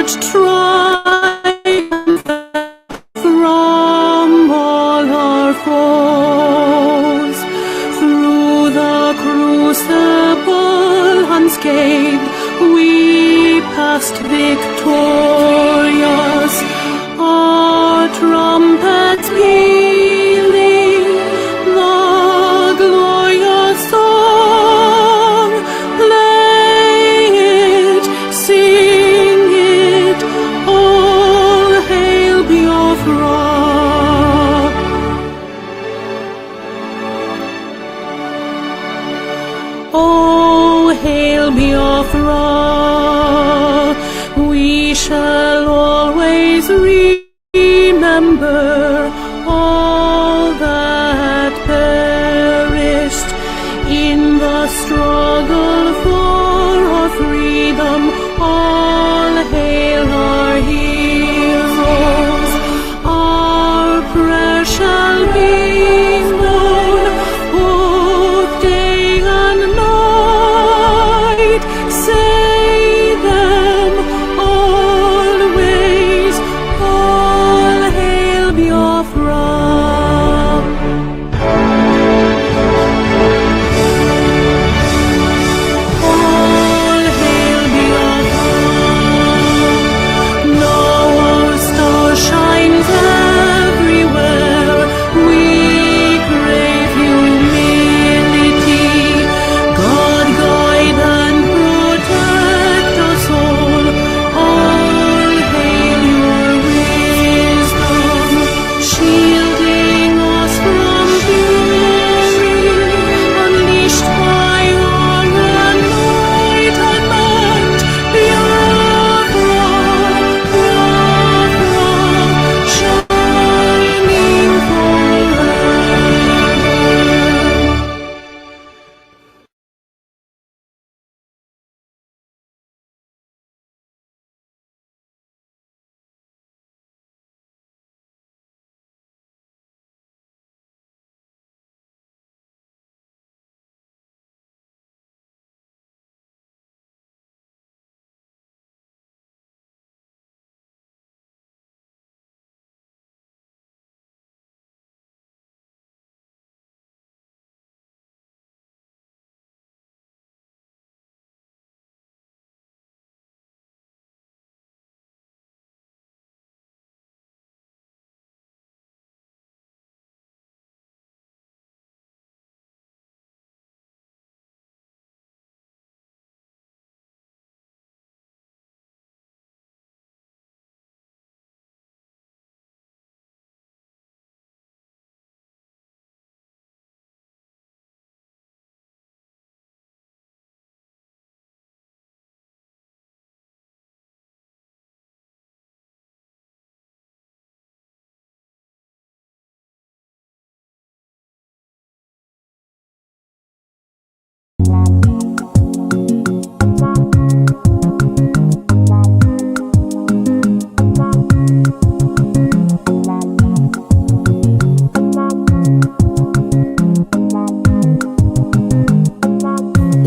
such triumph from all our foes. Through the crucible unscathed, we passed victorious. Our trumpets pealing, the glorious song, play it, sing it, all hail Biafra. Oh, hail Biafra, we shall always remember all that perished in the struggle for our freedom. All hail our heroes. Our prayer shall be known both day and night. Say them always. All hail Biafra. All hail Biafra. Now our star shines everywhere. We crave humility. God guide and protect us all. All hail your wisdom, shielding us from fury, unleashed by your enlightenment. Biafra, Biafra, shining forever.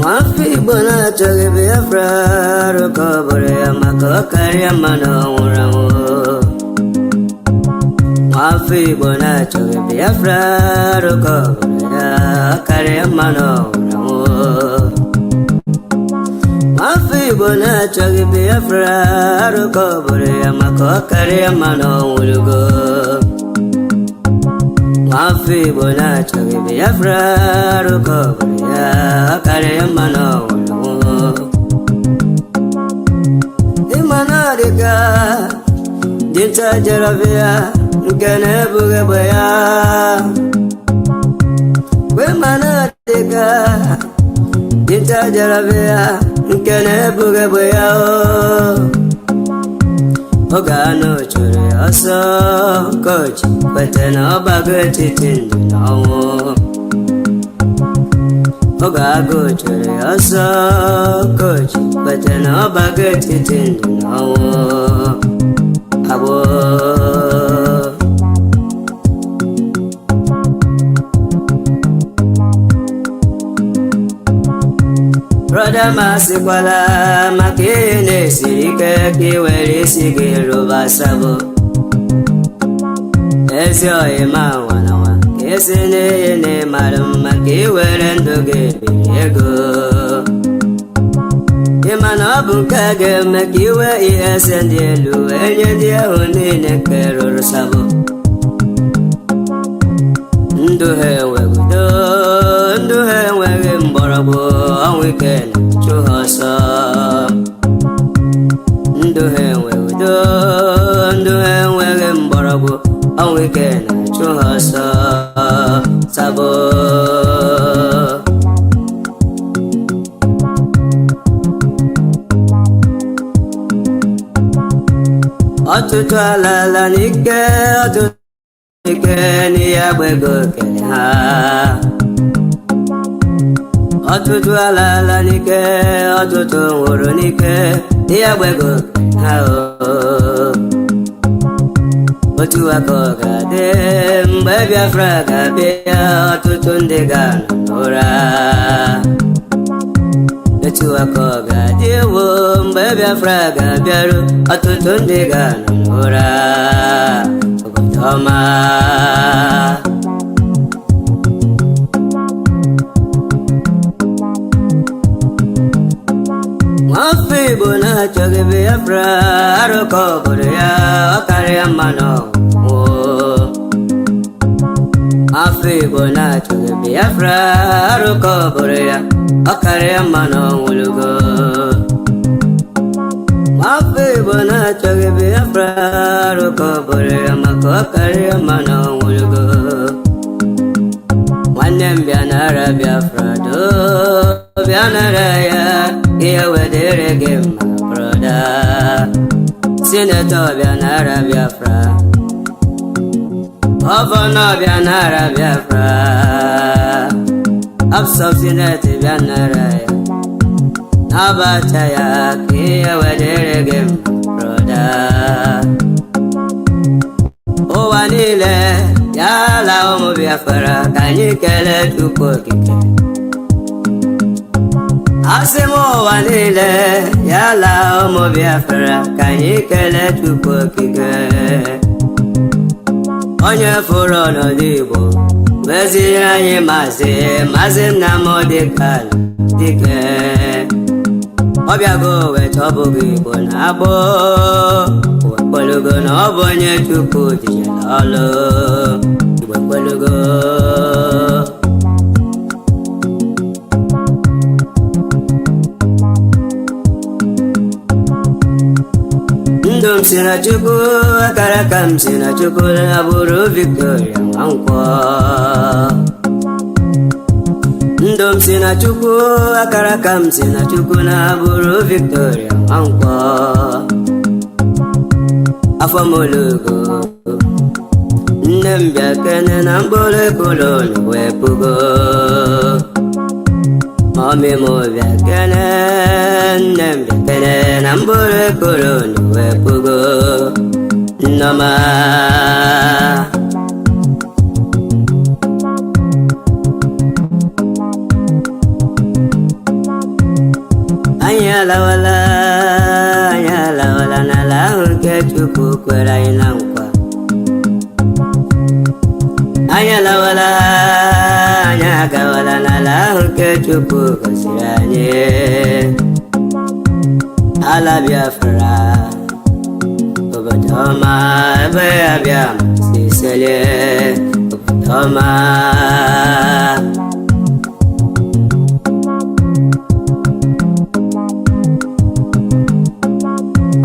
Wafi bona choge Biafra rukobore amakokari amano uramu. Wafi bona choge Biafra rukobore akari amano uramu. Wafi bona choge Biafra rukobore amakokari amano urago. Wafi bona choge Biafra rukobore akari amano uramu. Imanarika dinta jarabia nkene buge boya. Imanarika dinta jarabia nkene buge boya. Ogano chure aso kochi kwetena bagati tindu nawo. Ogago chure aso kochi kwetena bagati tindu nawo. Abo Brother masịkwala maka ihe na-esiri ike ka ị were isi gị rụba sabo ezi ọyịma nwananwa ka esi n'ihe na-ịmara mma ka ị were ndụ gị biri ego ịma na ọ bụ nke a ga-eme ka iwe ihe ese ndị elu wee nye ndị ahụ niile nke rụrụ sabo ndụ ha enweghị udo ndụ ha enweghị mgbọrọgwụ ọnwụ ike na-achụ ha ọsọ ndụ ha enweghị udo ndụ ha enweghị mgbọrọgwụ ọnwụ ike na-achụ ha ọsọ sabo ọtụtụ alala n'ike ọtụtụ ike n'ihe agbego kere ha ọtụtụ alala n'ike ọtụtụ nwụrụ n'ike n'ihe agbego kere ha otu aka ọ ga-adị mgbe Biafra ga-abịa ọtụtụ ndị ga-anọ n'ụra etu aka ọ ga-adị ewo mgbe Biafra ga-abịaru ọtụtụ ndị ga-anọ n'ụra obodo ọma nwafọ Igbo na-achọghị Biafra arụkọ obodo ya ọ karịa mma n'ọnwụ afọ Igbo na-achọghị Biafra arụkọ obodo ya ọ karịa mma n'ọnwụlugo afọ Igbo na-achọghị Biafra arụkọ obodo ya maka ọ karịa mma n'ọnwụlugo nwanne m bịa nara Biafra doo bịa nara ya ihe wedere gị mma broda sinetọ bịa nara Biafra gọvanọ bịa nara Biafra absọb sineti bịa nara ya nabata ya ka ihe wedere gị mma broda ụwa niile ya ala ụmụ Biafra ka anyị kelee Chukwu okike asị m ụwa niile ya ala ụmụ Biafra ka anyị kelee Chukwu okike onye fụrụ ọnọdụ Igbo weziri anyị Mazi Nnamdi Kanu dike ọ bịago weta ọ bụghị Igbo na-agbọ wekwelugo na ọ bụ onye Chukwu jijere ọlụ Igbo ekwelugo ndụ m si na Chukwu akara ka m si na Chukwu na-abụrụ Victoria Nwankwọ ndụ m si na Chukwu akara ka m si na Chukwu na-abụrụ Victoria Nwankwọ afọ m olugo nne m bịa kene na mkpụrụ ekolo wee pugo mọmị m bịa kene nne m bịa kene na mkpụrụ ekolo wee pugo nnọma anyị alawala n'ala ahụ nke Chukwu kwere anyị na nkwa anyị alawala anyị agawala n'ala ahụ nke Chukwu gọziri anyị ala Biafra obodo ọma ebe ya bịa si selie obodo ọma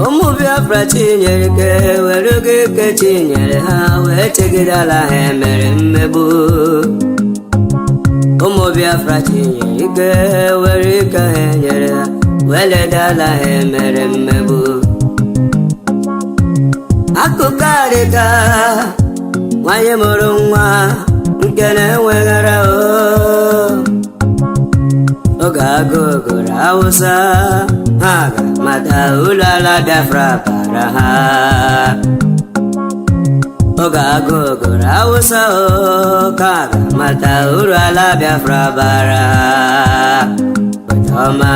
ụmụ Biafra chinyere ike were oge ike chinyere ha wee chegidala ha emere mmegbu ụmụ Biafra chinyere ike were ike ha enyere ha wee ledala ha emere mmegbu akụkọ adịka nwanyị mụrụ nwa nke na-enweghara oge agụụ gụrụ Hausa ha ga-amata ụlọ ala Biafra bara ha oge agụụ gụrụ Hausa ka ga-amata ụlọ ala Biafra bara ọma.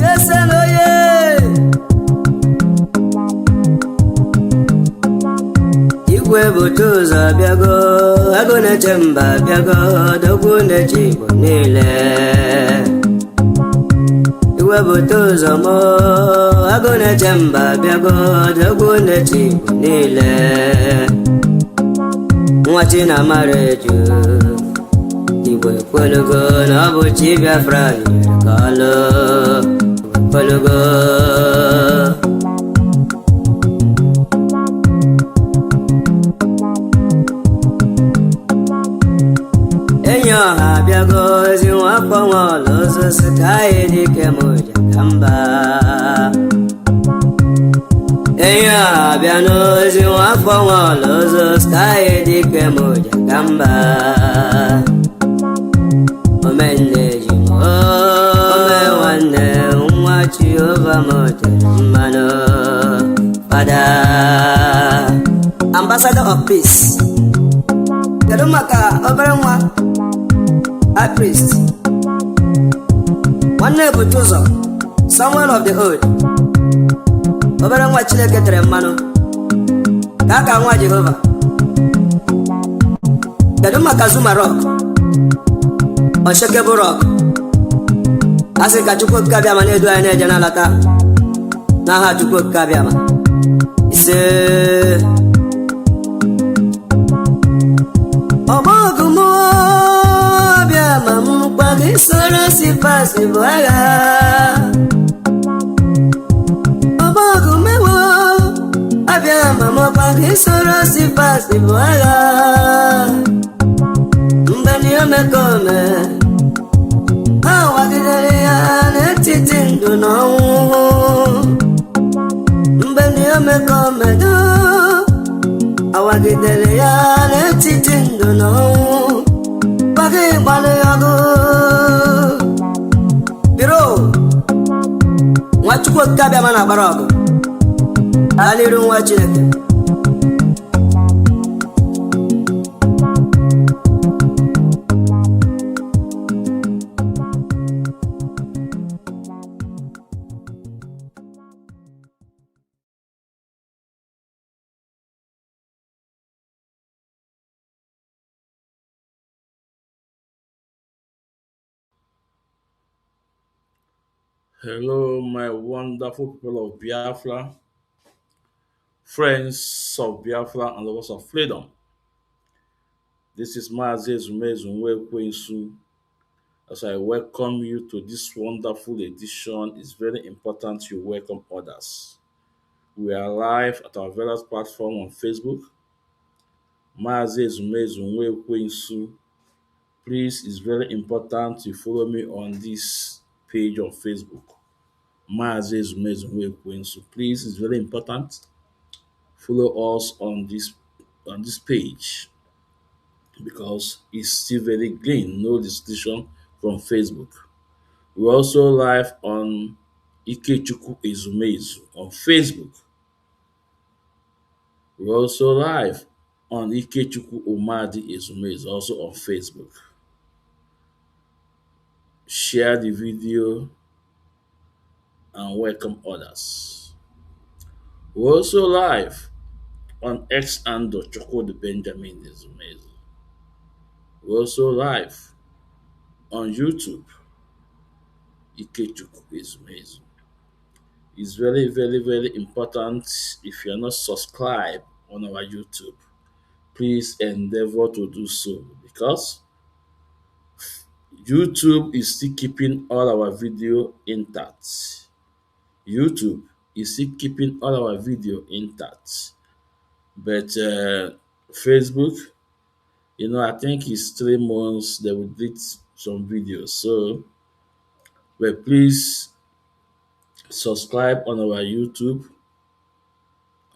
Yesenoye. Igwe bute ụzọ bịago, agụ na-eche mba bịago, odogwu na-eche Igbo niile. Igwe bute ụzọ mụ, agụ na-eche mba bịago, odogwu na-eche Igbo niile. Nwa Chinamara eju, Igbo ekwelugo na ọ bụ Chi Biafra nyere ka ọlụ. Igbo ekwelugo. Enyi ọha abịago, ezi nwafọ Nwaọlụ ozosi ka anyị dike m ụja ka mba. Enyi ọha abịa n'ozi nwafọ Nwaọlụ ozosi ka anyị dike m ụja ka mba. Omenne ji m ome nwanne nwa Jehova m tere mmanụ. Fada Ambassador of Peace. Kedu maka obere nwa High Priest nwanne bute ụzọ Samuel of the Old, obere nwa Chineke tere mmanụ ka aka nwa Jehova. Kedu maka Zuma Rock, Unshakable Rock, asị ka Chukwu okike abịama na-edu anyị na-eje n'alata n'aha Chukwu okike abịama. Ise Ọmọgụ m abịama m gwa gị soro si pasi bụ agha. Ọmọgụ m ewo abịama m gwa gị soro si pasi bụ agha. Mgbe ndị omekome ha wagidere ya n'etiti ndụ na ọnwụ. Mgbe ndị omekome awagidere ya n'etiti ndụ na ọnwụ. Gbaga ịgbalị ọgụ biro nwa Chukwu okike abịama na-agbara ọgụ aliru nwa Chineke. Hello, my wonderful people of Biafra, friends of Biafra and lovers of freedom. This is Mazi Nwaogu. As I welcome you to this wonderful edition, it's very important you welcome others. We are live at our various platforms on Facebook. Mazi Nwaogu. Please, it's very important you follow me on this page on Facebook. Mazi Nwaogu. So please, it's very important. Follow us on this page because it's still very clean, no distinction from Facebook. We're also live on Ikechukwu Ezumezu on Facebook. We're also live on Ikechukwu Umadi Ezumezu also on Facebook. Share the video and welcome others. We're also live on X and Choko the Benjamin Ezumezu. We're also live on YouTube, Ikechukwu Ezumezu. It's very, very, very important. If you're not subscribed on our YouTube, please endeavor to do so because YouTube is still keeping all our video intact. YouTube is still keeping all our video intact. But Facebook, I think it's 3 months they will delete some videos. So, but please subscribe on our YouTube,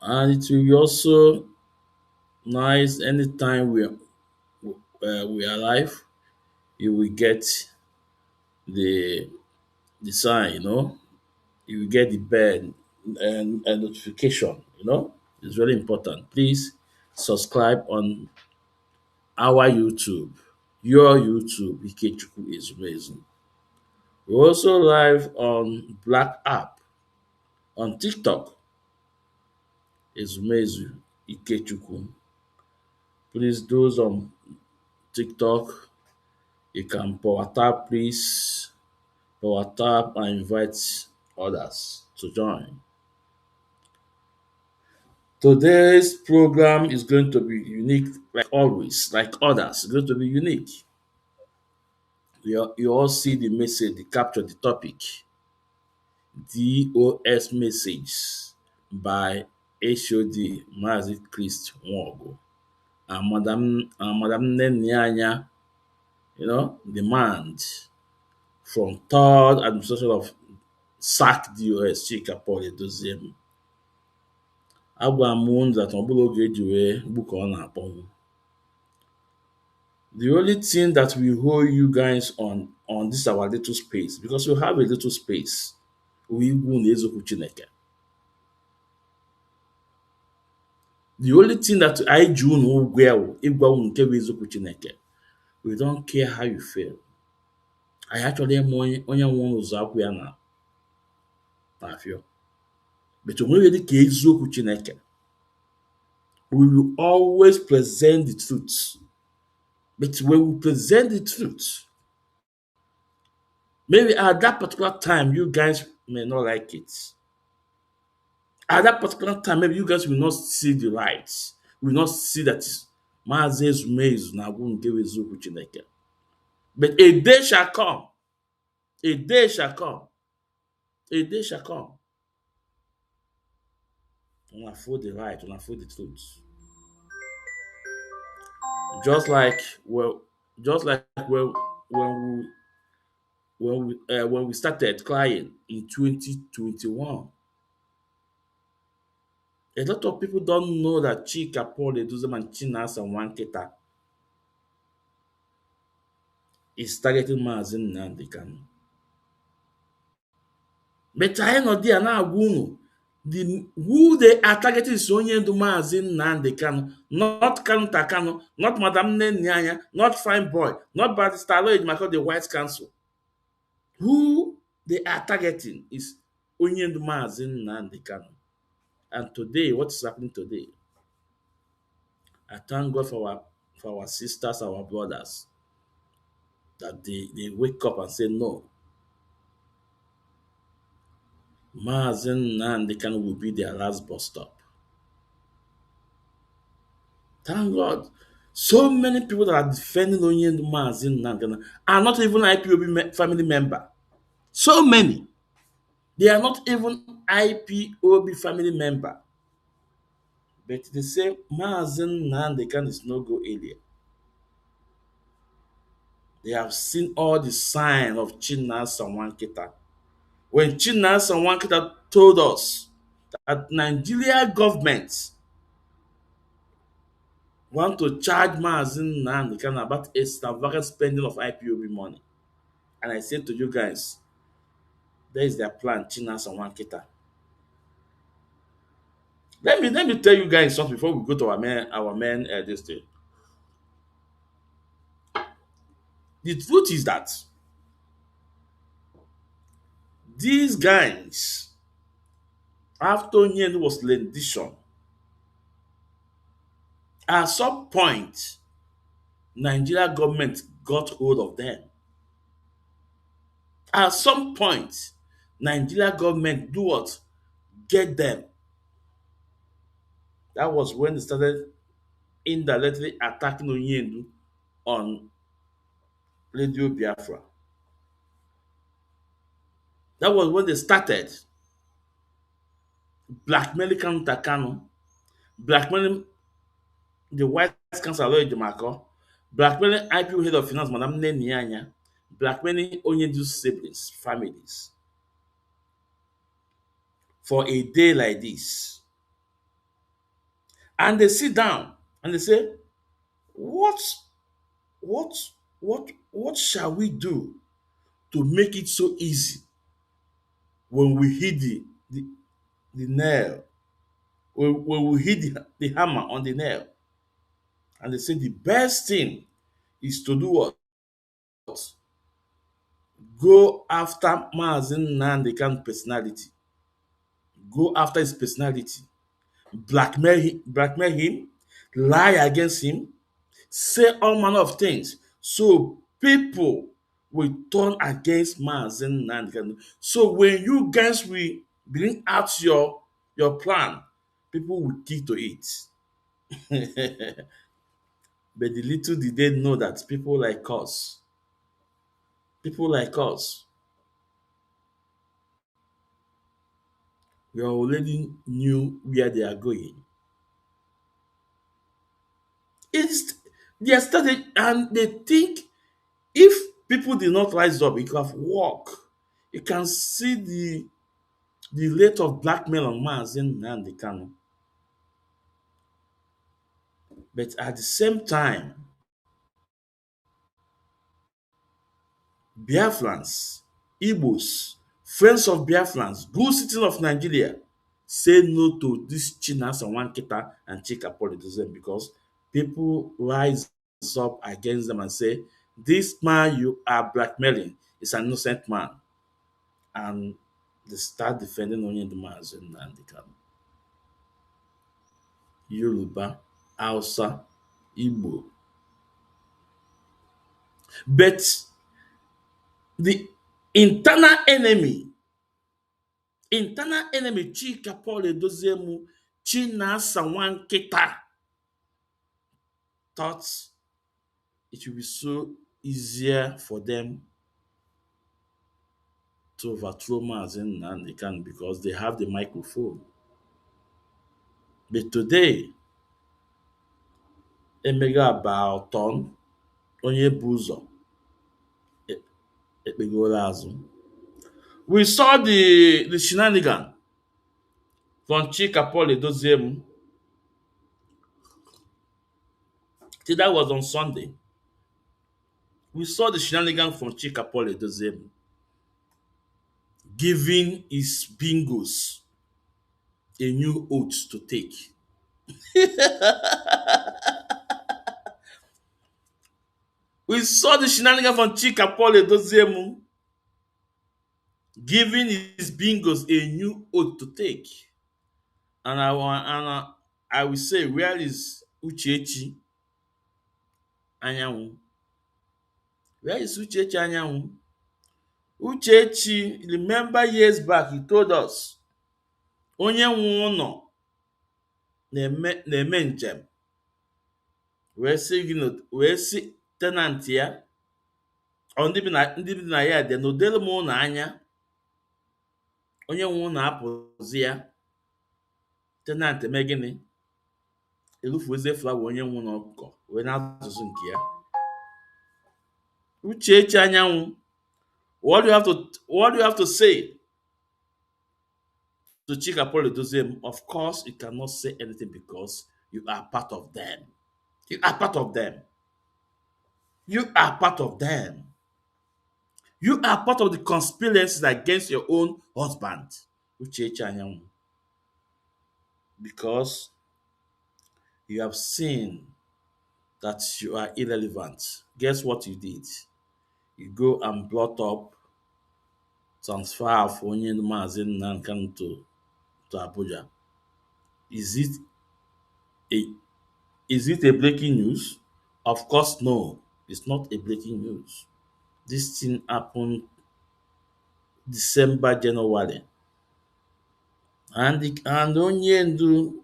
and it will be also nice anytime we are live. You will get the sign, you will get the bell and notification. It's very important. Please subscribe on our YouTube. your YouTube, Ikechukwu Ezumezu. We're also live on Black App, on TikTok, Ezumezu Ikechukwu. Please, those on TikTok, you can power tap, please. Power tap and invite others to join. Today's program is going to be unique, like always, like others. It's going to be unique. You all see the message, the capture, the topic. DOS message by HOD Mazi Christ Nwaogu and Madam Nnenna, demand from third administration of SAC DOS Chika Paul Edoziem. Agwa m unu that ọ bụla oge eji wee gbuka ọ na-akpọnwụ. The only thing that we hold you guys on this our little space, because we have a little space, we igwu na eziokwu Chineke. The only thing that anyị ji unu ụgwọ ya wụ ịgwa unu nke bụ eziokwu Chineke. We don't care how you feel. Anyị achọrọ ịma onye nwe unu ụzọ akwụ ya na afịọ. But onweghị dị ka eziokwu Chineke. We will always present the truth. But when we present the truth, maybe at that particular time, you guys may not like it. At that particular time, maybe you guys will not see the light, will not see that Mazi Ezumezu na-agwụ nke bụ eziokwu Chineke. But a day shall come, a day shall come, a day shall come. When I feel the light, when I feel the truth. Just like when we started crying in 2021. A lot of people don't know that Chika Paul Edoziem and Chinasa Nwankita is targeting Mazi Nnamdi Kanu. But anyị nọ there na-agwa unu who they are targeting is onye ndu Mazi Nnamdi Kanu, not Kanu Takanu, not Madam Nnenna, not Fine Boy, not Barrister Aloy Ejimakor, the White Council. Who they are targeting is onye ndu Mazi Nnamdi Kanu. And today, what is happening today? I thank God for our sisters, our brothers, that they wake up and say, no, Mazi Nnamdi Kanu will be their last bus stop. Thank God. So many people that are defending Onyendu Mazi Nnamdi Kanu are not even IPOB family member. So many. They are not even IPOB family member. But they say Mazi Nnamdi Kanu is no go area. They have seen all the signs of Chinasa Nwankita. When Chinasa Nwankita told us that Nigeria government want to charge Mazi Nnamdi Kanu about extravagant spending of IPOB money. And I said to you guys, there is their plan, Chinasa Nwankita. Let me tell you guys something before we go to our main this thing. The truth is that these guys, after Onyendu was rendition, at some point, Nigeria government got hold of them. At some point, Nigeria government do what? Get them. That was when they started indirectly attacking Onyendu on Radio Biafra. That was when they started blackmailing Kanu Takanu, blackmailing the White Council Aloy Ejimakor, blackmailing IPO head of finance Madam Nnenna, blackmailing Onyendu's siblings, families. For a day like this. And they sit down and they say, what shall we do to make it so easy when we hit the nail, when we hit the hammer on the nail? And they say the best thing is to do what? Go after Mazi Nnamdi Kanu personality. Go after his personality. Blackmail him, lie against him, say all manner of things. So people will turn against Mazi Nnamdi Kanu. So when you guys will bring out your plan, people will key to it. But the little did they know that people like us, we already knew where they are going. It's their strategy, and they think if people did not rise up, it could have worked. You can see the rate of blackmail on Mazi Nnamdi Kanu. But at the same time, Biafrans, Igbos, friends of Biafrans, good citizens of Nigeria, say no to this Chinas and Wankita and Chika politician because people rise up against them and say, this man you are blackmailing is an innocent man. And they start defending Onyedumaz and Nandikam. Yoruba, Hausa, Igbo. But the internal enemy Chika Paul Edozemu, Chinasa Wankita, thought it would be so easier for them to overthrow Mazen and they can because they have the microphone. But today, Emega Baoton, Onye Buzo, Ekpegola Azụ. We saw the shenanigan from Chika Paul Edoziem. That was on Sunday. We saw the shenanigan from Chika Paul Edoziem giving his bingos a new oath to take. We saw the shenanigan from Chika Paul Edoziem giving his bingos a new oath to take. And I will say, where is Uchechi Anyanwụ? Where is Uchechi Anyanwụ? Uchechi, remember years back, he told us, onye nwe ụlọ na-eme njem wee sị tenant ya ọ ndị bi na ya dị na odere m ụlọ anya, onye nwe ụlọ apụzi ya, tenant eme gịnị? Elufuozie flawa onye nwe ụlọ ọkụkọ wee na-azụzụ nke ya. Uchechi Anyanwụ, what do you have to say to Chika Paul Edoziem? Of course, you cannot say anything because you are part of them. You are part of them. You are part of them. You are part of the conspiracies against your own husband, Uchechi Anyanwụ. Because you have seen that you are irrelevant. Guess what you did? You go and blot up transfer of Onyedumaz Nnamdi Kanu to Abuja. Is it a breaking news? Of course, no. It's not a breaking news. This thing happened December, January. And Onyendu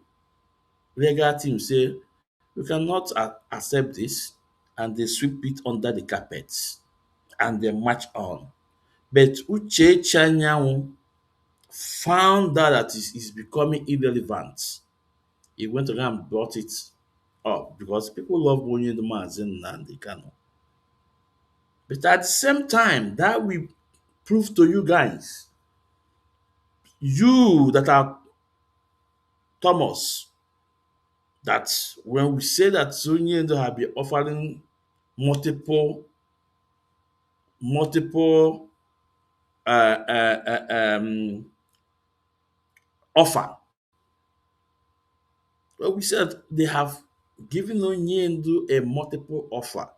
legal team say, we cannot accept this. And they sweep it under the carpet. And they march on. But Uchechi Anyanwụ found out that it is becoming irrelevant. He went around and brought it up because people love Onyedumaz Nnamdi Kanu. But at the same time, that will prove to you guys, you that are Thomas, that when we say that Onyedumaz have been offering multiple offer. Well, we said they have given Onyendu a multiple offer.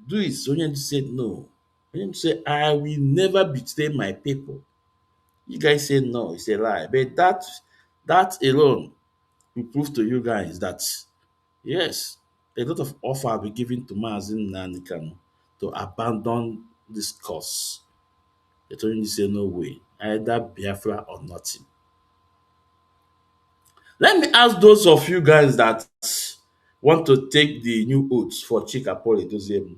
Do it. Onyendu said no. Onyendu said, I will never betray my people. You guys say no, it's a lie. But that alone will prove to you guys that yes, a lot of offer will be given to Mazi Nnenna to abandon this cause. They told him to say no way, either Biafra or nothing. Let me ask those of you guys that want to take the new oaths for Chika Paul Edoziem.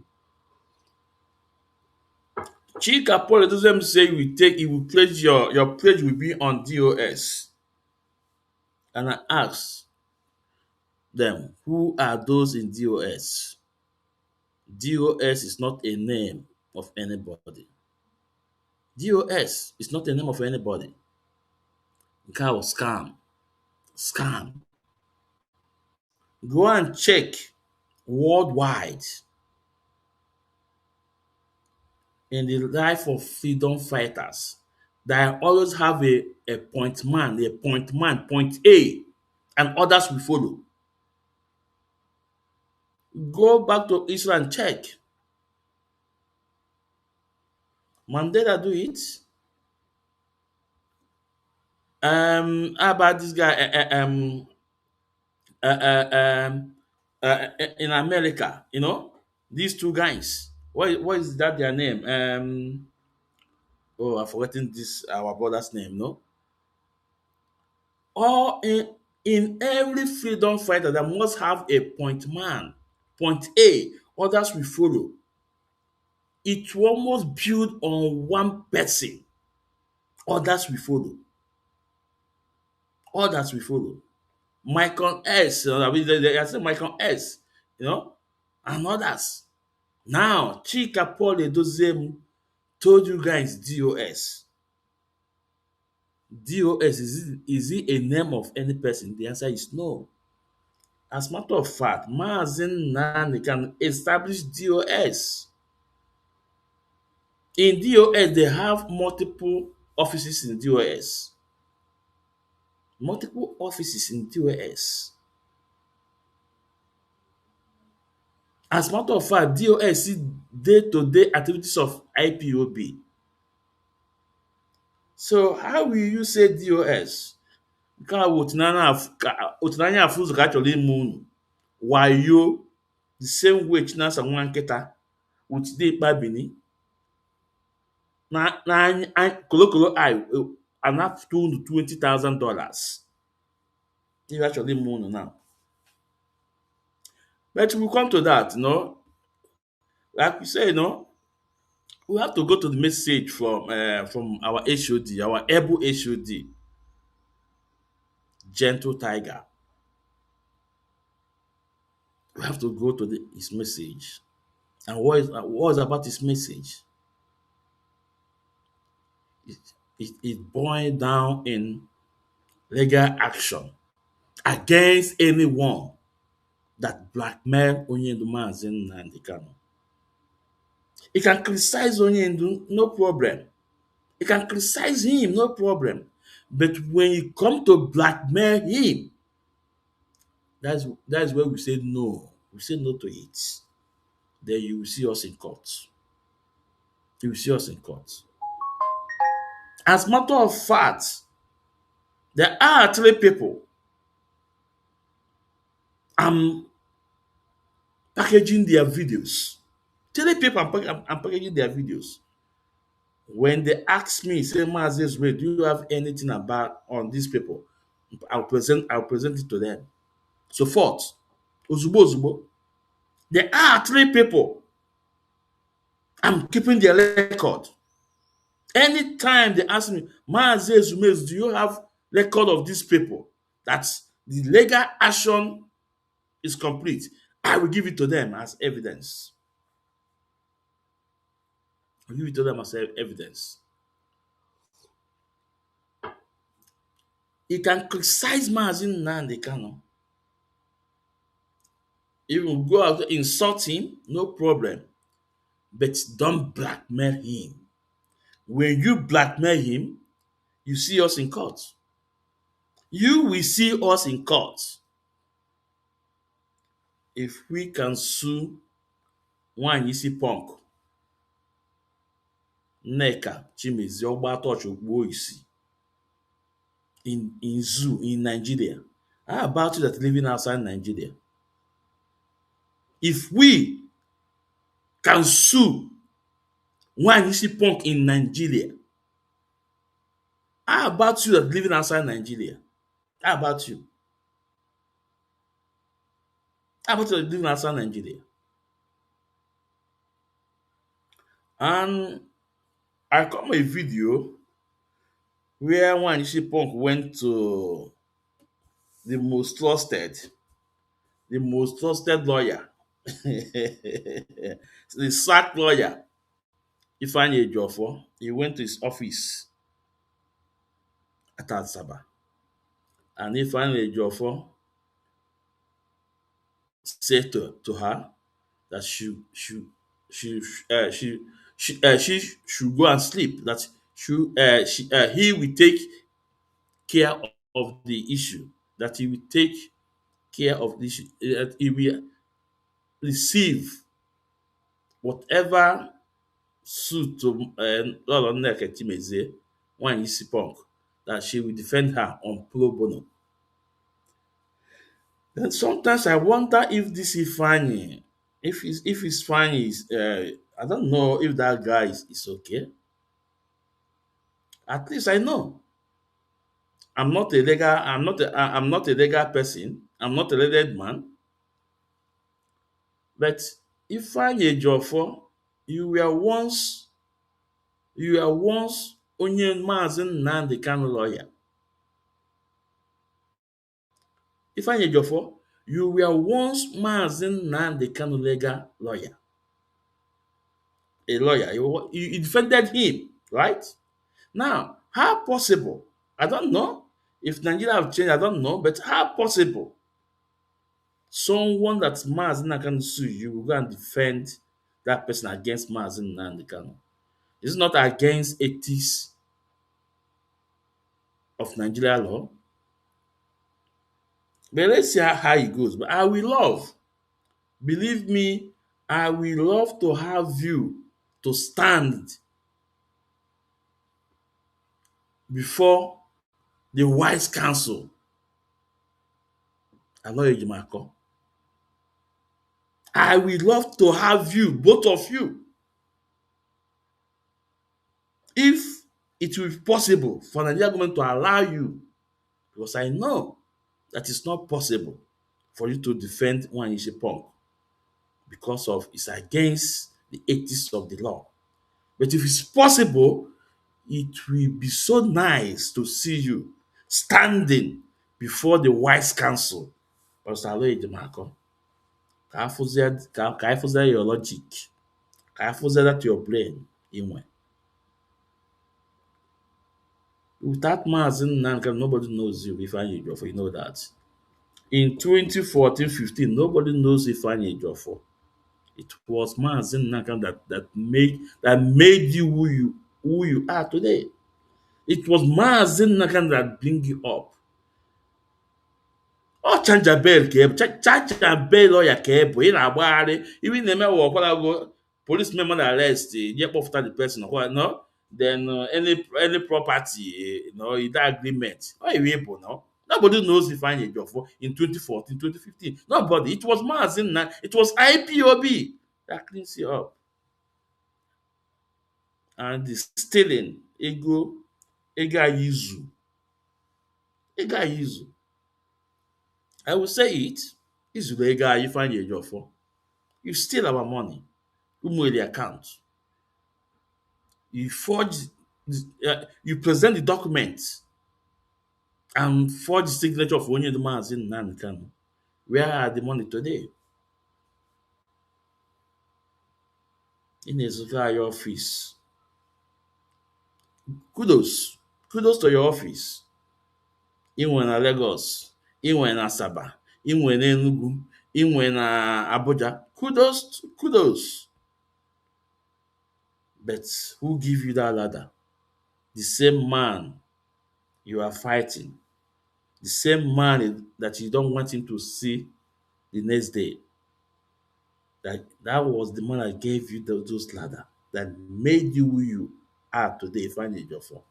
Chika Paul Edoziem say you will pledge your pledge will be on DOS. And I ask them, who are those in DOS? DOS is not a name of anybody. DOS is not the name of anybody. Nke a was scam. Scam. Go and check worldwide in the life of freedom fighters. They always have a point man, point A, and others will follow. Go back to Israel and check. Mandela do it. How about this guy? In America, these two guys. What is that their name? Oh, I've forgotten this our brother's name. No, all in every freedom fighter that must have a point man, point A. Others will follow. It will almost build on one person. Others will follow. Others will follow. Michael S. I say Michael S. And others. Now, Chika Paul Edoziem told you guys DOS. DOS, is it a name of any person? The answer is no. As a matter of fact, Mazi Nnenna can establish DOS. In DOS, they have multiple offices in DOS. Multiple offices in DOS. As a matter of fact, DOS is day-to-day activities of IPOB. So how will you say DOS? Nke a bụ otu n'anya afụ ụzọ ka a chọrọ ime unu wayo the same way Chinasa nwa nkịta with Ikpa Bini na kolokolo anapụta unu $20,000 ihe a chọrọ ime unu now. But we come to that, like we say, we have to go to the message from our HOD, our able HOD, Gentle Tiger. We have to go to his message. And what is about his message? It boils down in legal action against anyone that blackmail Onyendu Mazi Nnenna. He can criticize Onyendu, no problem. He can criticize him, no problem. But when you come to blackmail him, that's where we say no. We say no to it. Then you will see us in court. You will see us in court. As a matter of fact, there are 3 people I'm packaging their videos. 3 people I'm packaging their videos. When they ask me, say, Mazi, do you have anything about on these people? I'll present it to them. So forth. Ozugbo. There are 3 people. I'm keeping their record. Anytime they ask me, Mazi, do you have record of these people? That the legal action is complete. I will give it to them as evidence. I'll give it to them as evidence. He can criticize Mazi Nnenna. You will go out insult him, no problem. But don't blackmail him. When you blackmail him, you see us in court. You will see us in court. If we can sue nwaanyị isi punk Nneka Chimezie ọgba tọchị okpuo isi in zoo in Nigeria. How about you that living outside Nigeria? If we can sue nwaanyị isi punk in Nigeria, how about you that living outside Nigeria? How about you? How about you that living outside Nigeria? And I come a video where one Ishi Punk went to the most trusted lawyer, the sack lawyer, Ifeanyi Ejiofor. He went to his office at Asaba, and Ifeanyi Ejiofor said to her that she she should go and sleep. That he will take care of the issue. That he will take care of the issue. That he will receive whatever suit to Lord Nneka Chimezie, one isi punk, that she will defend her on pro bono. Then sometimes I wonder if this Ifeanyi, if Ifeanyi is, I don't know if that guy is okay. At least I know I'm not a legal person. I'm not a legal man. But Ifeanyi Ejiofor, you were once onye Mazi Nnamdi Kanu lawyer. Ifeanyi Ejiofor, you were once Mazi Nnamdi Kanu legal lawyer. A lawyer. You defended him, right? Now, how possible? I don't know. If Nigeria have changed, I don't know. But how possible? Someone that's Mazi Nnamdi Kanu sue you will go and defend that person against Mazi Nnamdi Kanu. It's not against ethics of Nigeria law. But let's see how it goes. But I will love, believe me, I will love to have you to stand before the wise counsel. I will love to have you, both of you, if it will be possible for Nigeria government to allow you, because I know that it's not possible for you to defend one issue punk because of it's against the ethics of the law. But if it's possible, it will be so nice to see you standing before the wise counsel. Pastor Aloy Ejimakor, ka anyị fụzie your logic, ka anyị fụzie that your brain inwe. Without Mazi Nnamdi Kanu, nobody knows you, Ifeanyi Ejiofor, you know that. In 2014-15, nobody knows Ifeanyi Ejiofor. It was Mazi Nnamdi Kanu that made you who you are today. It was Mazi Nnamdi Kanu that bring you up. Ọ chanja bail ka ebu, chacha bail lawyer ka ebu, ị na-agbagharị, iwe na-eme wa ọkwara police member arrest, je kpọfụta the person, no? Then any property, that agreement. Ọ iwe bụ, no? Nobody knows Ifeanyi Ejiofor in 2014, 2015. Nobody. It was Mazi Nnamdi, it was IPOB that cleans you up. And the stealing, ego yizu. I will say it. Is the guy you find your job for. You steal our money. You move the account. You forge, you present the documents and forge the signature of only the Mazi Nnamdi Kanu. Where are the money today? In your office. Kudos to your office. Inwe na Lagos, inwe na Asaba, inwe na Enugu, inwe na Abuja. Kudos. But who give you that ladder? The same man you are fighting. The same man that you don't want him to see the next day. That was the man that gave you those ladder that made you who you are today. Find it your phone.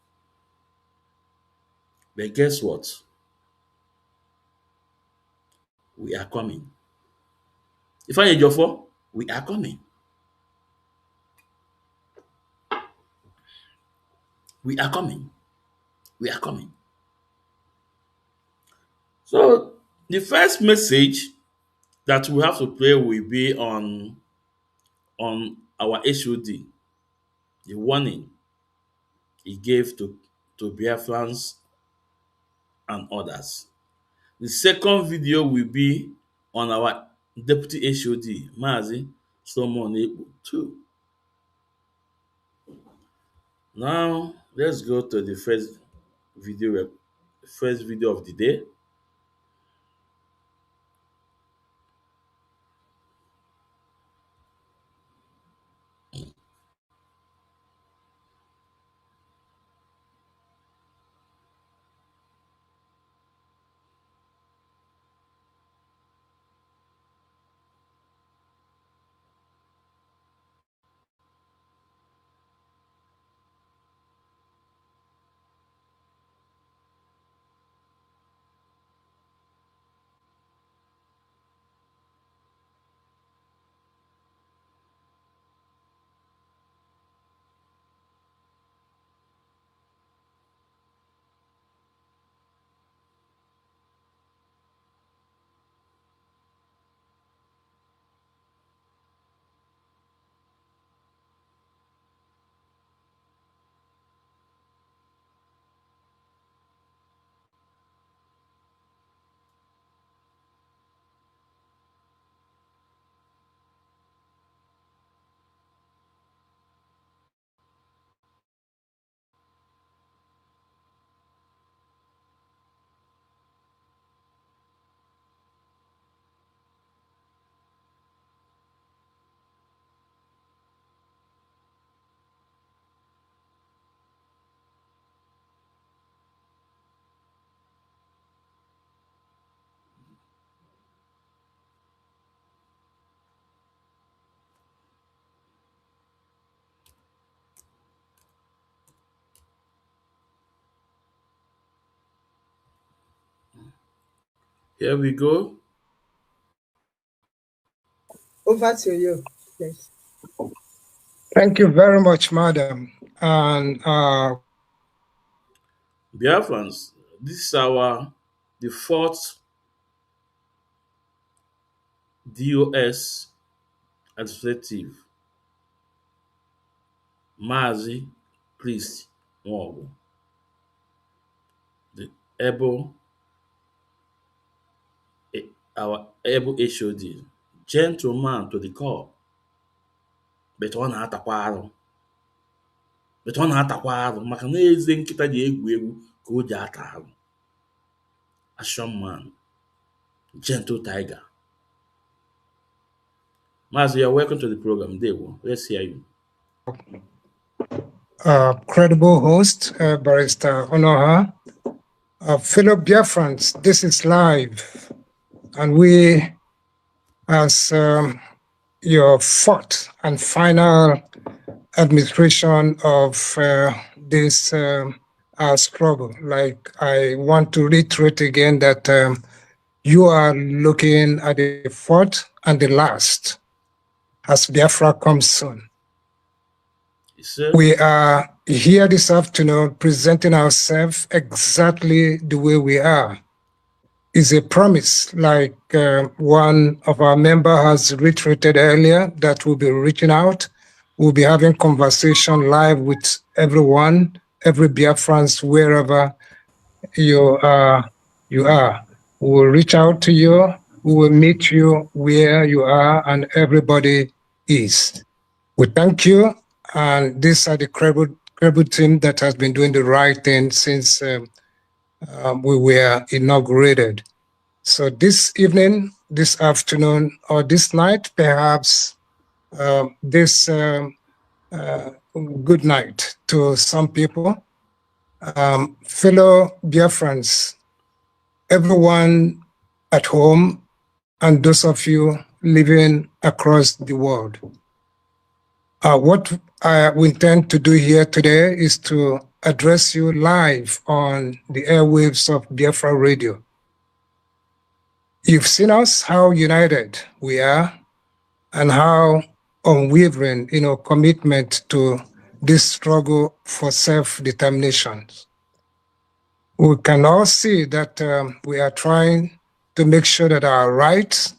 But guess what? We are coming. If I need your phone, we are coming. We are coming. We are coming. So the first message that we have to play will be on our HOD, the warning he gave to Biafrans and others. The second video will be on our deputy HOD, Mazi Solomon Ekpo too. Now let's go to the first video of the day. Here we go. Over to you, please. Thank you very much, madam. And Biafrans, this is the fourth DOS administrative, Mazi Priest Nwaogu, the our able HOD, gentleman to the core, but ọ na-atakwa arụ maka na eze nkịta ji egwu egwu ka o ji ata arụ. Action man, gentle tiger. Mazi, you're welcome to the program. Dewo, let's hear you. credible host, Barrister Onoha. Fellow Biafrans, this is live. And we, as your fourth and final administration of this our struggle, like I want to reiterate again that you are looking at the fourth and the last as Biafra comes soon. We are here this afternoon presenting ourselves exactly the way we are. It's a promise, like one of our members has reiterated earlier, that we'll be reaching out. We'll be having conversation live with everyone, every Biafrans, wherever you are. We'll reach out to you. We will meet you where you are and everybody is. We thank you. And these are the credible team that has been doing the right thing since we were inaugurated. So this evening, this afternoon, or this night, perhaps this good night to some people. Fellow Biafrans, everyone at home, and those of you living across the world. What we intend to do here today is to address you live on the airwaves of Biafra Radio. You've seen us, how united we are, and how unwavering, commitment to this struggle for self-determination. We can all see that we are trying to make sure that our rights,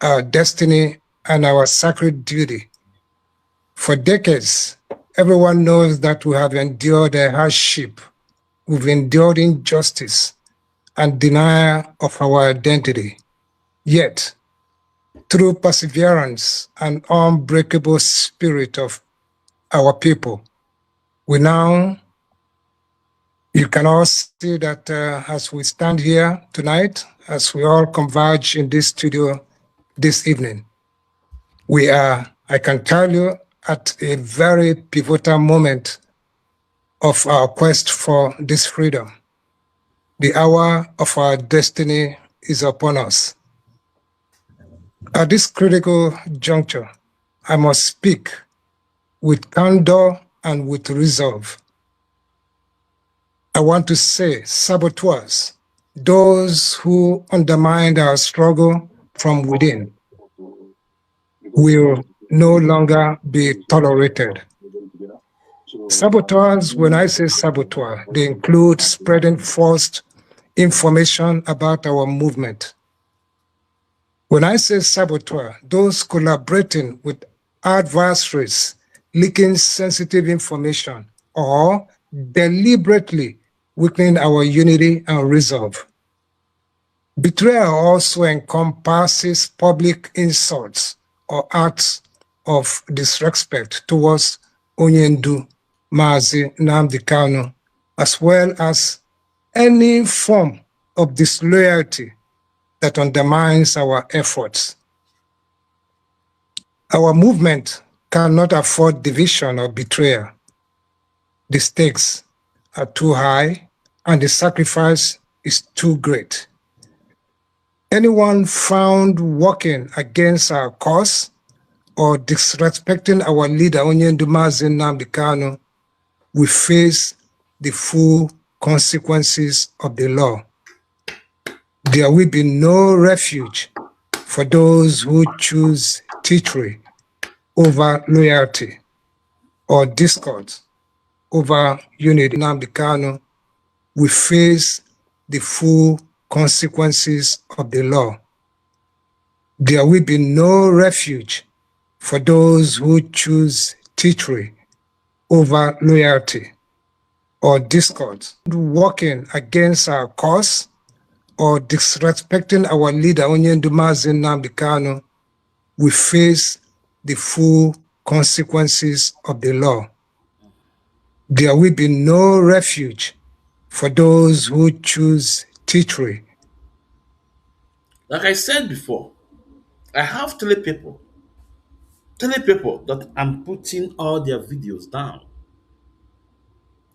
our destiny, and our sacred duty. For decades, everyone knows that we have endured a hardship. We've endured injustice and denial of our identity. Yet, through perseverance and unbreakable spirit of our people, you can all see that as we stand here tonight, as we all converge in this studio this evening, we are, I can tell you, at a very pivotal moment of our quest for this freedom. The hour of our destiny is upon us. At this critical juncture, I must speak with candor and with resolve. I want to say saboteurs, those who undermine our struggle from within, will no longer be tolerated. Saboteurs, when I say saboteur, they include spreading false information about our movement. When I say saboteur, those collaborating with adversaries, leaking sensitive information, or deliberately weakening our unity and resolve. Betrayal also encompasses public insults or acts of disrespect towards Onyendu, Mazi, Nnamdi Kanu, as well as any form of disloyalty that undermines our efforts. Our movement cannot afford division or betrayal. The stakes are too high and the sacrifice is too great. Anyone found working against our cause or disrespecting our leader, Onyendu Mazi Nnamdi Kanu, will face the full consequences of the law. There will be no refuge for those who choose treachery over loyalty or discord over unity. Nnamdi Kanu will face the full consequences of the law. There will be no refuge for those who choose treachery over loyalty or discord, working against our cause or disrespecting our leader, Onyendu Mazi Nnamdi Kanu, will face the full consequences of the law. There will be no refuge for those who choose treachery. Like I said before, I have three people that I'm putting all their videos down.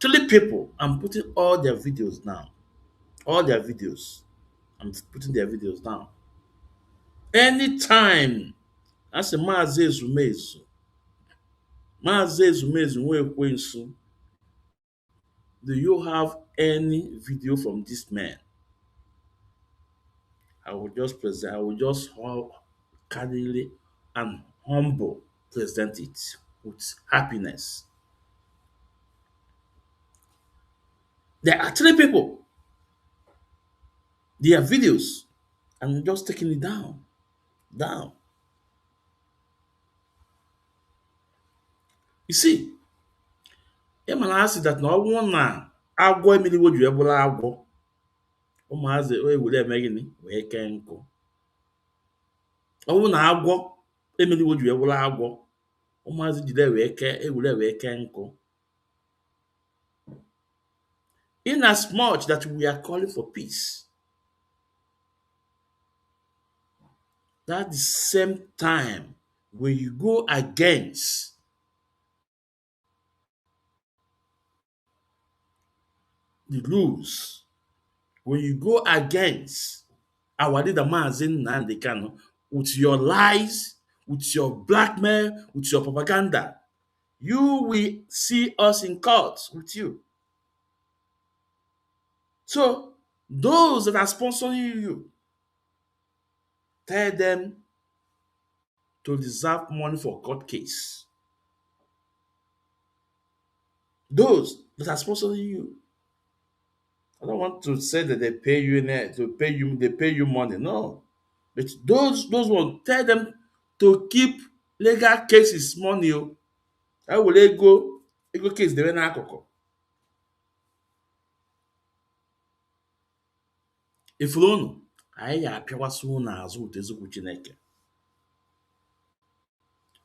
Three people, I'm putting all their videos down. All their videos. I'm putting their videos down. Anytime I say Mazi Ezumezu Nwekwensu, do you have any video from this man? I will just candidly and humble present it with happiness. There are three people. Their videos. I'm just taking it down. Down. You see, ịma na asị that na ọ bụrụ na agwọ emeliwo ji ebụla agwọ, ụmụazị ewere eme gịnị wee kee nkụ. Ọ bụrụ na agwọ emeliwo ji ebụla agwọ, ụmụazị jide ewere wee kee nkụ. In as much that we are calling for peace, at the same time, when you go against the rules, when you go against our leader Mazi Nnamdi Kanu with your lies, with your blackmail, with your propaganda. You will see us in court with you. So those that are sponsoring you, tell them to reserve money for court case. Those that are sponsoring you, I don't want to say that they pay you they pay you money. No. But those ones, tell them to keep legal cases money. I will ego case debe n'akụkụ. Ifuru unu, anyị ga-apịawasị unu azụ ụtọ eziokwu Chineke.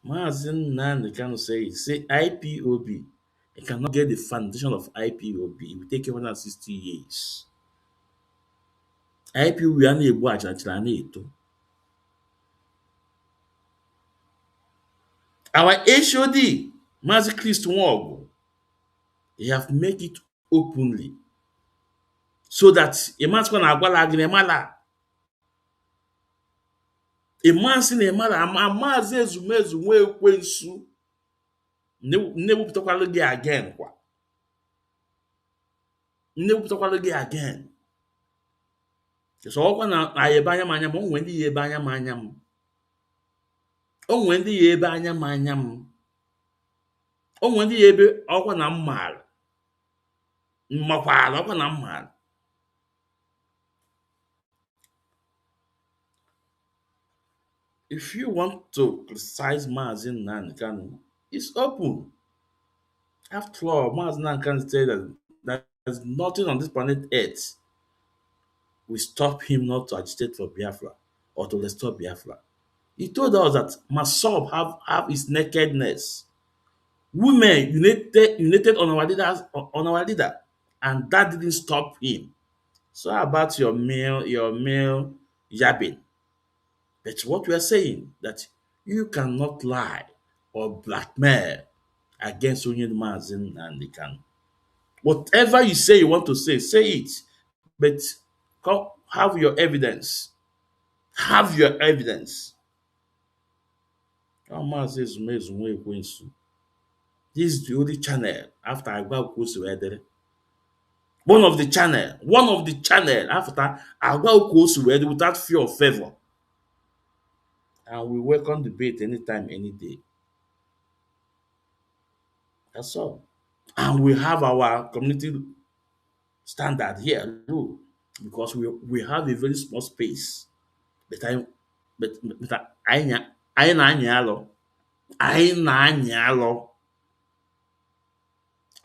Mazi Nnamdi Kanu say IPOB, you cannot get the foundation of IPOB. It will take 160 years. IPOB a na-egbu achachara na-eto. Our HOD, Mazi Nwaogu, he have make it openly so that a man's going to agwala agị na-emala. A man si na-emala Mazi Ezumezu nwe ekwensu nnewupụtakwala gị again kwa. Nnewupụtakwala gị again. So ọkwa na ayebe anya m anya m, o nwere ndị ya ebe anya m anya m. O nwere ndị ya ebe anya m anya m. O nwere ndị ya ebe ọkwa na mmaala. Mmakwala ọkwa na mmaala. If you want to criticize Mazi Nnamdi Kanu, it's open. After all, Mazi Nnamdi Kanu said that there's nothing on this planet Earth will stop him not to agitate for Biafra or to restore Biafra. He told us that Masob have his nakedness. Women united on our leader, and that didn't stop him. So how about your male yabbing? But what we are saying that you cannot lie or blackmail against Onye Mazi Nnamdi Kanu. Whatever you say you want to say it. But have your evidence. Have your evidence. Mazi Ezumezu nwe ekwensu. This is the only channel after Agwa Ukwu Wedere. One of the channel after Agwa Ukwu Wedere without fear or favor. And we welcome debate anytime, any day. That's all. And we have our community standard here too, because we have a very small space. But I na-anyalo.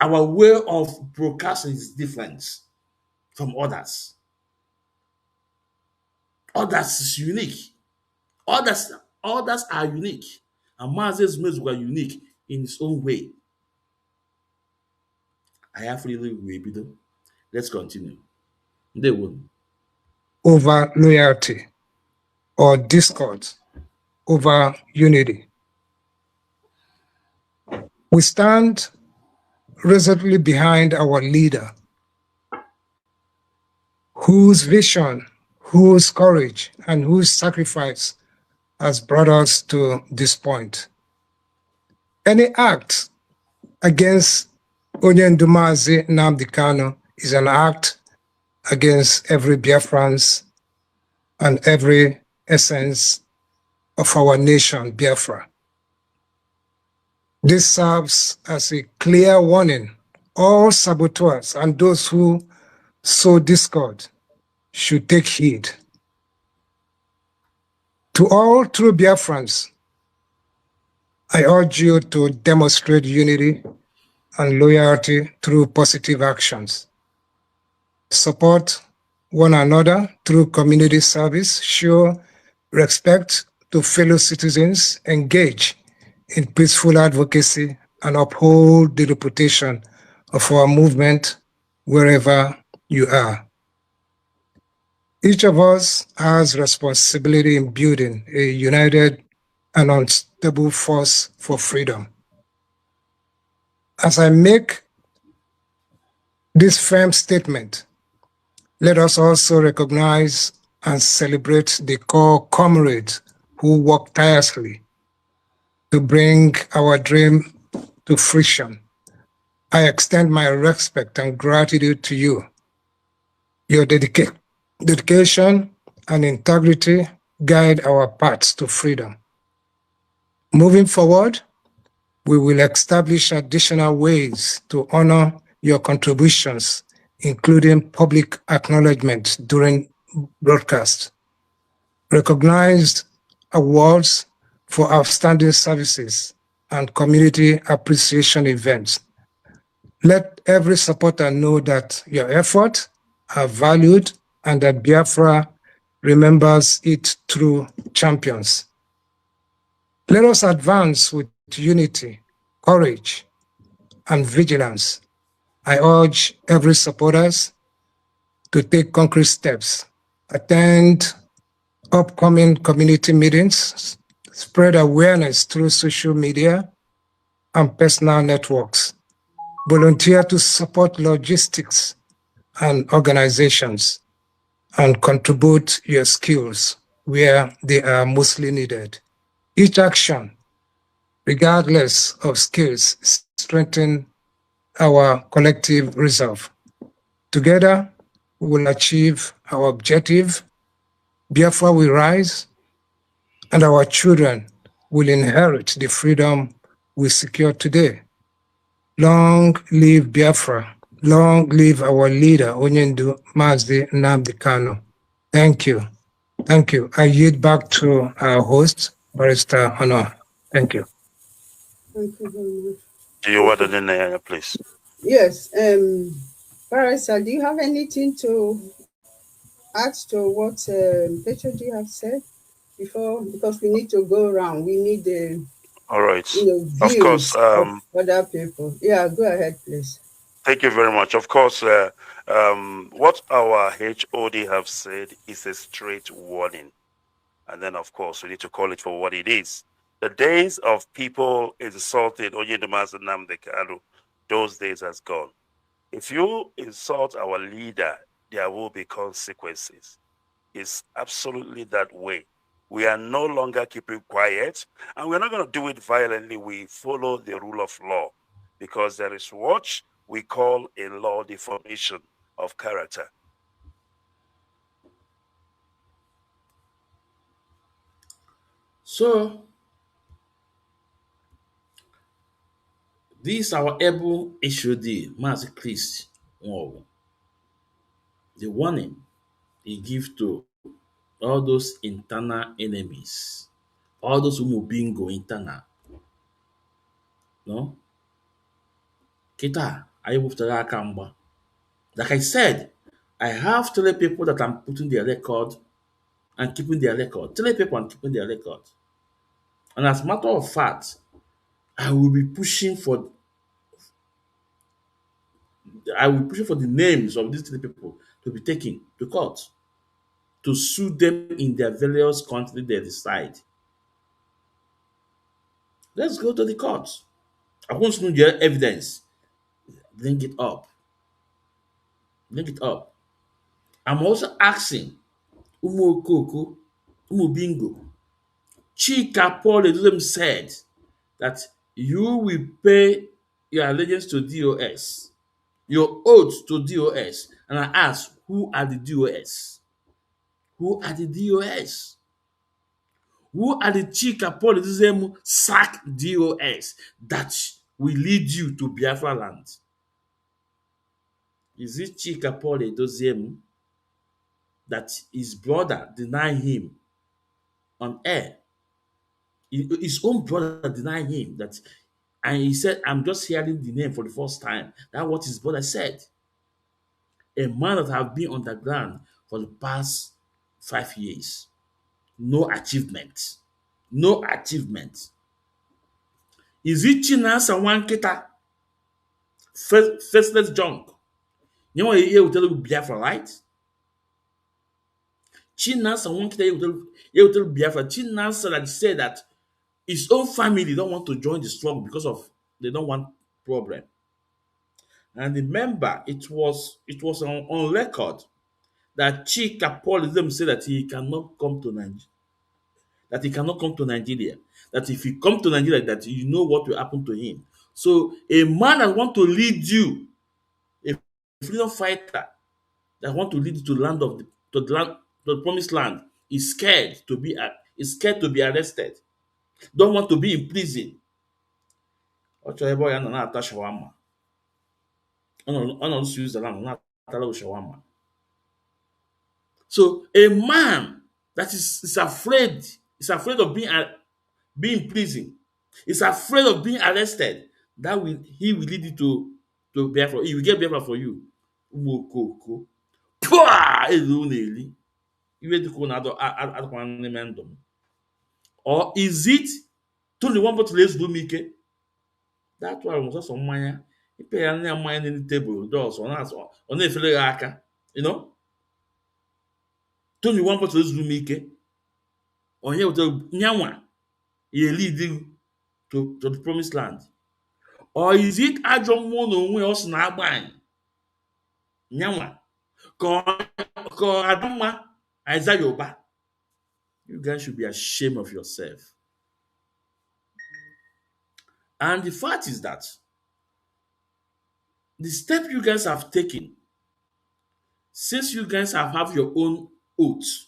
Our way of broadcasting is different from others. Others is unique. Others are unique. And Mazi Ezumezu are unique in his own way. I have really webido. Let's continue. They will. Over loyalty or discord over unity. We stand resolutely behind our leader, whose vision, whose courage, and whose sacrifice has brought us to this point. Any act against Onye Mazi Nnamdi Kanu is an act against every Biafran's and every essence of our nation, Biafra. This serves as a clear warning. All saboteurs and those who sow discord should take heed. To all true Biafrans, I urge you to demonstrate unity and loyalty through positive actions. Support one another through community service, show respect to fellow citizens, engage in peaceful advocacy, and uphold the reputation of our movement wherever you are. Each of us has responsibility in building a united and unstable force for freedom. As I make this firm statement, let us also recognize and celebrate the core comrades who work tirelessly to bring our dream to fruition. I extend my respect and gratitude to you. Your dedication and integrity guide our paths to freedom. Moving forward, we will establish additional ways to honor your contributions, including public acknowledgement during broadcast, recognized awards for outstanding services, and community appreciation events. Let every supporter know that your efforts are valued and that Biafra remembers it through champions. Let us advance with unity, courage, and vigilance. I urge every supporters to take concrete steps, attend upcoming community meetings, spread awareness through social media and personal networks, volunteer to support logistics and organizations, and contribute your skills where they are mostly needed. Each action, regardless of skills, strengthens our collective resolve. Together, we will achieve our objective. Biafra will rise, and our children will inherit the freedom we secure today. Long live Biafra. Long live our leader, Onyendu Mazi Nnamdi Kanu. Thank you. Thank you. I yield back to our host, Barrister Honor. Thank you. Thank you very much. Do you want to Nnenna, please? Yes, Barrister, do you have anything to add to what HOD have said before? Because we need to go around. We need the All right. views Of course. of other people. Yeah, go ahead, please. Thank you very much. Of course, what our HOD have said is a straight warning. And then, of course, we need to call it for what it is. The days of people insulting Onyedumazi Nnamdi Kanu, those days has gone. If you insult our leader, there will be consequences. It's absolutely that way. We are no longer keeping quiet, and we're not going to do it violently. We follow the rule of law, because there is what we call a law deformation of character. So, this our able HOD, Mazi Chris Nwaogu, the warning he gives to all those internal enemies, all those who bingo internal. No? Kita, I wepụtara aka mgba. Like I said, I have three people that I'm putting their record and keeping their record. Three people and keeping their record. And as a matter of fact, I will be pushing for the names of these three people to be taken to court to sue them in their various countries they reside. Let's go to the court. I want to know their evidence. Bring it up. Bring it up. I'm also asking Umu Okoko, Umu Bingo, Chika Paul them said that you will pay your allegiance to DOS, your oath to DOS. And I ask, who are the DOS? Who are the DOS? Who are the Chika Polytism sack DOS that will lead you to Biafra land? Is it Chika Polytism that his brother denied him on air? His own brother denied him that, and he said, I'm just hearing the name for the first time. That's what his brother said. A man that have been on the ground for the past 5 years. No achievement. No achievement. Is it Chinasa Wankita? Faceless junk. You know what he will tell you Biafra, right? Chinasa Wankita, he will tell Biafra. Chinasa that said that his own family don't want to join the struggle because of they don't want problem. And remember, it was on record that Chika Paulism said that he cannot come to Nigeria. That he cannot come to Nigeria. that if you come to Nigeria, that you know what will happen to him. So a man that want to lead you, a freedom fighter that want to lead you to land of the, to the land, to the promised land, is scared to be arrested, don't want to be in prison. Ọ chọrọ ebe ọ ya nọ na-ata shawama. Ọ nọ Switzerland na-atala shawama. So a man that is afraid of being in prison, is afraid of being arrested, he will lead you to Biafra. He will get Biafra for you. Umokoko. Pua! Elu na-eli. Iwe dịka na adịkwa n'ime ndụ m. Or is it totally one bottle ezuru m ike? That one was also mmanya. Ipe ya nne mmanya n'elu tebụl dos ọ na-efere ya aka. You know? Tony one bottle ezuru m ike. Onye wetara nyanwa ya lead you to the promised land. Or is it ajọ mmụọ na onwe ọ sị na agba anyị? Nyanwa. Ka Adamma Isaiah Yoba. You guys should be ashamed of yourself. And the fact is that the step you guys have taken, since you guys have your own oath,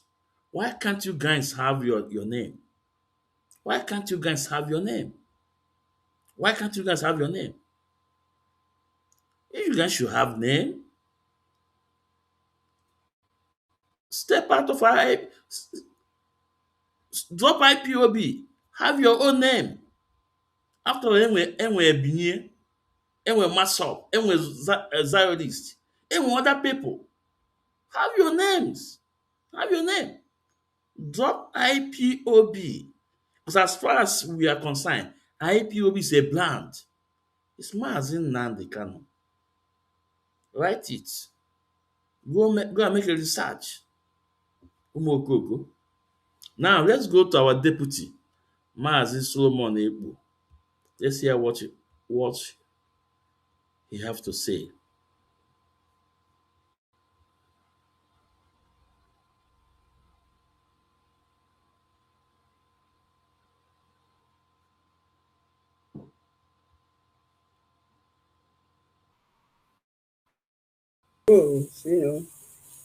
why can't you guys have your name? Why can't you guys have your name? Why can't you guys have your name? If you guys should have name, step out of drop IPOB, have your own name. After all, enwe Binye, enwe Masop, enwe Zionist, enwe other people. Have your names. Have your name. Drop IPOB. Because as far as we are concerned, IPOB is a brand. It's Mazi Nnamdi Kanu. Write it. Go and make a research. Umokoko. Now let's go to our deputy, Mazi Solomon Ekpo. Let's hear what he have to say.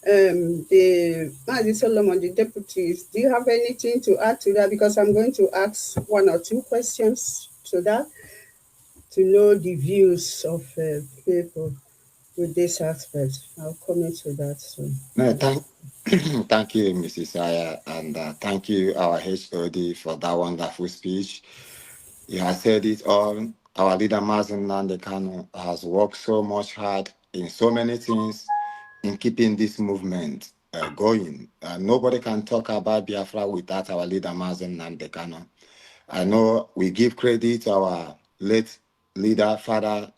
The Mazi Solomon, the deputies, do you have anything to add to that? Because I'm going to ask one or two questions to that to know the views of people with this aspect. I'll come into that soon. No, thank you, Mrs. Aya, and thank you, our HOD, for that wonderful speech. You have said it all. Our leader, Mazi Nnamdi Kanu, has worked so much hard in so many things in keeping this movement going. Nobody can talk about Biafra without our leader, Mazi Nnamdi Kanu. I know we give credit to our late leader, Father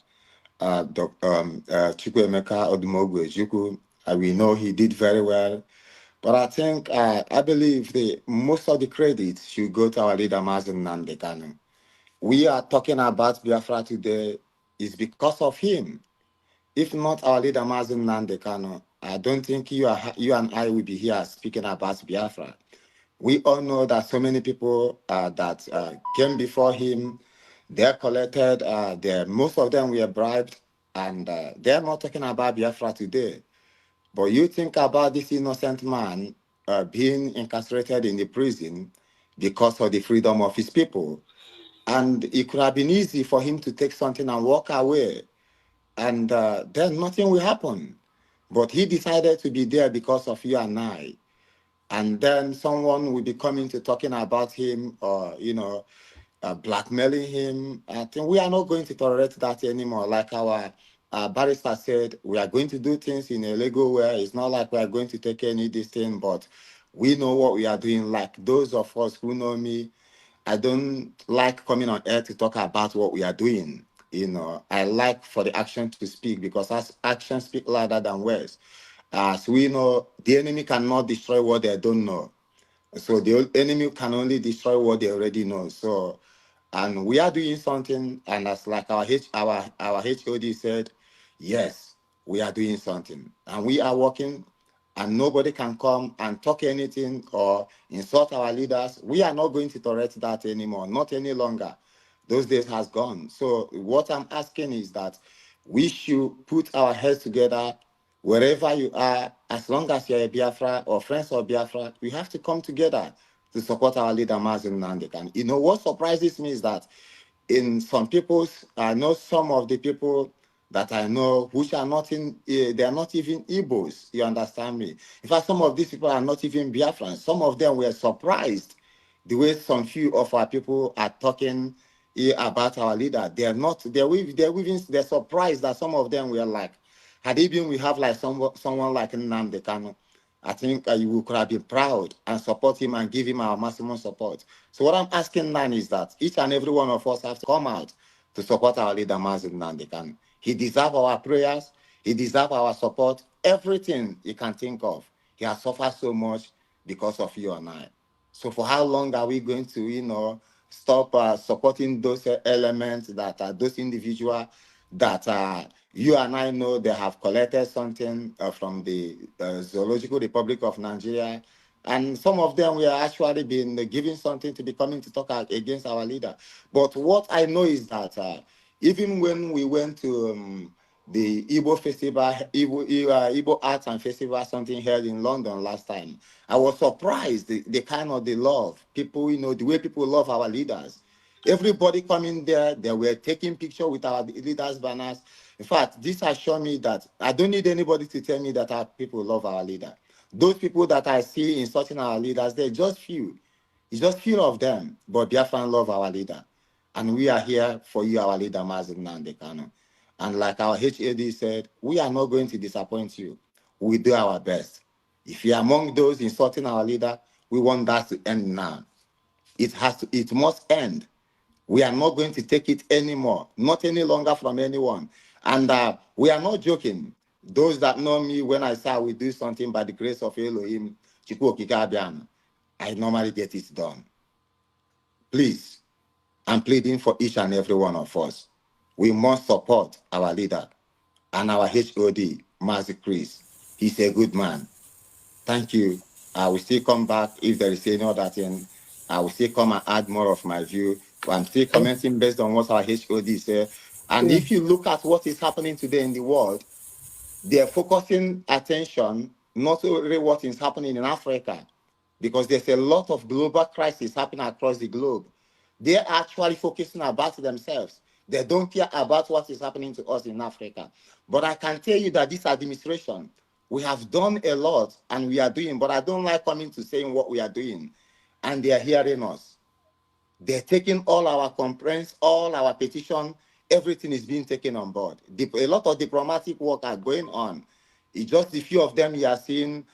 Chukwuemeka Odumogwu Ejukwu. We know he did very well. But I think, I believe most of the credit should go to our leader, Mazi Nnamdi Kanu. We are talking about Biafra today is because of him. If not our leader, Mazi Nnamdi Kanu, I don't think you and I will be here speaking about Biafra. We all know that so many people that came before him, they're collected, most of them were bribed, and they're not talking about Biafra today. But you think about this innocent man being incarcerated in the prison because of the freedom of his people. And it could have been easy for him to take something and walk away, and then nothing will happen. But he decided to be there because of you and I. And then someone will be coming to talking about him or, blackmailing him. I think we are not going to tolerate that anymore. Like our barrister said, we are going to do things in a legal way. It's not like we are going to take any this thing, but we know what we are doing. Like those of us who know me, I don't like coming on air to talk about what we are doing. I like for the action to speak, because as actions speak louder than words. As we know, the enemy cannot destroy what they don't know. So the enemy can only destroy what they already know. So, and we are doing something, and as like our HOD said, yes, we are doing something, and we are working and nobody can come and talk anything or insult our leaders. We are not going to tolerate that anymore, not any longer. Those days has gone. So what I'm asking is that we should put our heads together wherever you are, as long as you're a Biafra or friends of Biafra, we have to come together to support our leader, Mazi Nnamdi Kanu. You know, what surprises me is that in some people's, I know some of the people that I know which are not in, they are not even Igbos, you understand me? In fact, some of these people are not even Biafrans. Some of them were surprised the way some few of our people are talking about our leader. They're surprised that some of them were like, had even we have like someone like Nnamdi Kanu, I think we could have been proud and support him and give him our maximum support. So what I'm asking now is that each and every one of us have to come out to support our leader, Mazi Nnamdi Kanu. He deserves our prayers. He deserves our support. Everything you can think of. He has suffered so much because of you and I. So for how long are we going to, stop supporting those elements that are those individuals that you and I know they have collected something from the Zoological Republic of Nigeria, and some of them were actually been given something to be coming to talk against our leader. But what I know is that even when we went to the Igbo festival, Igbo Arts and Festival, something held in London last time, I was surprised the kind of the love people, the way people love our leaders. Everybody coming there, they were taking picture with our leaders' banners. In fact, this has shown me that I don't need anybody to tell me that our people love our leader. Those people that I see insulting our leaders, they're just few. It's just few of them, but Biafran love our leader. And we are here for you, our leader, Mazi Nnamdi Kanu. And like our HAD said, we are not going to disappoint you. We do our best. If you're among those insulting our leader, we want that to end now. It must end. We are not going to take it anymore, not any longer from anyone. And we are not joking. Those that know me, when I say I will do something by the grace of Elohim, Chukwu Okike Abiam, I normally get it done. Please, I'm pleading for each and every one of us. We must support our leader and our HOD, Mazi Chris. He's a good man. Thank you. I will still come back if there is any other thing. I will still come and add more of my view. I'm still commenting based on what our HOD said. And if you look at what is happening today in the world, they're focusing attention not only what is happening in Africa, because there's a lot of global crisis happening across the globe. They're actually focusing about themselves. They don't care about what is happening to us in Africa. But I can tell you that this administration, we have done a lot and we are doing, but I don't like coming to saying what we are doing. And they are hearing us. They're taking all our complaints, all our petition, everything is being taken on board. A lot of diplomatic work are going on. It's just a few of them you are seeing,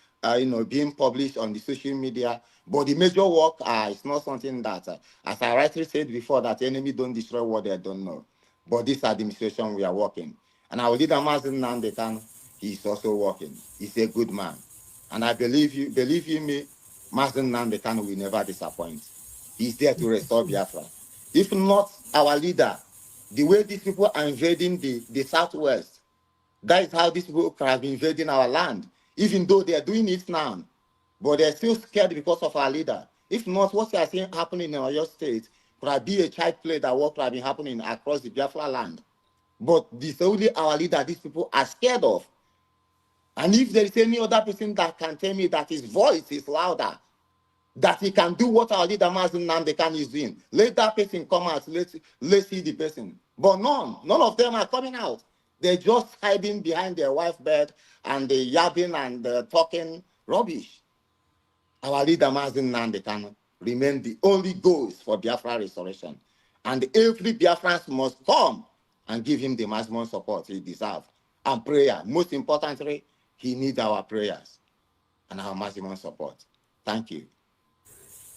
being published on the social media. But the major work is not something that, as I rightly said before, that enemy don't destroy what they don't know. But this administration, we are working. And our leader, Mazi Nnamdi Kanu, he's also working. He's a good man. And I believe you me, Mazi Nnamdi Kanu will never disappoint. He's there to restore Biafra. If not our leader, the way these people are invading the Southwest, that is how these people have been invading our land, even though they are doing it now. But they're still scared because of our leader. If not, what you are seeing happening in your state could have been a child play that what could have been happening across the Biafra land. But this only our leader these people are scared of. And if there is any other person that can tell me that his voice is louder, that he can do what our leader Mazi Nnamdi Kanu is doing, let that person come out, let's see the person. But none of them are coming out. They're just hiding behind their wife bed and they're yapping and talking rubbish. Our leader Mazi Nnamdi Kanu remain the only goals for Biafra restoration. And every Biafran must come and give him the maximum support he deserves. And prayer, most importantly, he needs our prayers and our maximum support. Thank you.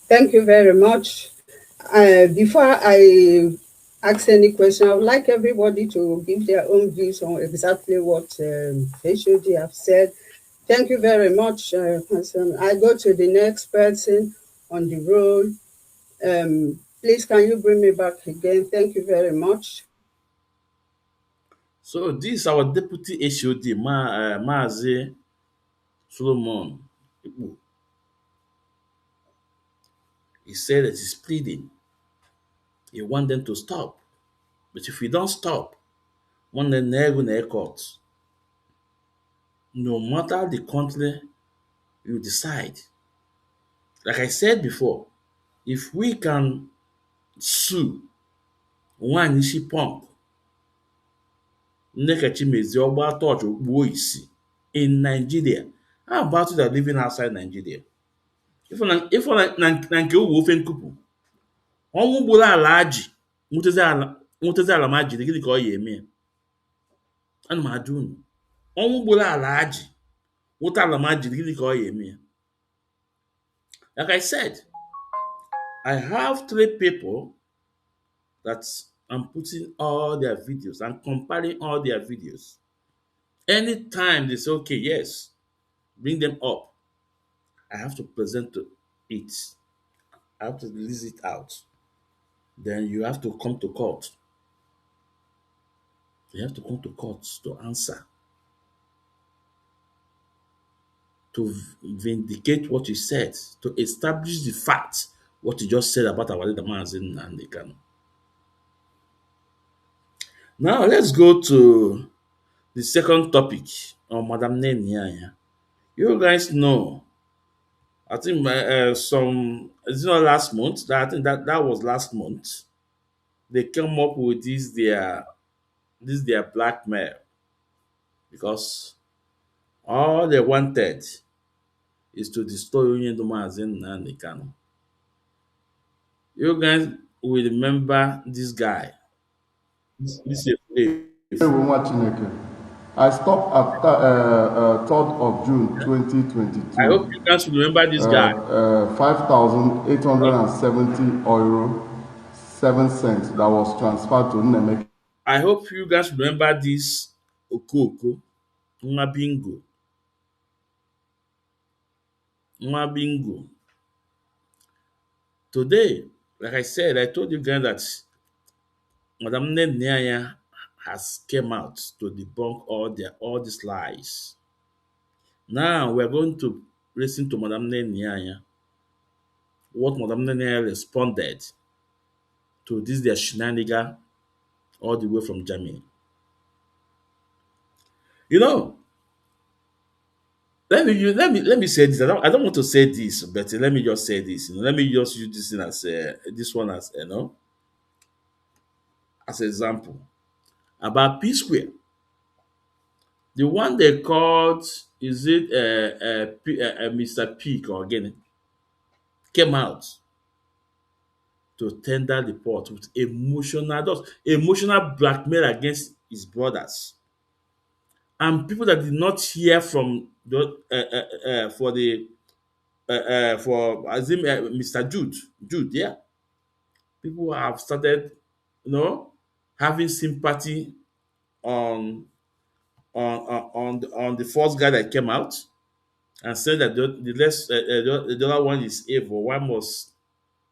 Thank you very much. Before I ask any question, I would like everybody to give their own views on exactly what HOD have said. Thank you very much. I go to the next person on the road. Please, can you bring me back again? Thank you very much. So this is our deputy HOD, Mazi Solomon, he said that he's pleading. He wants them to stop. But if we don't stop, one day never in court, no matter the country you decide. Like I said before, if we can sue one isi pump, Nnekechi Mezie ọgba torch okpuo isi in Nigeria, how about you that are living outside Nigeria? If na nke uwe ofe nkupu, ọnwụ gburu ala ajị, nwetezi ala ma jiri gịnị ka ọ ya eme ya? Ana m ajụ unu, ọnwụ gburu ala ajị, nweta ala ma jiri gịnị ka ọ ya eme ya? Like I said, I have three people that I'm putting all their videos and comparing all their videos. Anytime they say, okay, yes, bring them up, I have to present it. I have to release it out. Then you have to come to court. You have to come to court to answer, to vindicate what you said, to establish the fact, what you just said about our leader Mazi Nnenna. Now let's go to the second topic on Madam Nnenna. You guys know, I think it's not last month. I think that was last month. They came up with this their blackmail, because all they wanted is to destroy Union Domazin and Nikano. You guys will remember this guy. This is Ewu nwa Chineke. I stopped at 3rd of June 2022. I hope you guys will remember this guy. 5,870 euro 7 cents that was transferred to Nnenna. I hope you guys remember this Okoko Nwabingo. Nwabingo. Today, like I said, I told you guys that Madam Nnenna has came out to debunk all these lies. Now we're going to listen to Madam Nnenna, what Madam Nnenna responded to this their shenanigan all the way from Germany. You know, let me say this. I don't want to say this, but let me just say this. Let me just use this thing as this one as as an example about P Square. The one they called, is it Mr. Peak or again, came out to tender the report with emotional blackmail against his brothers and people that did not hear from the for Mr. Jude, yeah. People have started, having sympathy on on the first guy that came out and said that the other one is evil. Why must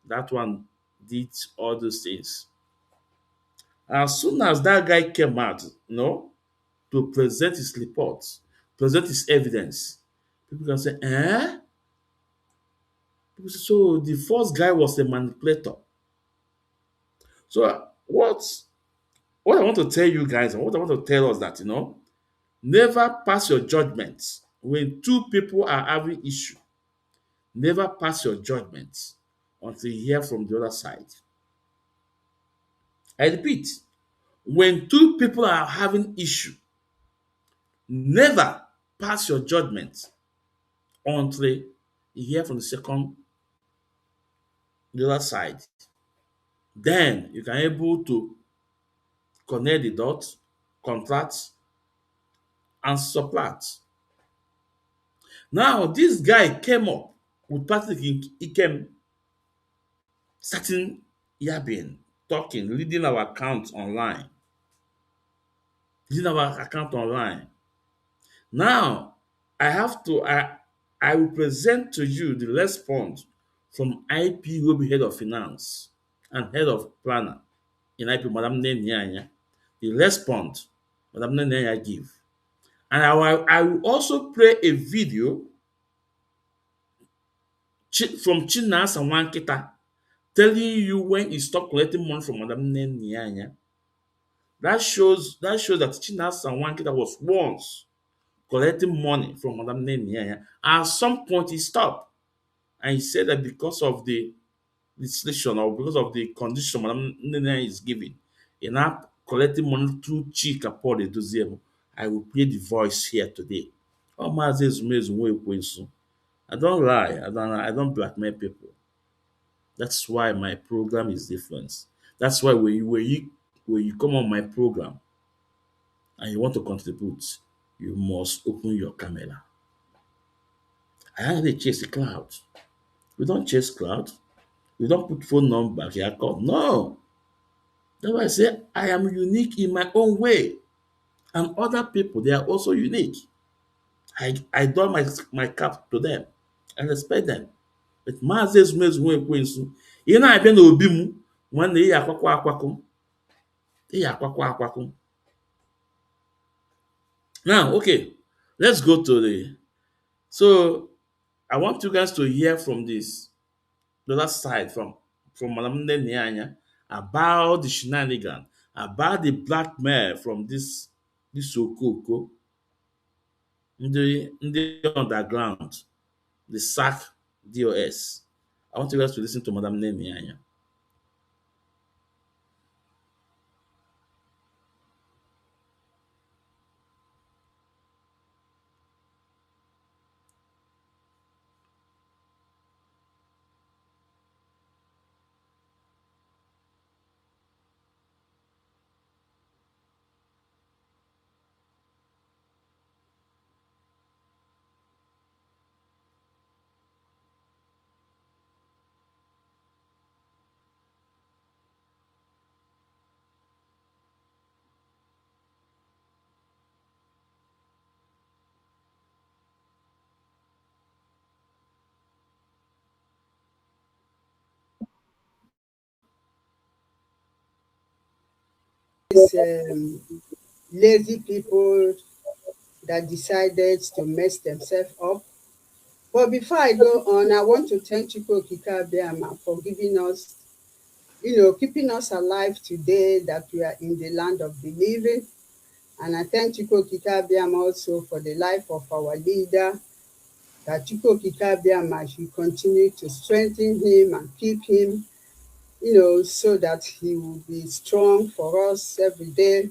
that one did all those things? As soon as that guy came out, to present his report, present his evidence, people can say, eh? People say, so the first guy was a manipulator. So what I want to tell you guys, and what I want to tell us that, never pass your judgment when two people are having issue. Never pass your judgment until you hear from the other side. I repeat, when two people are having issue, never pass your judgment until you hear from the other side. Then you can able to connect the dots, contract, and subtract. Now, this guy came up with Patrick Ikem starting yabbing, talking, leading our account online. Now, I will present to you the response from IP Roby Head of Finance and Head of Planner in IP, Madam Nnenna. The response Madam Nnenna give. And I will also play a video from Chinas and Wankita telling you when he stopped collecting money from Madam Nnenna. That shows that Chinas and Wankita was once collecting money from Madam Nnenna. At some point he stopped. And he said that because of the legislation or because of the condition Madam Nnenna is giving, in now collecting money through Chika Paul Edoziemo, I will play the voice here today. Oh, Mazi Ezumezunwe. I don't lie. I don't blackmail people. That's why my program is different. That's why when you come on my program and you want to contribute, you must open your camera. I only chase a cloud. We don't chase cloud. We don't put phone number here. Call. No. That's why I say I am unique in my own way. And other people, they are also unique. I don my cap to them. I respect them. But Maazị Ezumezu Ekwensu, ị na-abịa n'obi m nwanne ị akwakwa akwakọ. Ị akwakwa akwakọ. Now, okay, let's go to the. So, I want you guys to hear from the other side, from Madam Nnenna about the shenanigan, about the blackmail from this Okoko, the underground, the SAC DOS. I want you guys to listen to Madam Nnenna. These lazy people that decided to mess themselves up. But before I go on, I want to thank Chukwu Okike Abiama for giving us, keeping us alive today, that we are in the land of the living. And I thank Chukwu Okike Abiama also for the life of our leader, that Chukwu Okike Abiama should continue to strengthen him and keep him, so that he will be strong for us every day,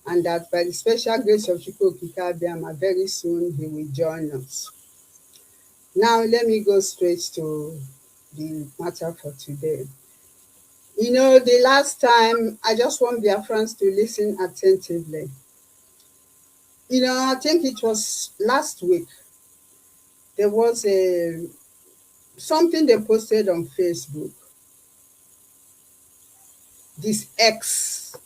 and that by the special grace of Chukwu Okike Abiama, very soon he will join us. Now, let me go straight to the matter for today. The last time, I just want Biafrans to listen attentively. I think it was last week, there was something they posted on Facebook. This ex-DOS,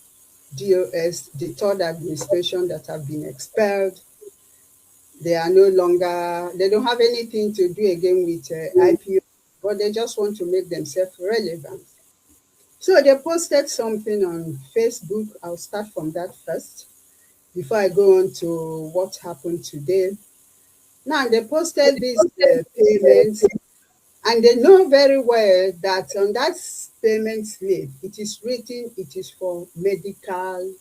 the third administration that have been expelled, they are no longer, they don't have anything to do again with IPO, but they just want to make themselves relevant. So they posted something on Facebook. I'll start from that first before I go on to what happened today. Now, they posted these payments, and they know very well that on that payment slip, it is written, it is for medical,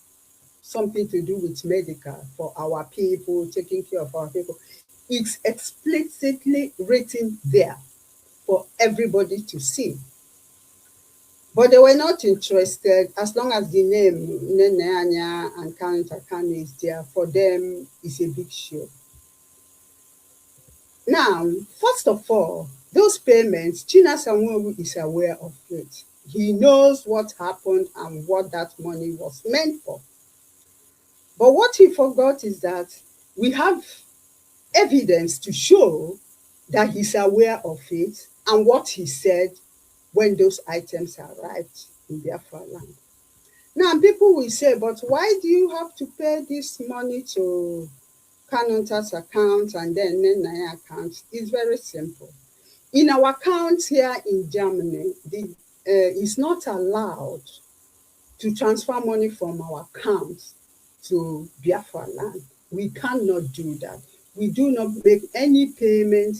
something to do with medical, for our people, taking care of our people. It's explicitly written there for everybody to see. But they were not interested, as long as the name Nnenna, Anya and Kanu is there. For them, it's a big show. Now, first of all, those payments, Nwaogu is aware of it. He knows what happened and what that money was meant for. But what he forgot is that we have evidence to show that he's aware of it and what he said when those items arrived in Biafra land. Now, people will say, but why do you have to pay this money to Kanunta's account and then Nnenna account? It's very simple. In our accounts here in Germany, it's not allowed to transfer money from our accounts to Biafra land. We cannot do that. We do not make any payment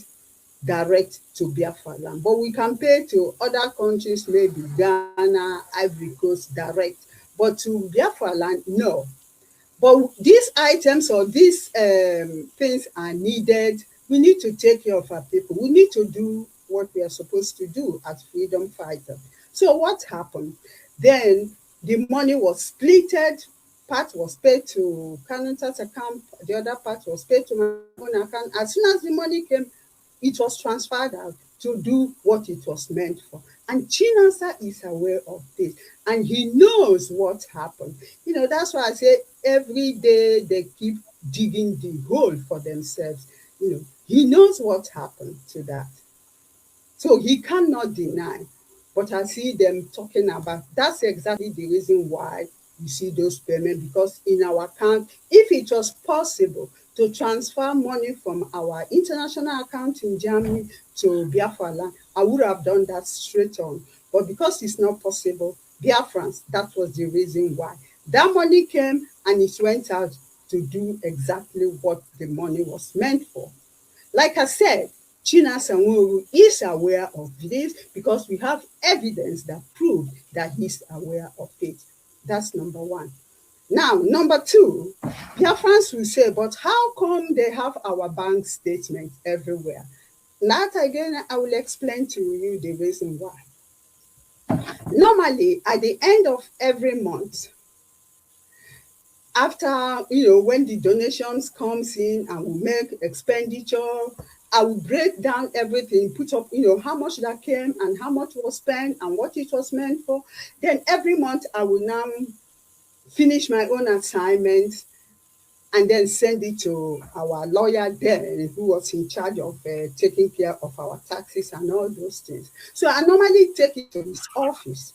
direct to Biafra land. But we can pay to other countries, maybe Ghana, Ivory Coast, direct. But to Biafra land, no. But these items or these things are needed. We need to take care of our people. We need to do what we are supposed to do as freedom fighters. So what happened? Then the money was splitted. Part was paid to Canada's account. The other part was paid to my own account. As soon as the money came, it was transferred out to do what it was meant for. And Chinasa is aware of this, and he knows what happened. That's why I say every day they keep digging the hole for themselves. He knows what happened to that. So he cannot deny. But I see them talking about that's exactly the reason why you see those payments, because in our account, if it was possible to transfer money from our international account in Germany to Biafra land, I would have done that straight on. But because it's not possible, Biafrans, that was the reason why. That money came and it went out to do exactly what the money was meant for. Like I said, Chinasa Nwaogu is aware of this because we have evidence that proves that he's aware of it. That's number one. Now, number two, Biafrans will say, but how come they have our bank statement everywhere? That again, I will explain to you the reason why. Normally, at the end of every month, after when the donations comes in and we make expenditure, I will break down everything, put up how much that came and how much was spent and what it was meant for. Then every month I will now finish my own assignment and then send it to our lawyer then, who was in charge of taking care of our taxes and all those things. So I normally take it to his office.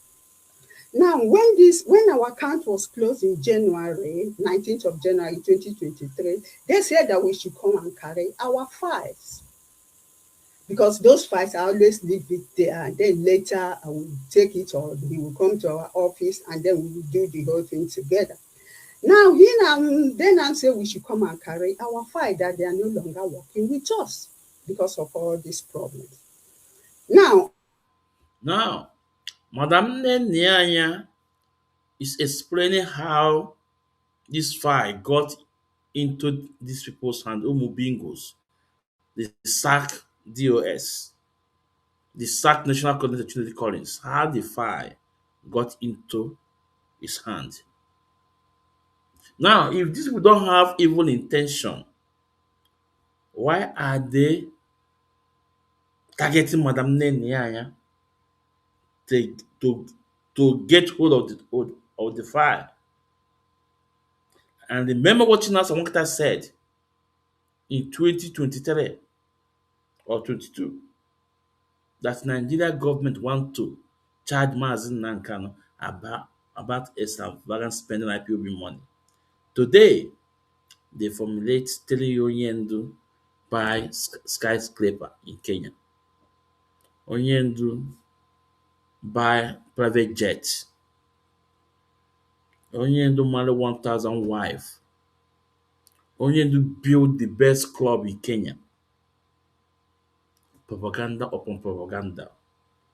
Now, when our account was closed in January, 19th of January 2023, they said that we should come and carry our files. Because those files, I always leave it there, and then later I will take it, or he will come to our office and then we will do the whole thing together. Now, then I say we should come and carry our file, that they are no longer working with us because of all these problems. Now, Madam Nnenna is explaining how this file got into these people's hand, Umubingos, the SAC DOS, the SAC National Coordinator Trinity Collins, how the file got into his hand. Now, if these people don't have evil intention, why are they targeting Madam Nnenna to, to, to get hold of the file? And remember what Chinasa Nwankita said in 2023 or 22, that Nigeria government want to charge Mazi Nnenna about extravagant spending IPOB money. Today, they formulate telling Onyendu buy skyscraper in Kenya. Onyendu buy private jet. Onyendu marry 1,000 wife. Onyendu build the best club in Kenya. Propaganda upon propaganda.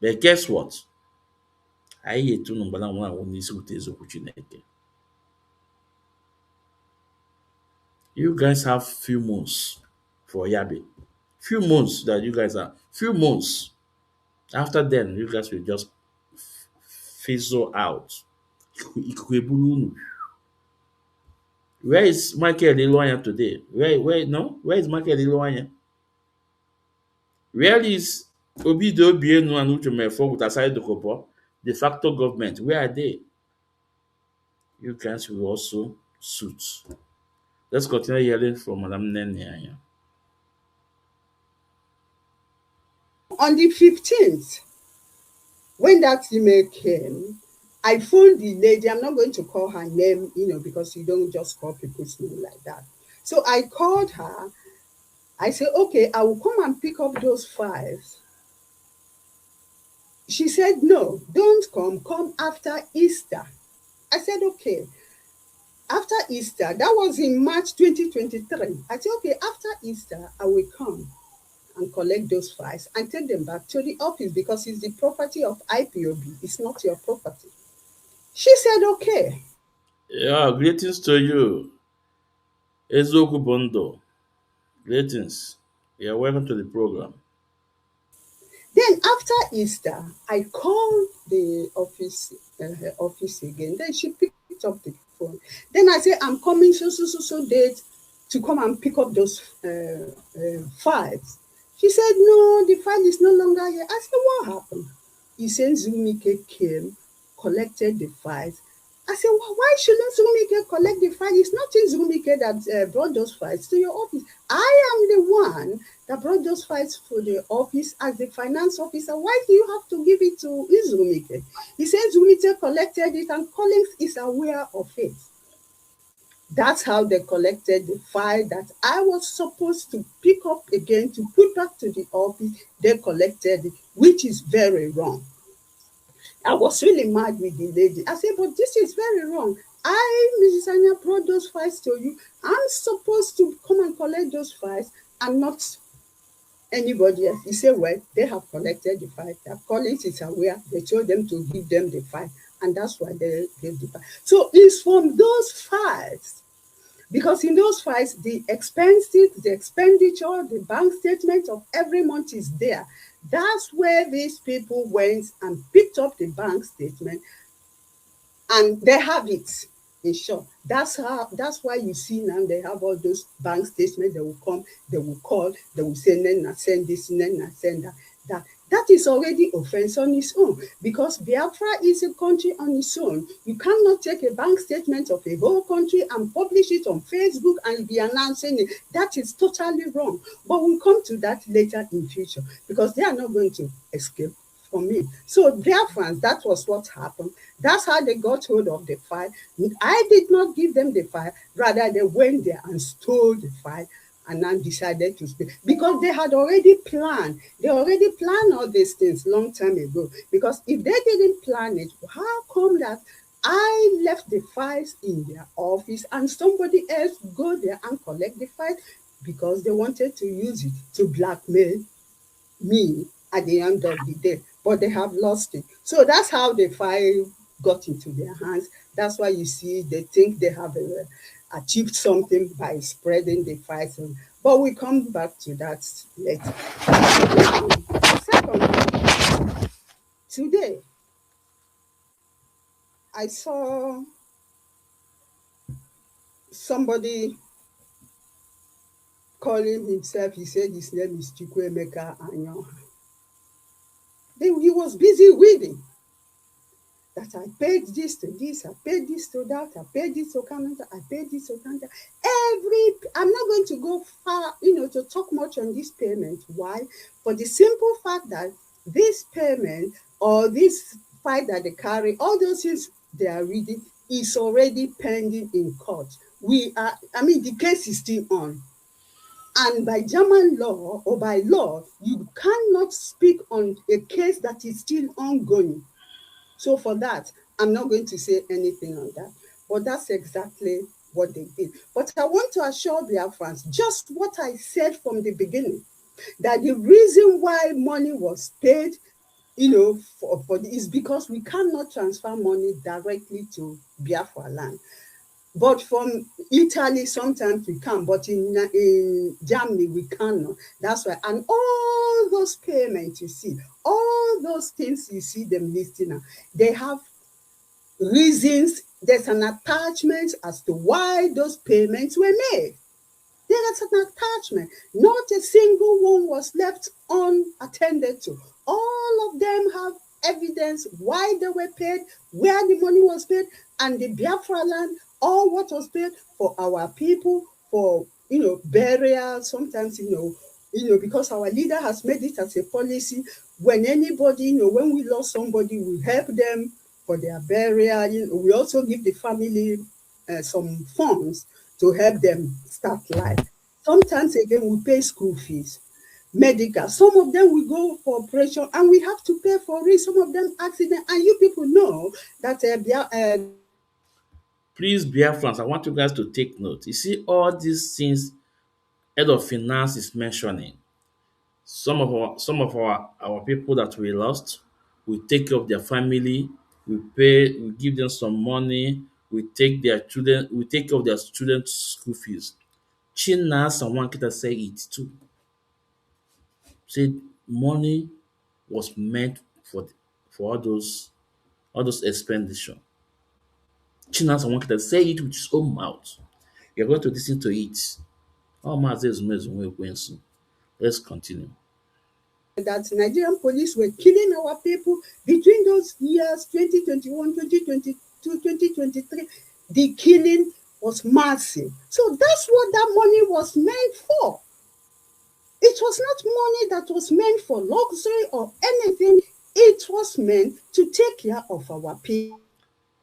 But guess what? Anyị etu unu mgbada nwa ahụ n'isi wute eziokwu Chineke. You guys have few months for Yabe. Few months that you guys are. Few months. After then, you guys will just fizzle out. Ikuku eburu unu. Where is Michael Iloanya today? Where is Michael Iloanya? Where is Obido Obienu and Uchemefo with Asai Dokopo, de facto government? Where are they? You guys will also suit. Let's continue hearing from Madam Nnenna. on the 15th, when that email came, I phoned the lady. I'm not going to call her name, because you don't just call people's name like that. So I called her. I said, okay, I will come and pick up those files. She said, no, don't come. Come after Easter. I said, okay. After Easter, that was in March 2023. I said, okay, after Easter, I will come. and collect those files and take them back to the office because it's the property of IPOB. It's not your property. She said, okay. Yeah, greetings to you. Ezoku Bondo. Greetings. You're welcome to the program. Then after Easter, I called the office, her office again. Then she picked up the phone. Then I said, I'm coming so date to come and pick up those files. She said, no, the file is no longer here. I said, what happened? He said, Zumike came, collected the files. I said, well, why shouldn't Zumike collect the file? It's not in Zumike that brought those files to your office. I am the one that brought those files to the office as the finance officer. Why do you have to give it to Zumike? He said Zumike collected it and Collins is aware of it. That's how they collected the file that I was supposed to pick up again to put back to the office. They collected it, which is very wrong. I was really mad with the lady. I said, but this is very wrong. Mrs. Anya, brought those files to you. I'm supposed to come and collect those files and not anybody else. He said, well, they have collected the file. Their Collins is aware. They told them to give them the file. And that's why they gave the file. So it's from those files. Because in those files, the expenses, the expenditure, the bank statement of every month is there. That's where these people went and picked up the bank statement and they have it in short. That's why you see now they have all those bank statements. They will come, they will call, they will say, Nnenna, send this, Nnenna, send that. That is already offense on its own because Biafra is a country on its own. You cannot take a bank statement of a whole country and publish it on Facebook and be announcing it. That is totally wrong. But we'll come to that later in future because they are not going to escape from me. So Biafrans, that was what happened. That's how they got hold of the file. I did not give them the file. Rather, they went there and stole the file and then decided to speak because they had already planned. They already planned all these things long time ago. Because if they didn't plan it, how come that I left the files in their office and somebody else go there and collect the file because they wanted to use it to blackmail me at the end of the day, but they have lost it. So that's how the file got into their hands. That's why you see they think they have achieved something by spreading the files. But we come back to that later. Second, today I saw somebody calling himself, he said his name is Chukwuemeka Anya. Then he was busy reading that I paid this to this, I paid this to that, I paid this to Canada, I paid this to Canada. I'm not going to go far, to talk much on this payment. Why? For the simple fact that this payment or this fight that they carry, all those things they are reading is already pending in court. The case is still on. And by German law or by law, you cannot speak on a case that is still ongoing. So for that, I'm not going to say anything on that. But that's exactly what they did. But I want to assure Biafrans, just what I said from the beginning, that the reason why money was paid, is because we cannot transfer money directly to Biafra land. But from Italy, sometimes we can, but in Germany, we cannot. That's why. And all those payments you see, all those things you see them listing now, they have reasons. There's an attachment as to why those payments were made. There is an attachment. Not a single one was left unattended to. All of them have evidence why they were paid, where the money was paid, and the Biafra land, all what was paid for our people, for burial. Sometimes because our leader has made it as a policy. When anybody, when we lost somebody, we help them for their burial. We also give the family some funds to help them start life. Sometimes again we pay school fees, medical. Some of them we go for operation and we have to pay for it. Some of them accident, and you people know that Please, Biafrans, I want you guys to take note. You see all these things head of finance is mentioning. Some of our people that we lost, we take care of their family, we give them some money, we take care of their students' school fees. China someone can say it too. Say money was meant for all those expenditure. China someone can say it with his own mouth. You're going to listen to it. Oh, Mazi Ezumezu Ekwensu. Let's continue. that Nigerian police were killing our people between those years 2021, 2022, 2023. The killing was massive. So that's what that money was meant for. It was not money that was meant for luxury or anything. It was meant to take care of our people.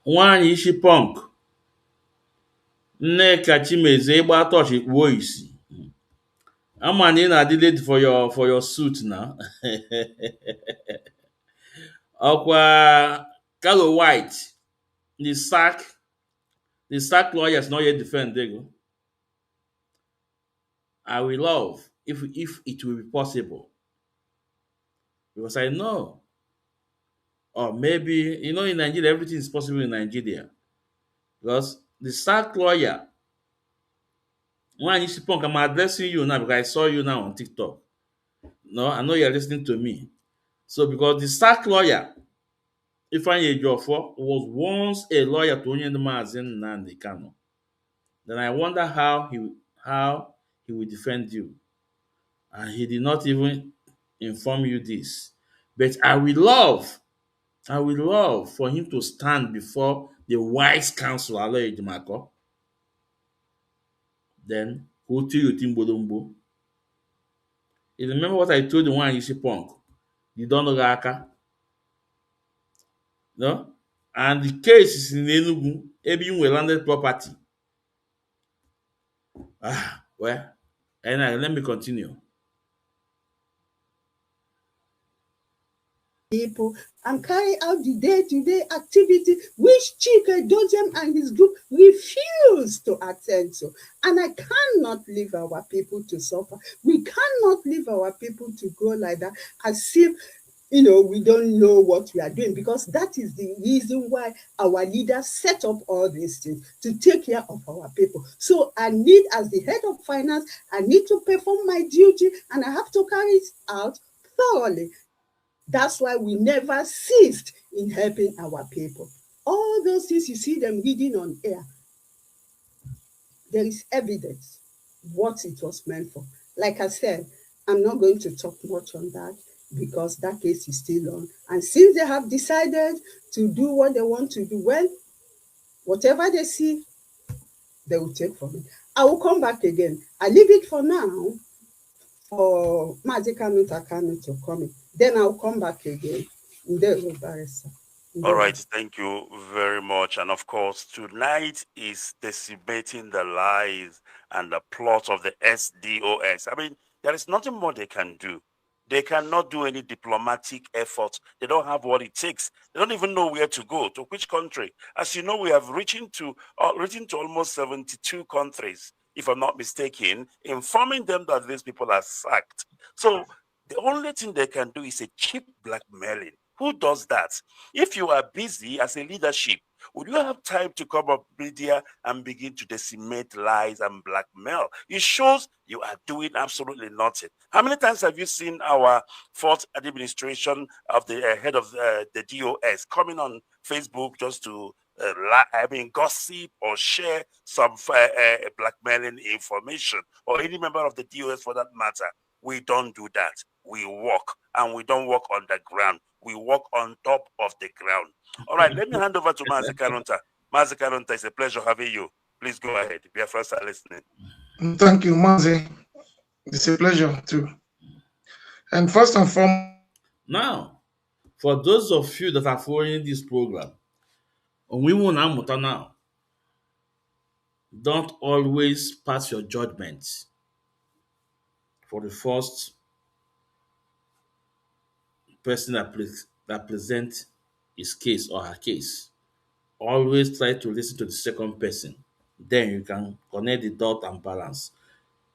Nwaanyị isi punk Nneka Chimezie ịgba tọchị kpuo isi. Ama na ị na-adị late for your suit na. Ọkwa Carlo White, the sack lawyer is not yet defended. I will love if it will be possible. Because I know, or maybe, in Nigeria, everything is possible in Nigeria. Because the sack lawyer, when you see punk, I'm addressing you now because I saw you now on TikTok. No, I know you're listening to me. So, because the sack lawyer, Ifeanyi Ejiofor, was once a lawyer to Onye Mazi Nnamdi Kanu. Then I wonder how he will defend you. And he did not even inform you this. But I will love for him to stand before the wise counsel, Aloy Ejimako. Then, go to you, Timbodombo. You remember what I told the one you see punk? You don't know Aka. No? And the case is in Enugu, maybe you landed property. Well, and let me continue. People and carry out the day-to-day activity which Chike Dozem and his group refuse to attend to. And I cannot leave our people to suffer. We cannot leave our people to go like that as if we don't know what we are doing, because that is the reason why our leaders set up all these things to take care of our people. So I need, as the head of finance, I need to perform my duty and I have to carry it out thoroughly. That's why we never ceased in helping our people. All those things you see them reading on air, there is evidence what it was meant for. Like I said, I'm not going to talk much on that because that case is still on. And since they have decided to do what they want to do, well, whatever they see, they will take from it. I will come back again. I leave it for now for Mazi Kanu to come in. Then I'll come back again. All right, thank you very much. And of course, tonight is decimating the lies and the plot of the SDOS. I mean, there is nothing more they can do. They cannot do any diplomatic effort. They don't have what it takes. They don't even know where to go, to which country. As you know, we have written to almost 72 countries, if I'm not mistaken, informing them that these people are sacked. So the only thing they can do is a cheap blackmailing. Who does that? If you are busy as a leadership, would you have time to come up media and begin to decimate lies and blackmail? It shows you are doing absolutely nothing. How many times have you seen our fourth administration of the head of the DOS coming on Facebook just to gossip or share some blackmailing information, or any member of the DOS for that matter? We don't do that. We walk, and we don't walk on the ground. We walk on top of the ground. All right, let me hand over to Mazi Kalunta. Mazi Kalunta, it's a pleasure having you. Please go ahead. Biafrans are listening. Thank you, Mazi. It's a pleasure too. And first and foremost, Now, for those of you that are following this program, we will now, don't always pass your judgment for the first person that presents his case or her case. Always try to listen to the second person. Then you can connect the dot and balance.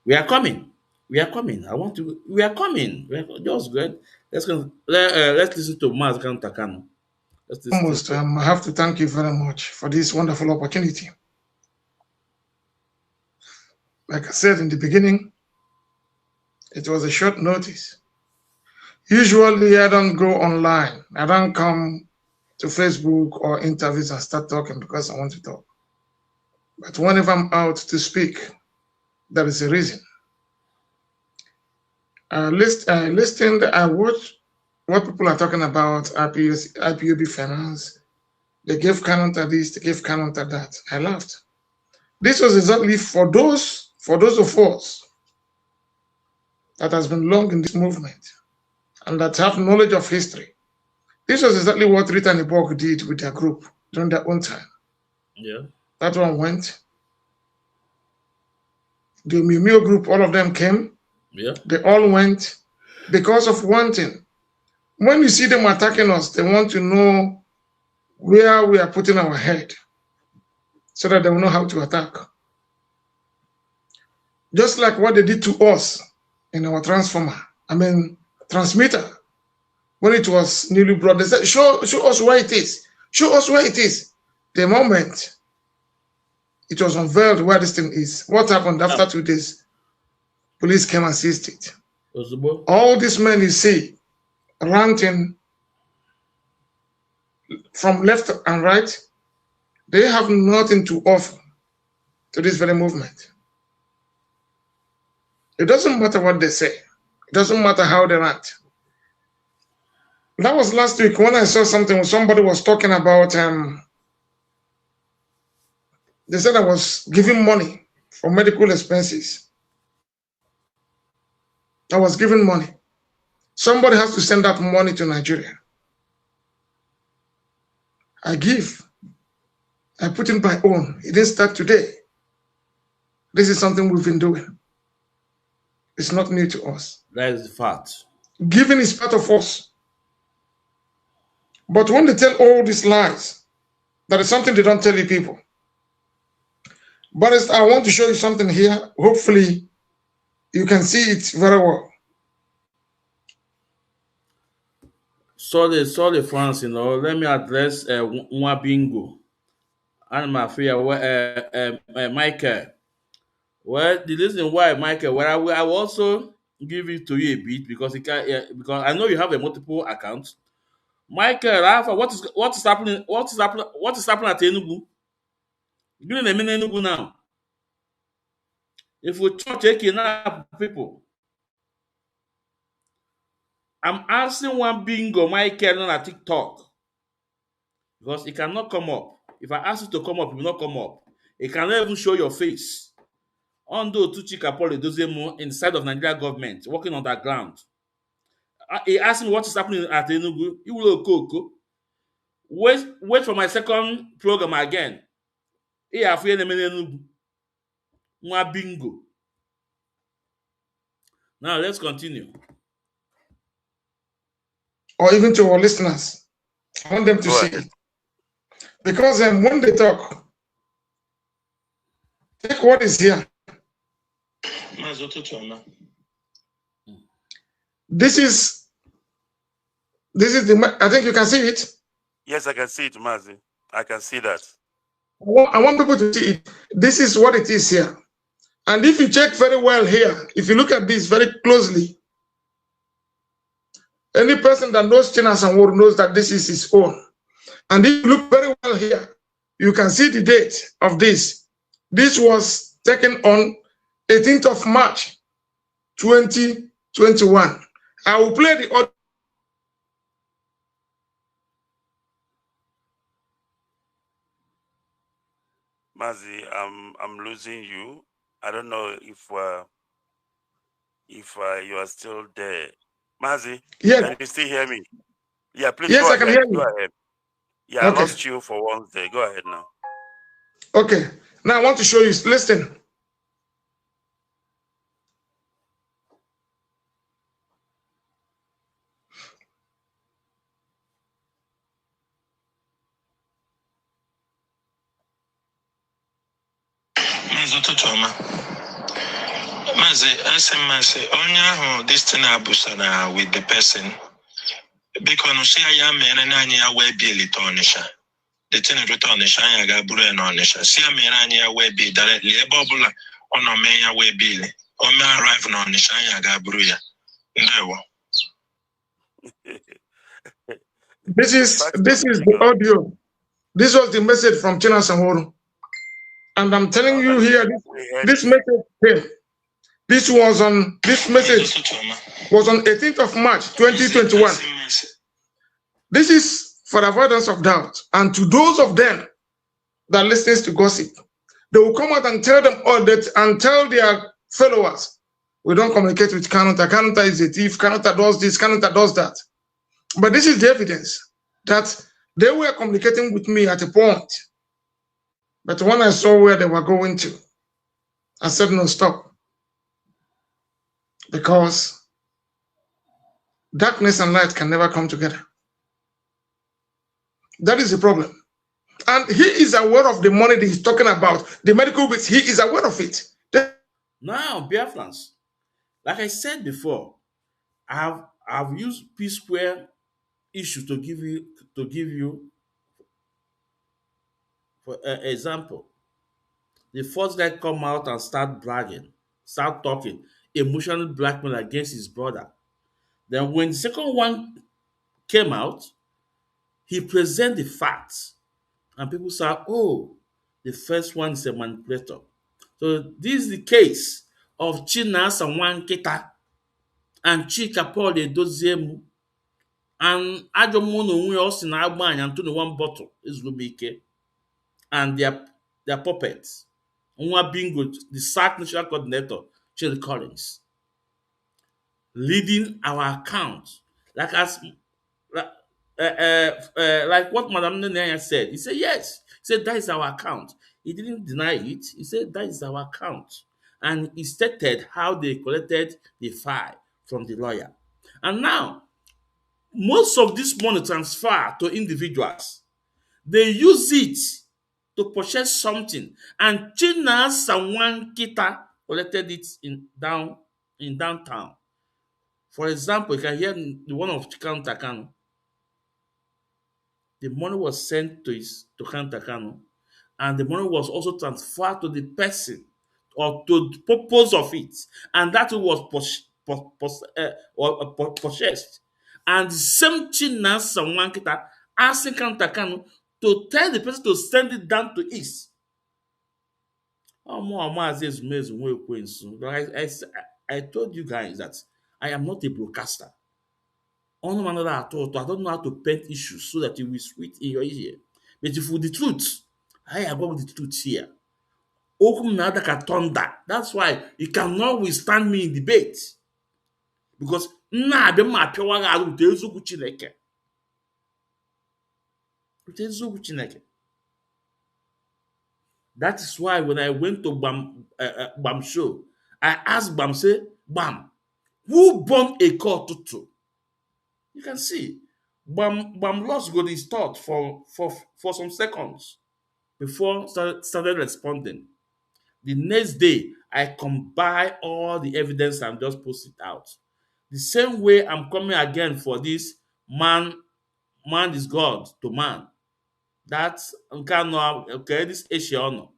We are coming. We are coming. I want to. We are coming. We are just good. Let's listen to Maz Takano. Let's listen Almost, to. I have to thank you very much for this wonderful opportunity. Like I said in the beginning, it was a short notice. Usually, I don't go online. I don't come to Facebook or interviews and start talking because I want to talk. But whenever I'm out to speak, there is a reason. I listened, I watched what people are talking about IPOB finance. They gave counter this, they gave counter that. I laughed. This was exactly for those of us that has been long in this movement and that have knowledge of history. This was exactly what Rita and Borg did with their group during their own time. Yeah. That one went. The Mimio group, all of them came. Yeah. They all went because of one thing. When you see them attacking us, they want to know where we are putting our head so that they will know how to attack. Just like what they did to us in our transmitter. When it was newly brought, they said, show us where it is. Show us where it is. The moment it was unveiled where this thing is, what happened after 2 days? Police came and seized it. Ozubo. All these men you see ranting from left and right, they have nothing to offer to this very movement. It doesn't matter what they say. It doesn't matter how they rant. That was last week when I saw something when somebody was talking about, they said I was giving money for medical expenses. I was giving money. Somebody has to send that money to Nigeria. I give. I put in my own. It didn't start today. This is something we've been doing. It's not new to us. That is the fact. Giving is part of us. But when they tell all these lies, there is something they don't tell you people. But I want to show you something here. Hopefully, you can see it very well. Sorry, France, let me address Nwabingo. And my fear, Michael. Well, the reason why, Michael, well, I will also give it to you a bit because because I know you have a multiple accounts. Michael, Alpha, what is happening? What is happening at Enugu? You know the Enugu now. If we church now, people, I'm asking one bingo, Michael, on TikTok because it cannot come up. If I ask you to come up, it will not come up. It cannot even show your face. Ondo Tuchika Paul Edozemo inside of Nigeria government, working on that ground. He asked me what is happening at Enugu. You will go. Wait for my second program again. Here, Enugu. Mwa bingo. Now let's continue. Or even to our listeners. I want them to Go see ahead. it. Because when they talk, take what is here. This is the, I think you can see it. Yes, I can see it, Mazi. I can see that. I want people to see it. This is what it is here. And if you check very well here, if you look at this very closely, any person that knows Chinas and Word knows that this is his own. And if you look very well here, you can see the date of this. This was taken on 18th of March, 2021. I will play the audio. Mazi, I'm losing you. I don't know if you are still there. Mazi, Yes. can you still hear me? Yeah, please Yes, go I can ahead. hear you. Go ahead. Yeah, Okay. I lost you for once there. Go ahead now. Okay. Now I want to show you. Listen. Mazi, SMS, Anya, this thing abusana with the person. Because she I am and Anya way be lit onisha. The thing return is Anya Gaburu and onisha. See a man Anya way be directly a bubble on a mania way bill. Or may arrive on the Shanya Gabruya. No. This is the audio. This was the message from China Samoro. And I'm telling you here, this message came. This message was on 18th of March 2021. This is for avoidance of doubt. And to those of them that listens to gossip, they will come out and tell them all that and tell their followers, we don't communicate with Kanota. Kanota is a thief. Kanota does this. Kanota does that. But this is the evidence that they were communicating with me at a point. But when I saw where they were going to, I said, no, stop. Because darkness and light can never come together. That is the problem. And he is aware of the money that he's talking about, the medical bills. He is aware of it. Now, Biafrans, like I said before, I've used P square issue to give you for example. The first guy come out and start bragging, start talking, emotional blackmail against his brother. Then when the second one came out, he present the facts, and people say, "Oh, the first one is a manipulator." So this is the case of Chinasa Nwankita and Chika Paul Edoziemu and Ajomono onwe Austin Agbanya and 21 bottle is Lumike and their puppets. Nwa Bingo, the SAC national coordinator, Chili Collins, leading our account. Like like what Madam Nnenna said. He said, yes. He said, that is our account. He didn't deny it. He said, that is our account. And he stated how they collected the file from the lawyer. And now, most of this money transfer to individuals. They use it to purchase something. And China Sawan Kita collected it in downtown. For example, you can hear the one of Chikan Takano. The money was sent to Chikan Takano, and the money was also transferred to the person or to the purpose of it, and that was purchased. And the same China Sawan Kita asking Takano to tell the person to send it down to east. I told you guys that I am not a broadcaster. I don't know how to paint issues so that it will sweet in your ear. But if with the truth, I am going with the truth here. Thunder. That's why you cannot withstand me in debate. Because that is why when I went to Bam show, I asked Bam, say, Bam, who born a call to? You can see Bam lost got his thought for some seconds before started responding. The next day, I combine all the evidence and just post it out. The same way I'm coming again for this man is God to man. That's okay, this Asiano.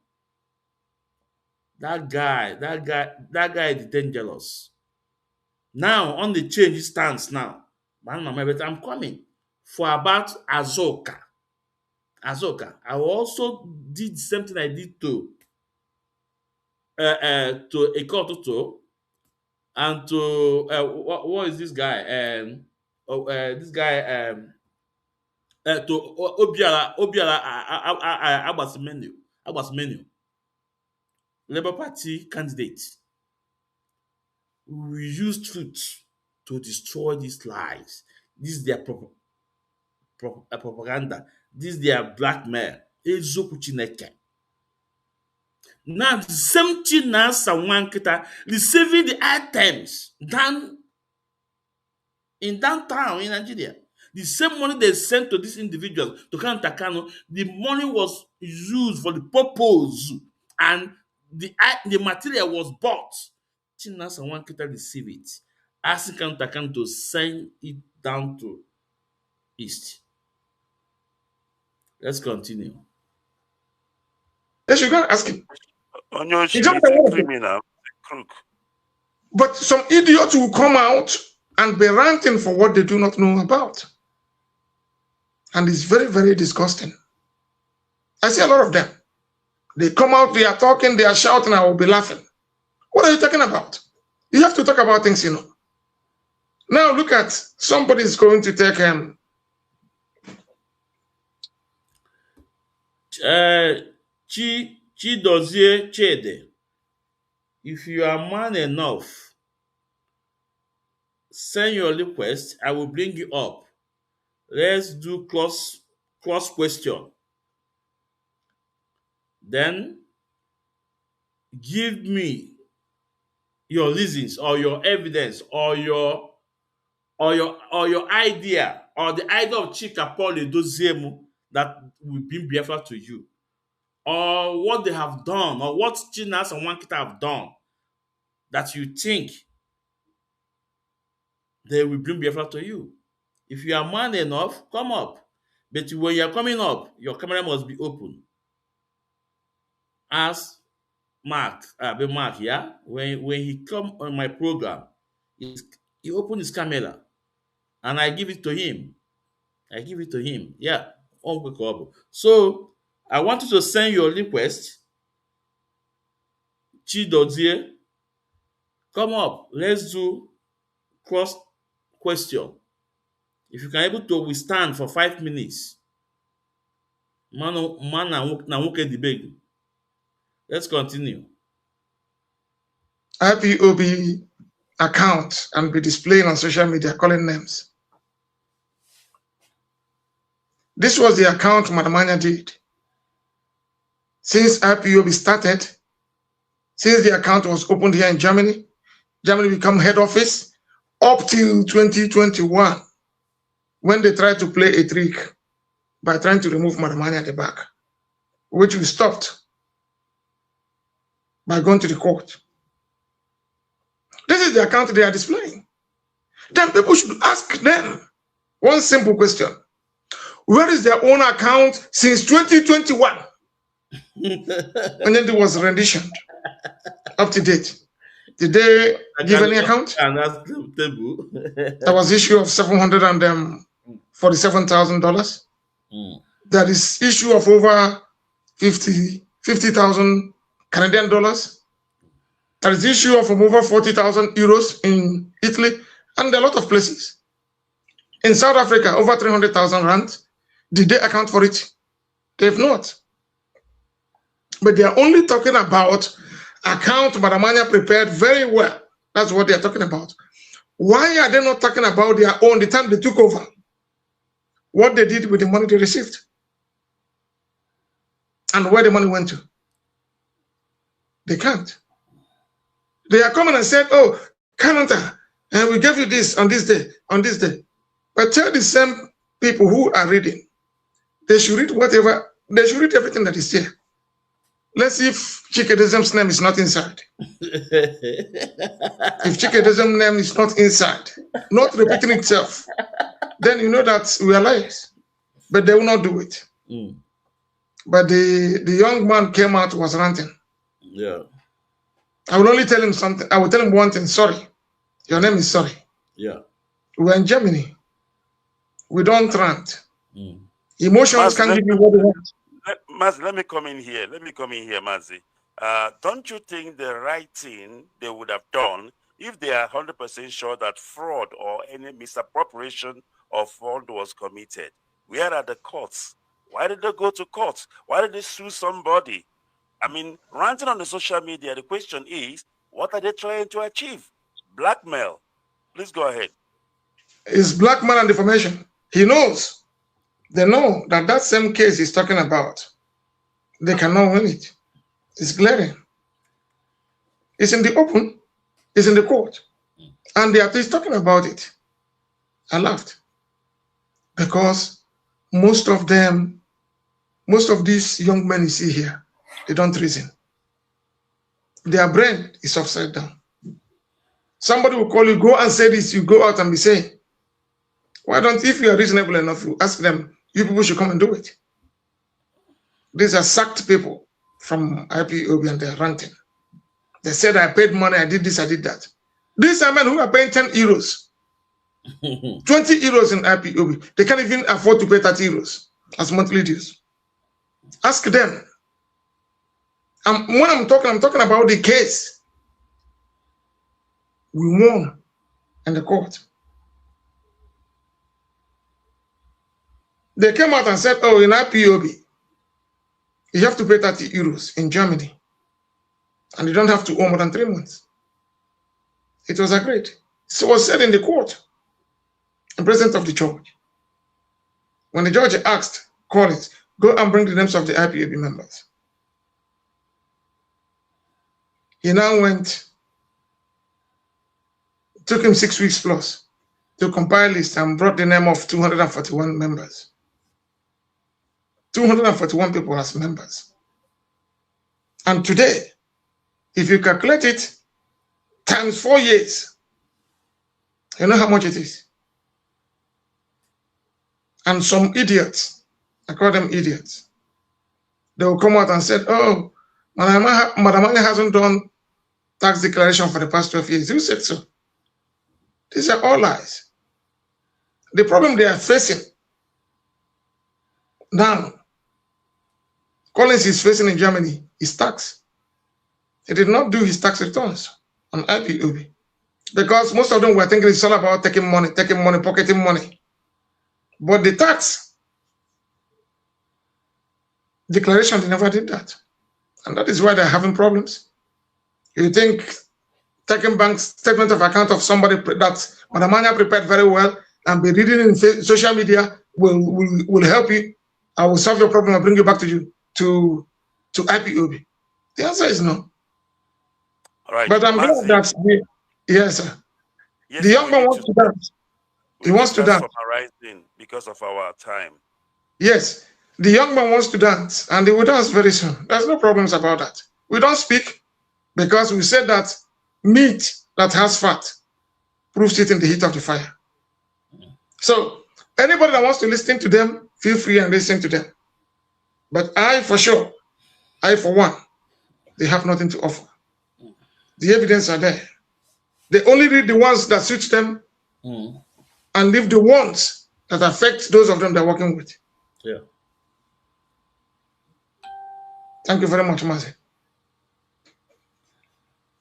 That guy is dangerous. Now on the change stance now. I'm coming for about Azoka. I also did something I did to Ekototo and to what is this guy? This guy to Obiara Abasimenu, Labour Party candidate. We use truth to destroy these lies. This is their propaganda. This is their blackmail. Ezoku Chineke. Now, the same thing now, someone receiving the items done in downtown in Nigeria. The same money they sent to these individuals, to Kantakano, the money was used for the purpose and the material was bought Chinas and one kita receive it, asking Kantakan to send it down to East. Let's continue. They should go and ask him. Onyoshi He's not is a aware of it. criminal, a crook. But some idiots will come out and be ranting for what they do not know about. And it's very, very disgusting. I see a lot of them. They come out, they are talking, they are shouting, I will be laughing. What are you talking about? You have to talk about things you know. Now look at somebody is going to take Chidozie Chede, if you are man enough, send your request. I will bring you up. Let's do cross question. Then give me your reasons or your evidence or your idea or the idea of Chika Paul Edoziemu that will bring Biafra to you, or what they have done, or what Chinas and Wankita have done that you think they will bring Biafra to you. If you are man enough, come up. But when you are coming up, your camera must be open. As Mark, yeah, when he come on my program, he open his camera, and I give it to him. Yeah. So I want you to send your request. Chidozie, come up. Let's do cross question. If you can able to withstand for 5 minutes, man na nwoke debate. Let's continue. IPOB account and be displaying on social media calling names. This was the account Madam Anya did. Since IPOB started, since the account was opened here in Germany, Germany became head office up till 2021, when they tried to play a trick by trying to remove Madam Anya at the back, which we stopped by going to the court. This is the account they are displaying. Then people should ask them one simple question. Where is their own account since 2021? And then it was renditioned up to date. Did they give any account? There was issue of $747,000. There is issue of over 50,000 Canadian dollars. There is issue of over 40,000 euros in Italy and a lot of places. In South Africa, over 300,000 rand. Did they account for it? They've not. But they are only talking about account Madam Anya prepared very well. That's what they are talking about. Why are they not talking about their own, the time they took over? What they did with the money they received? And where the money went to? They can't. They are coming and said, oh, Canada, and we gave you this on this day, on this day. But tell the same people who are reading, they should read whatever, they should read everything that is here. Let's see if Chikedesem's name is not inside. If Chikedesem's name is not inside, not repeating itself, then you know that we are liars. But they will not do it. But the young man came out, was ranting. Yeah. I will only tell him something. I will tell him one thing. Sorry. Your name is sorry. Yeah. We're in Germany. We don't rant. Emotions can give you what you want. Mazi, let me come in here. Mazi. Don't you think the right thing they would have done if they are 100% sure that fraud or any misappropriation of fund was committed? Where are the courts? Why did they go to court? Why did they sue somebody? I mean, ranting on the social media, the question is, what are they trying to achieve? Blackmail. Please go ahead. It's blackmail and defamation. He knows. They know that that same case he's talking about, they cannot win it. It's glaring. It's in the open. It's in the court. And they are just talking about it. I laughed. Because most of these young men you see here, they don't reason. Their brain is upside down. Somebody will call you, go and say this, you go out and be saying. Why don't, if you are reasonable enough, you ask them, you people should come and do it. These are sacked people from IPOB and they're ranting. They said, I paid money, I did this, I did that. These are men who are paying 10 euros, 20 euros in IPOB. They can't even afford to pay 30 euros as monthly dues. Ask them. When I'm talking about the case. We won in the court. They came out and said, oh, in IPOB, you have to pay 30 euros in Germany. And you don't have to owe more than 3 months. It was agreed. So it was said in the court, in presence of the judge. When the judge asked, call it, go and bring the names of the IPOB members. He now went, it took him 6 weeks plus to compile a list and brought the name of 241 members. 241 people as members. And today, if you calculate it times 4 years, you know how much it is. And some idiots, I call them idiots, they will come out and say, oh, Madam Anya hasn't done tax declaration for the past 12 years. Who said so? These are all lies. The problem they are facing now, Collins is facing in Germany is tax. He did not do his tax returns on IPOB because most of them were thinking it's all about taking money, pocketing money. But the tax declaration, they never did that. And that is why they're having problems. You think taking bank statement of account of somebody that Madam Anya prepared very well and be reading in social media will help you. I will solve your problem and bring you back to IPOB. The answer is no. All right. But I'm glad that yes, sir. Yes, The young man wants to dance. He wants to dance. Summarizing because of our time. Yes, the young man wants to dance, and he will dance very soon. There's no problems about that. We don't speak because we said that meat that has fat proves it in the heat of the fire. So anybody that wants to listen to them, feel free and listen to them. But I, for sure, I, for one, they have nothing to offer. The evidence are there. They only read the ones that suit them and leave the ones that affect those of them they're working with. Yeah. Thank you very much, Mazi.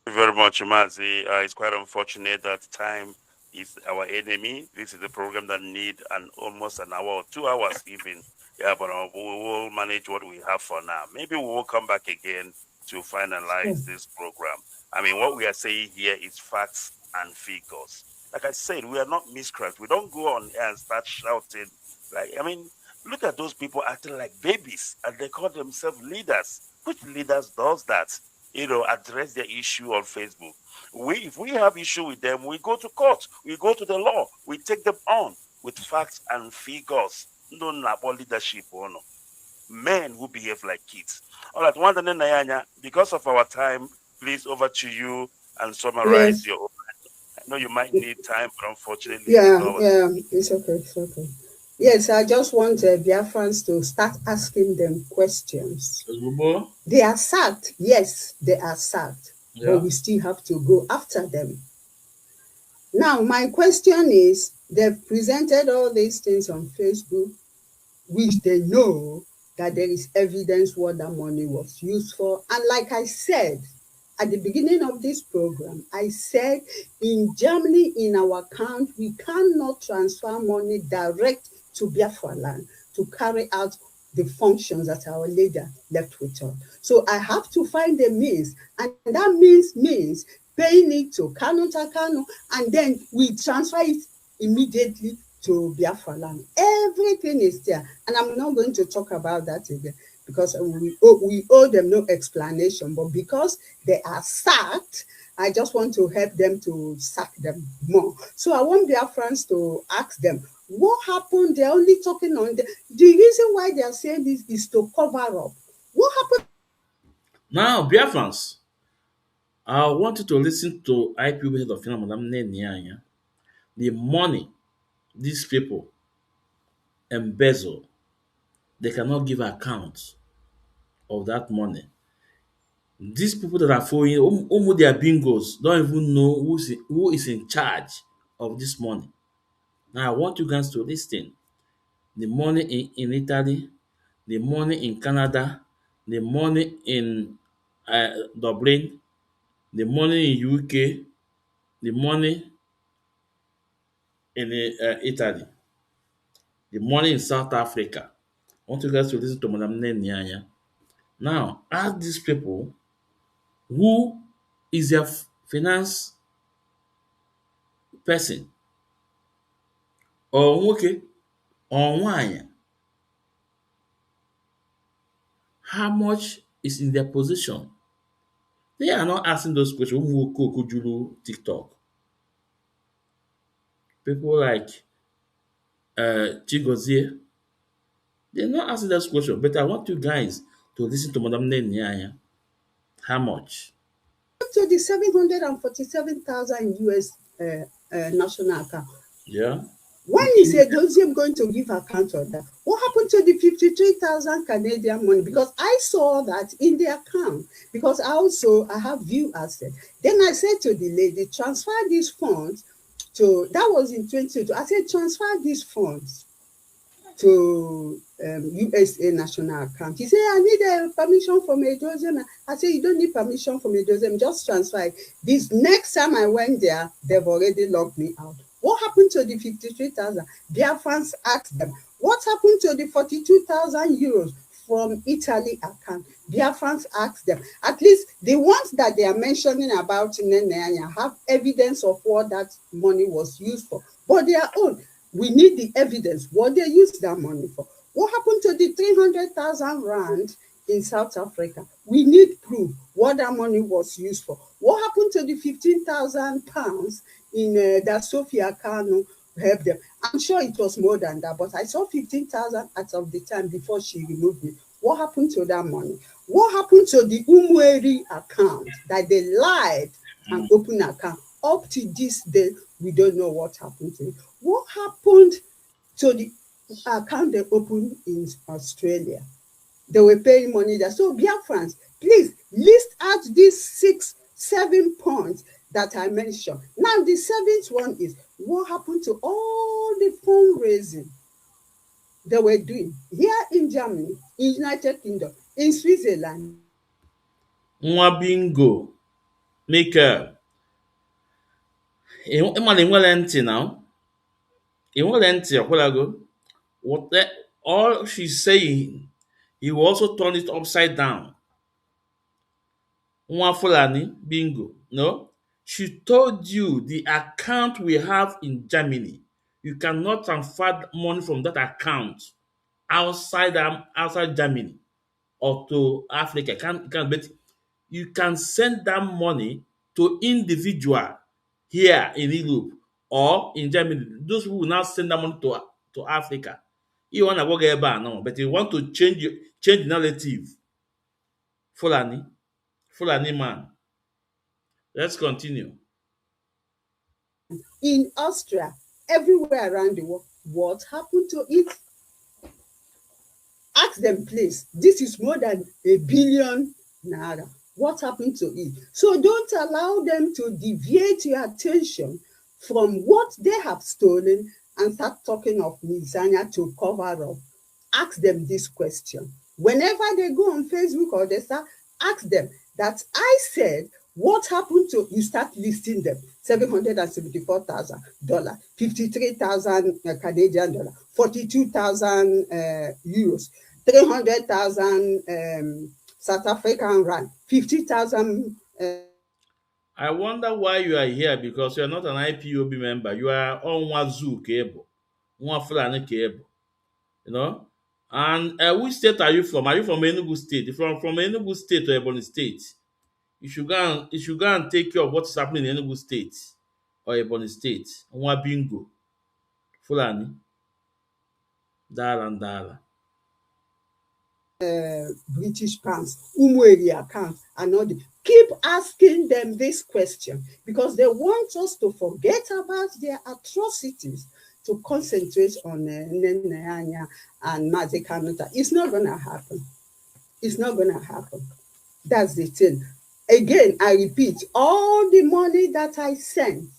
Thank you very much, Mazi. It's quite unfortunate that time is our enemy. This is a program that need almost an hour or 2 hours even. Yeah, but we will manage what we have for now. Maybe we will come back again to finalize this program. I mean, what we are saying here is facts and figures. Like I said, we are not miscreants. We don't go on air and start shouting. Like, I mean, look at those people acting like babies, and they call themselves leaders. Which leaders does that? You know, address their issue on Facebook. If we have issue with them, we go to court. We go to the law. We take them on with facts and figures. No about leadership or no. Men who behave like kids. All right, Nnenna, because of our time, please over to you and summarize your. I know you might need time, but unfortunately, it's okay, it's okay. Yes, I just want Biafrans to start asking them questions. They are sacked, yes, they are sacked, but we still have to go after them. Now, my question is, they've presented all these things on Facebook, which they know that there is evidence what that money was used for. And like I said, at the beginning of this program, I said in Germany, in our account, we cannot transfer money direct to Biafra land to carry out the functions that our leader left with us. So I have to find a means, and that means paying it to Kano, and then we transfer it immediately to Biafra land. Everything is there, and I'm not going to talk about that again because we owe them no explanation, but because they are sacked, I just want to help them to sack them more. So I want Biafrans to ask them, what happened? They're only talking on the reason why they are saying this is to cover up. What happened? Now, Biafrans, I want you to listen to IPOB head of finance, Madam Nnenna. The money these people embezzle, they cannot give account of that money. These people that are following almost their bingos don't even know who is in charge of this money. Now I want you guys to listen. The money in Italy, the money in Canada, the money in Dublin, the money in UK, the money in Italy, the money in South Africa. I want you guys to listen to Madam Nnenna. Now, ask these people who is their finance person or nwoke or nwanyị, how much is in their position. They are not asking those questions. Ụmụ okooko juru TikTok. People like Chigozie, they're not asking those questions. But I want you guys to listen to Madam Nnenna. How much? To the 747,000 US national account. Yeah. When is Hdos going to give account of that? What happened to the 53,000 Canadian money? Because I saw that in the account. Because I have view asset. Then I said to the lady, transfer these funds to, that was in 2022. I said, transfer these funds to USA national account. He said, I need a permission from Hdos. I said, you don't need permission from Hdos, just transfer it. This next time I went there, they've already locked me out. What happened to the 53,000? Their fans asked them, what happened to the 42,000 euros from Italy account? Their fans asked them. At least the ones that they are mentioning about Nnenna have evidence of what that money was used for. But their own, we need the evidence, what they used that money for. What happened to the 300,000 rand in South Africa? We need proof what that money was used for. What happened to the 15,000 pounds in that Sophia Kanu helped them? I'm sure it was more than that, but I saw 15,000 as of the time before she removed me. What happened to that money? What happened to the Umweri account that they lied and opened account? Up to this day, we don't know what happened to it. What happened to the account they opened in Australia? They were paying money there. So Biafrans, please list out these 6, 7 points that I mentioned. Now the 7th one is, what happened to all the fundraising they were doing here in Germany, in United Kingdom, in Switzerland? Nwa bingo, Michael. Ịma nwere ntị na ị nwere ntị ọkwụlago. All she's saying, he will also turn it upside down. Nwa Fulani bingo. No, she told you the account we have in Germany. You cannot transfer money from that account outside Germany or to Africa. But you can send that money to individual here in Europe or in Germany. Those who will now send that money to Africa. You want to work now, but you want to change the narrative. Fulani man. Let's continue. In Austria, everywhere around the world, what happened to it? Ask them, please. This is more than $1 billion naira. What happened to it? So don't allow them to deviate your attention from what they have stolen and start talking of Lasagna to cover up. Ask them this question. Whenever they go on Facebook or they start, ask them that I said, what happened to, you start listing them, $774,000, 53,000 Canadian dollar, 42,000 euros, 300,000 South African rand, 50,000. I wonder why you are here, because you are not an IPOB member. You are on Wazoo cable, one Fulani cable, you know. And which state are you from? Are you from Enugu State? If you're from Enugu State or Ebonyi State, you should go and take care of what is happening in Enugu State or Ebonyi State. Nwa bingo, Fulani, Dala and Dala. British pounds, Umweri account, and all the. Keep asking them this question because they want us to forget about their atrocities to concentrate on Nnenna, Anya, and Mazi. It's not going to happen. It's not going to happen. That's the thing. Again, I repeat, all the money that I sent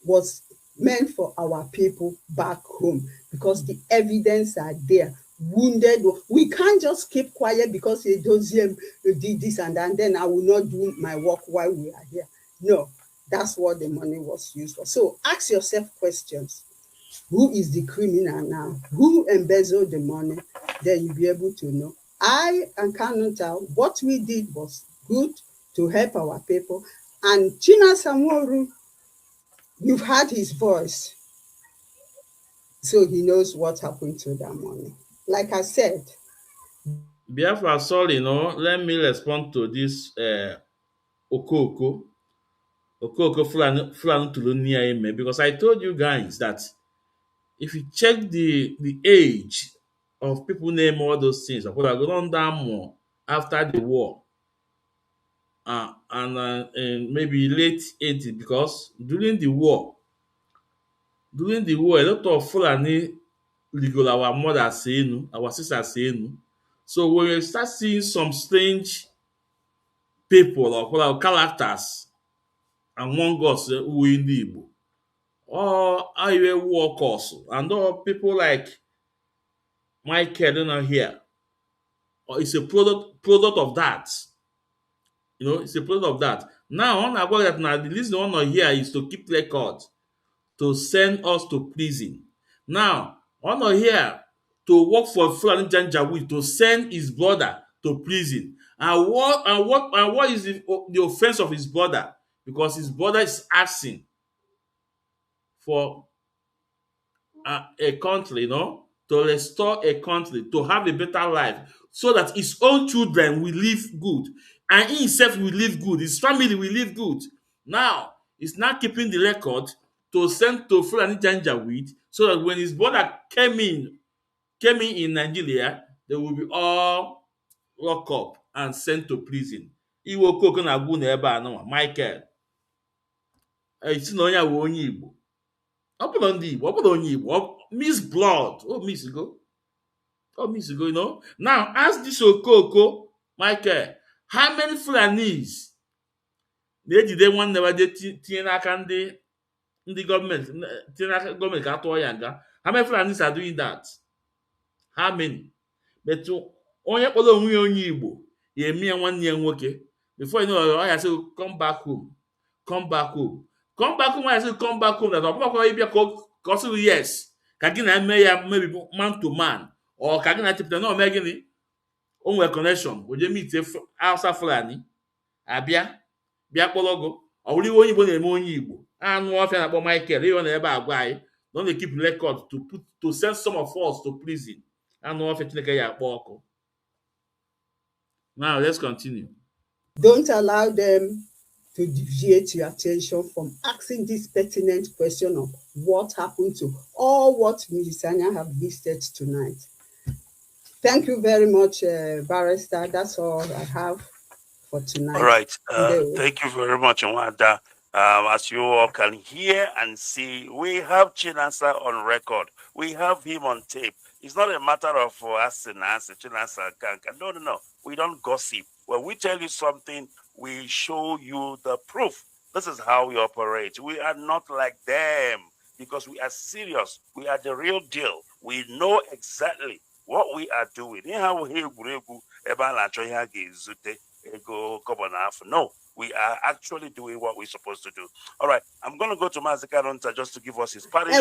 was meant for our people back home because the evidence are there. Wounded, we can't just keep quiet because Hdos did this and that, and then I will not do my work while we are here. No, that's what the money was used for. So ask yourself questions. Who is the criminal now? Who embezzled the money? Then you'll be able to know. I and Kanunta, what we did was good to help our people. And China Samoru, you've heard his voice. So he knows what happened to that money. Like I said. Biafra, sorry, let me respond to this Okoko Fulani Tulunia, because I told you guys that if you check the age of people name all those things, of course, I go on down more after the war, and in maybe late 80s, because during the war, a lot of Fulani legal our mother saying, our sister saying. So when you start seeing some strange people or what our characters among us who in the Igbo, or highway workers, and all people like Michael not here, or it's a product of that. It's a product of that. Now, on about that now, the reason one not here is to keep record, to send us to prison. Now, one not here to work for Fulani Janjaweed to send his brother to prison. And what is the offense of his brother? Because his brother is asking for a country, to restore a country, to have a better life, so that his own children will live good, and he himself will live good, his family will live good. Now, he's not keeping the record to send to Fulani Janjaweed, so that when his brother came in Nigeria, they will be all locked up and sent to prison. Iwo Koko na agwu na ebe a nwa, Michael. Isi na onye a wụ onye Igbo. Ọ bụrụ ndị Igbo, ọ bụrụ onye Igbo, Miss Blood. Oh, Miss Go. Now, ask this Okoko, Michael, how many Fulanis na-ejide nwanne wa tinye n'aka ndị gọọmenti, tinye n'aka gọọmenti ka atụọ ya nga? How many Fulanis are doing that? How many? But onye kpọrọ onwe ya onye Igbo ya eme ya nwanne ya nwoke. Before you know, ọ ya say come back home. Come back home. Come back home, I say come back home. That ọkpọkọ ịbịa ka ọ sịrị yes. Ka gị na eme ya maybe man to man. Or ka gị na chepụta na ome gịnị? O nwere connection. O je meet Hausa Fulani. Abịa kpọrọ gụ. Ọ bụrụ iwe onye Igbo na-eme onye Igbo. Anụ ọfịa na-akpọ Michael. Ihe ọ na ebe agwa anyị. Don't they keep record to send some of us to prison. Anụ ọfịa Chineke ya akpọ ọkụ. Now let's continue. Don't allow them to deviate your attention from asking this pertinent question of what happened to all what Mrs. Anya have listed tonight. Thank you very much, Barrister. That's all I have for tonight. All right. Thank you very much, Nwada. As you all can hear and see, we have Chinasa on record. We have him on tape. It's not a matter of asking Chinasa Kanka. No. We don't gossip. When we tell you something, we show you the proof. This is how we operate. We are not like them because we are serious. We are the real deal. We know exactly what we are doing. No, we are actually doing what we're supposed to do. All right, I'm going to go to Mazi Kanunta just to give us his party shot.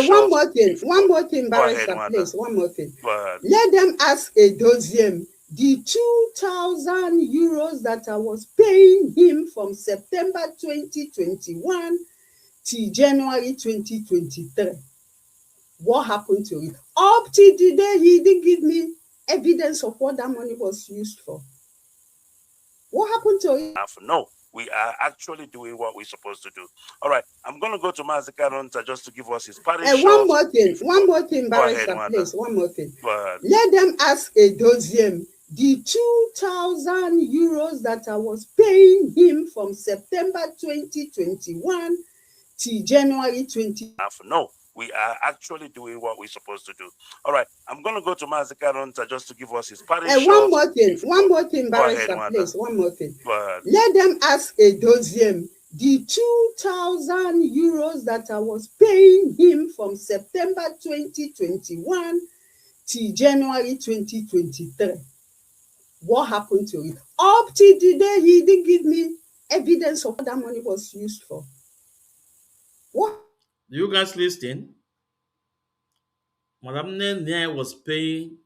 One more thing, Barrister, please. One more thing. Let them ask Hdos the 2,000 euros that I was paying him from September 2021 to January 2023. What happened to it? Up to the day, he didn't give me evidence of what that money was used for. What happened to it? No, we are actually doing what we're supposed to do. All right, I'm going to go to Mazi Kanunta just to give us his party shot. One more thing, Barrister, please. One more thing. Let them ask Hdos the 2,000 euros that I was paying him from September 2021 till January 20. No, we are actually doing what we're supposed to do. All right, I'm going to go to Mazi Karonta just to give us his parting shot. One more thing, Barrister, please. One more thing. Let them ask Hdos the 2,000 euros that I was paying him from September 2021 till January 2023. What happened to it? Up till the day he didn't give me evidence of what that money was used for. What? Do you guys listen? Madam Nnenna was paying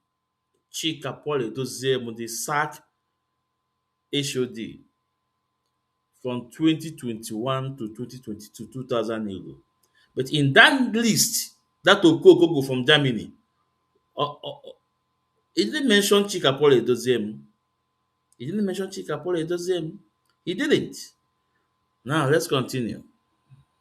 Chika Paul Hdos the SAC HOD from 2021 to 2022, 2,000 euro. But in that list, that Okokogo from Germany, he didn't mention Chika Paul Hdos. He didn't mention Chika Paul Hdos. He didn't. Now let's continue.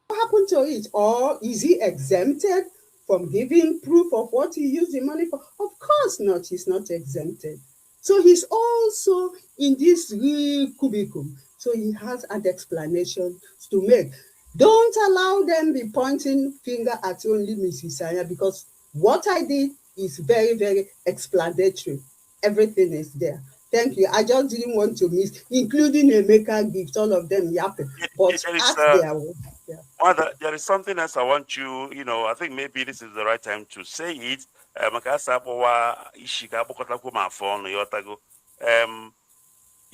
What happened to it? Or is he exempted from giving proof of what he used the money for? Of course not. He's not exempted. So he's also in this real cubicle. So he has an explanation to make. Don't allow them be pointing finger at only Mrs. Anya, because what I did is very, very explanatory. Everything is there. Thank you. I just didn't want to miss, including Emeka gift, all of them yapping. But ask their own. Mother, there is something else I want you, I think maybe this is the right time to say it.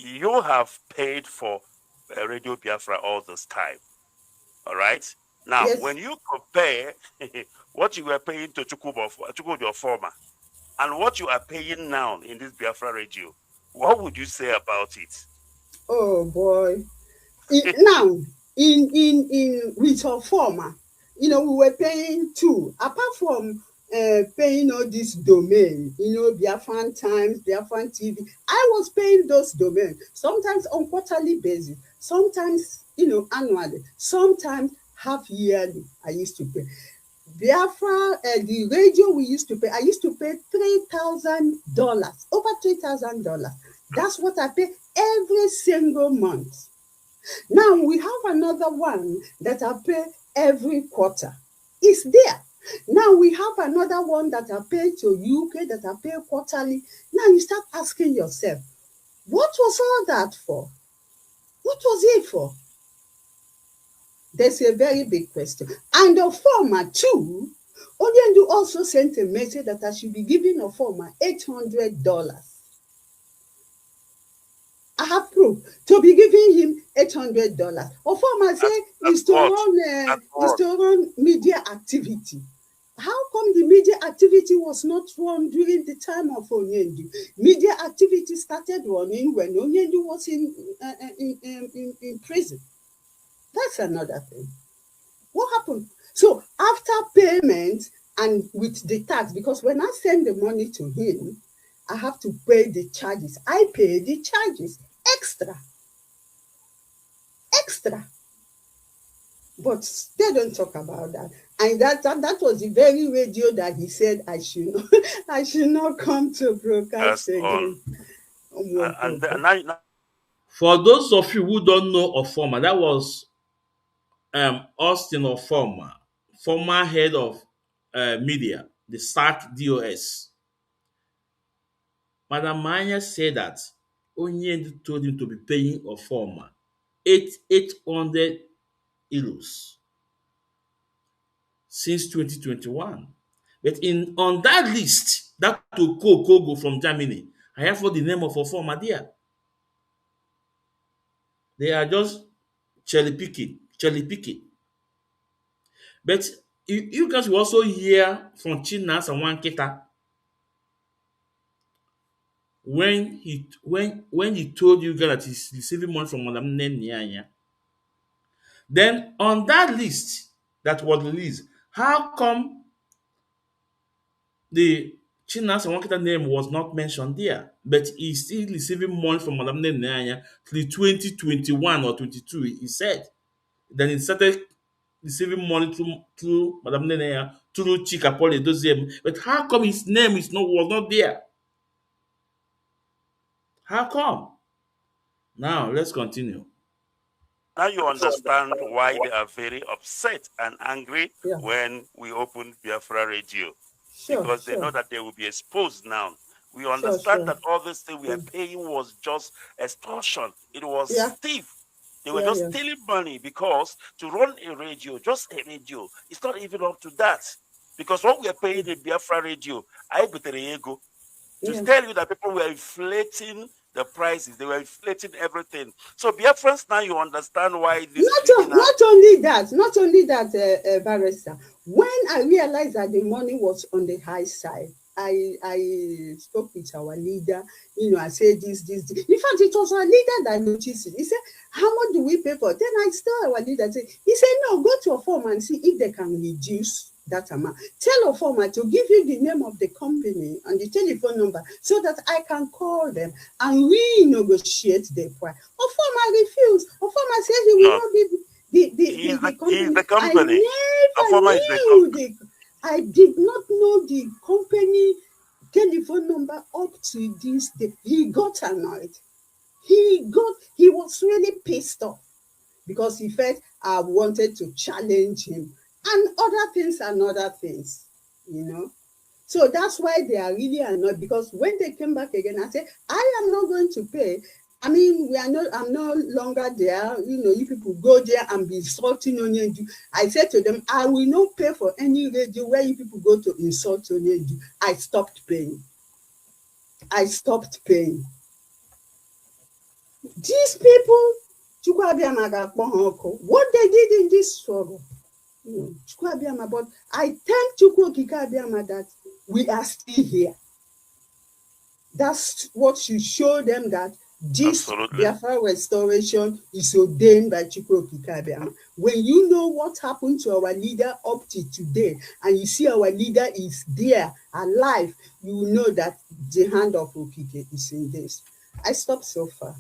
You have paid for Radio Biafra all this time. All right? Now, Yes. when you compare what you were paying to Chukwudi, your former, and what you are paying now in this Biafra radio, what would you say about it? Oh boy. Now, in with our former, we were paying two. Apart from paying all this domain, Biafran Times, Biafran TV, I was paying those domains, sometimes on quarterly basis, sometimes, annually, sometimes half yearly, I used to pay. Biafra, the radio we used to pay, I used to pay $3,000, over $3,000. That's what I pay every single month. Now we have another one that I pay every quarter. It's there. Now we have another one that I pay to UK that I pay quarterly. Now you start asking yourself, what was all that for? What was it for? There's a very big question. And the former too, Onyendu also sent a message that I should be giving a former $800. I have proof to be giving him $800. Former say is to run media activity. How come the media activity was not run during the time of Onyendu? Media activity started running when Onyendu was in prison. That's another thing. What happened? So after payment and with the tax, because when I send the money to him, I have to pay the charges. I pay the charges extra. But they don't talk about that. And that was the very radio that he said I should not come to broadcast again. For those of you who don't know of former, that was Austin of former head of media, the SAC DOS. Madam Anya said that Onyendu told him to be paying a former 800 euros since 2021. But on that list, that Kogo from Germany, I have for the name of a former there. They are just cherry picking. But you guys will also hear from Chinas and Wanketa when he told you guys that he's receiving money from Madam Nnenna. Then on that list that was released, how come the Chinas and Wanketa name was not mentioned there, but he's still receiving money from Madam Nnenna till 2021 or 22? He said. Then he started receiving money through Madam Nnenna, through Chika Paul Hdos. But how come his name was not there? How come? Now let's continue. Now you understand why they are very upset and angry Yeah. when we open Biafra radio, Sure, because they know sure, that they will be exposed now. We sure, understand sure. that all this thing we are Mm. paying was just extortion. It was Yeah, thief. They were yeah, just yeah. stealing money, because to run a radio, just a radio, it's not even up to that. Because what we are paying in Biafra radio, I ego, to Yeah. tell you that people were inflating the prices, they were inflating everything. So Biafrans, now you understand why these criminals. Not only that, barrister. When I realized that the money was on the high side, I spoke with our leader. I said this. In fact, it was our leader that noticed it. He said, "How much do we pay for?" Then I saw our leader say, he said, "No, go to a firm and see if they can reduce that amount. Tell a former to give you the name of the company and the telephone number so that I can call them and renegotiate the price." A former refused. A former said he will No, not be the he is company. the I company. A never former is the knew company. I did not know the company telephone number up to this day. He got annoyed. He was really pissed off because he felt I wanted to challenge him and other things. So that's why they are really annoyed, because when they came back again, I said, I am not going to pay. I mean, I'm no longer there. You people go there and be insulting Onyendu. I said to them, I will not pay for any radio where you people go to insult Onyendu. I stopped paying. These people, what they did in this struggle, but I thank Chukwu Abiyama that we are still here. That's what should show them that this Absolutely. Biafra restoration is ordained by Chukwu Abiyama. When you know what happened to our leader up to today, and you see our leader is there, alive, you will know that the hand of Okike is in this. I stopped so far.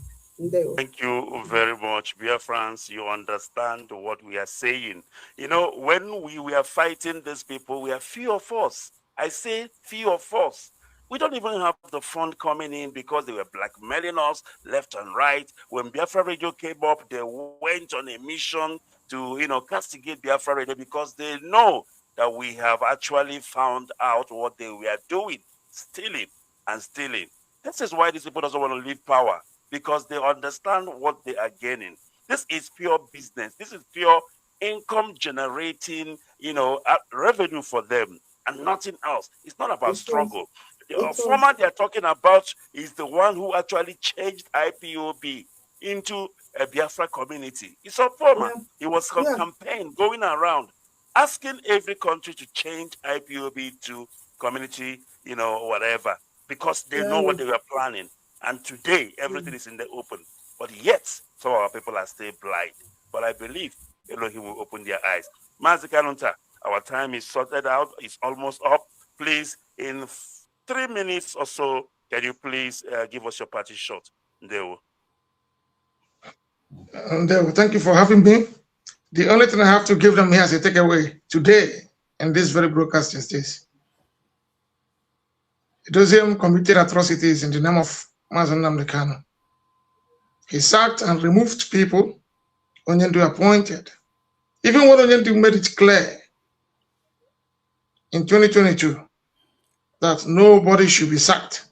Thank you very much, Biafrans. You understand what we are saying. When we were fighting these people, we are few of us. I say few of us. We don't even have the fund coming in because they were blackmailing us left and right. When Biafra Radio came up, they went on a mission to, castigate Biafra Radio because they know that we have actually found out what they were doing, stealing and stealing. This is why these people doesn't want to leave power, because they understand what they are gaining. This is pure business. This is pure income generating, revenue for them and nothing else. It's not about It was, struggle. The it was, former they are talking about is the one who actually changed IPOB into a Biafra community. It's a former. yeah, He was on yeah, campaign going around asking every country to change IPOB to community, whatever, because they know yeah, what they were planning. And today, everything is in the open. But yet, some of our people are still blind. But I believe Elohim will open their eyes. Mazi Kanunta, our time is sorted out. It's almost up. Please, in 3 minutes or so, can you please give us your party shot? Ndeo. Thank you for having me. The only thing I have to give them here as a takeaway today, and this very broadcast is this: Hdos committed atrocities in the name of Mazi Nnamdi Kanu. He sacked and removed people Onyendu appointed. Even when Onyendu made it clear in 2022 that nobody should be sacked,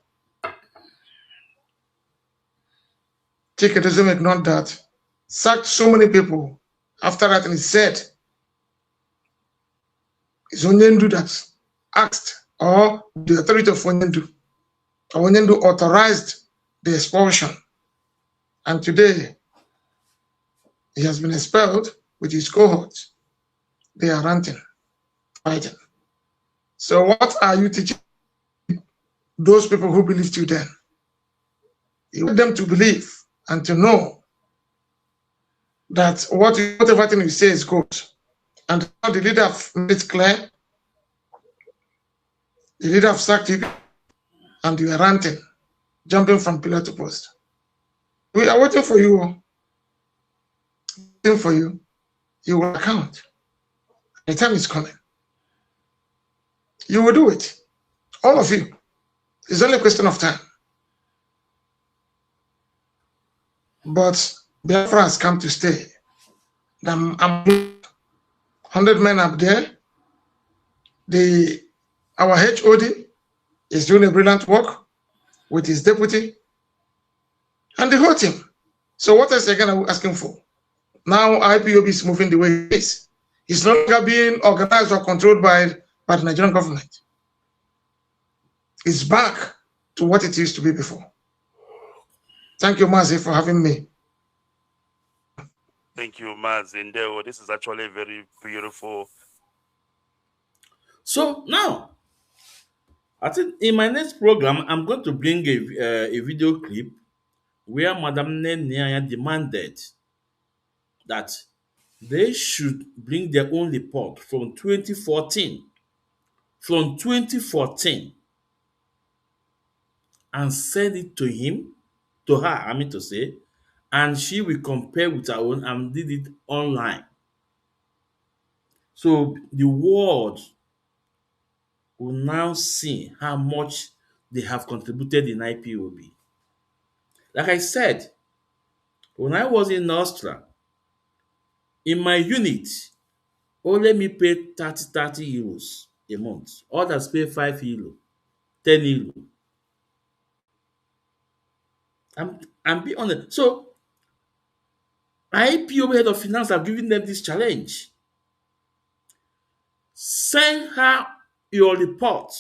Hdos ignored that, sacked so many people. After that, and he said, it's Onyendu that asked, or the authority of Onyendu. Onyendu authorized the expulsion. And today, he has been expelled with his cohorts. They are ranting, fighting. So what are you teaching those people who believed you then? You want them to believe and to know that whatever thing you say is good. And now the leader have made it clear, the leader have sacked you, and you are ranting, jumping from pillar to post. We are waiting for you. Waiting for you. You will account. The time is coming. You will do it. All of you. It's only a question of time. but Biafra has come to stay. I'm 100 men up there. Our HOD is doing a brilliant work with his deputy and the whole team. So what else again are we asking for? Now IPOB is moving the way it is. It's no longer being organized or controlled by the Nigerian government. It's back to what it used to be before. Thank you, Mazi, for having me. Thank you, Mazi. This is actually very beautiful. So now, I think in my next program, I'm going to bring a video clip where Madam Nnenna demanded that they should bring their own report from 2014. From 2014 and send it to him, to her, I mean to say, and she will compare with her own and did it online. So the world will now see how much they have contributed in IPOB. Like I said, when I was in Austria, in my unit, only me pay 30 euros a month. Others pay 5 euro, 10 euro. I'm being honest. So IPOB head of finance have given them this challenge. Send her your report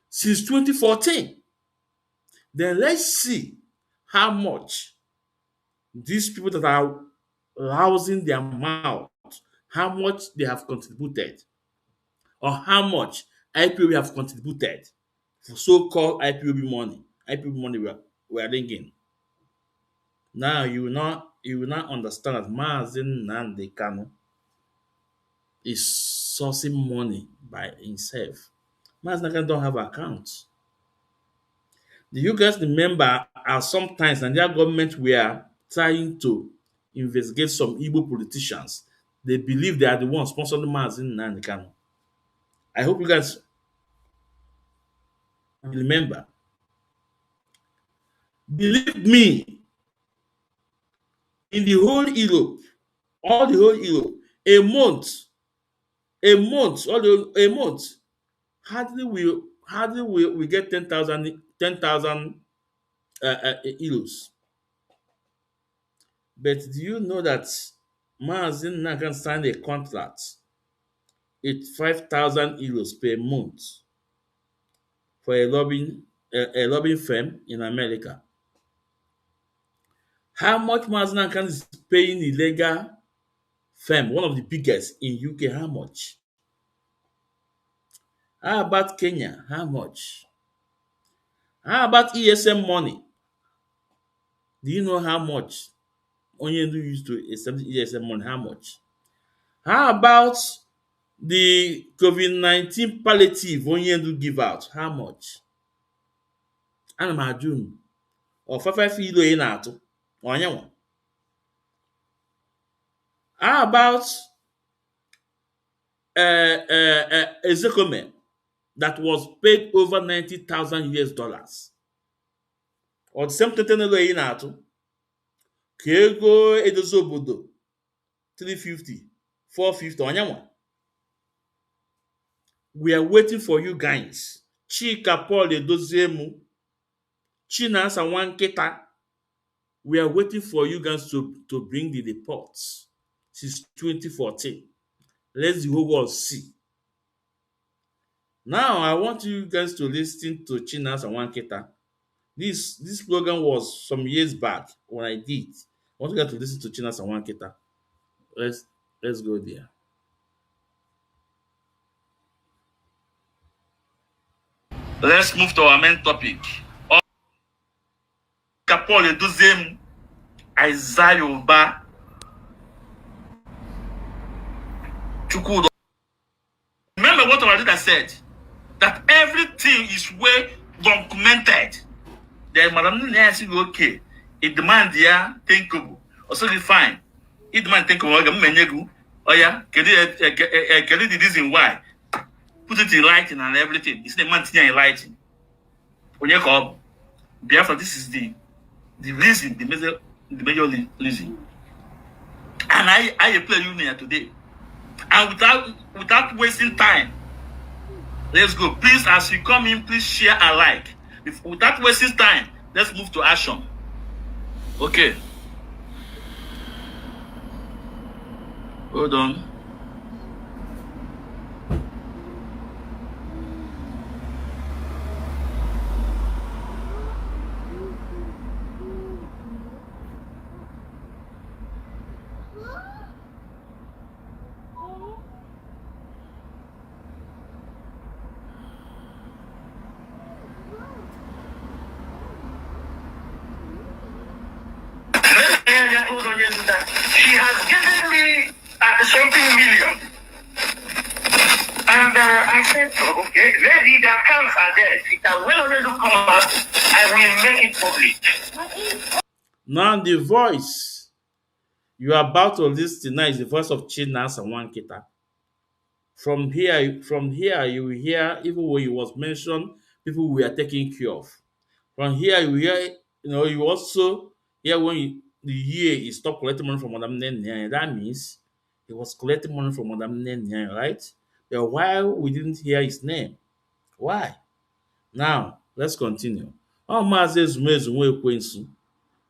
since 2014. Then let's see how much these people that are rousing their mouth, how much they have contributed, or how much IPOB have contributed for so-called IPOB money. IPOB money we are ringing. Now you will not understand that Mazi Nnamdi Kanu is sourcing money by himself. Mazi Nnamdi Kanu don't have accounts. Do you guys remember sometimes Nigerian government were trying to investigate some Igbo politicians? They believe they are the ones sponsoring Mazi Nnamdi Kanu. I hope you guys remember. Believe me, in the whole Europe, all the whole Europe, a month, hardly we get 10,000 euros. But do you know that Mazi Nnamdi Kanu signed a contract at 5,000 euros per month for a lobbying firm in America? How much Mazi Nnamdi Kanu is paying the legal firm, one of the biggest in UK? How much? How about Kenya? How much? How about ESM money? Do you know how much Onyendu used to establish ESM money? How much? How about the COVID-19 palliative Onyendu give out? How much? Ana m ajụ unu, ọfafafe ilo ị na-atụ onyenwa? How about Ezekome that was paid over 90,000 US dollars? Or the same thing ilo ị na-atụ ka ego edozi obodo 350, 450 onyenwa? We are waiting for you guys. Chika Paul Edoziemu, Chinasa Nwankita. We are waiting for you guys to bring the reports since 2014. Let the whole world see. Now I want you guys to listen to Chinasa Nwankita. This program was some years back when I did. I want you guys to listen to Chinasa Nwankita. Let's go there. Let's move to our main topic. Kapol Eduzem, Isaiah Yoruba, Chukwudo. Remember what our leader said? That everything is well documented. Then Madam Nnenna said, okay, it demand here thinkable. Also fine. It demand thinkable. Oh yeah, can you the reason why? Put it in writing and everything. It's the man in writing. When you come, Biafra, this is the The reason, the major reason. And I play Nnenna today. And without wasting time, let's go. Please, as you come in, please share and like. Without wasting time, let's move to action. Okay. Hold on. She has given me something million. And I said, okay, maybe the accounts are there. She can well already come out. I will make it public. Now the voice you are about to listen now is the voice of Chinasa Wankita. From here, you will hear even when it was mentioned, people we are taking care of. From here, you hear, you also hear when the year he stopped collecting money from Madam Nnenna. That means he was collecting money from Madam Nnenna, right? But why we didn't hear his name? Why? Now, let's continue. Oh, Mazi Zumezume Ekwensu.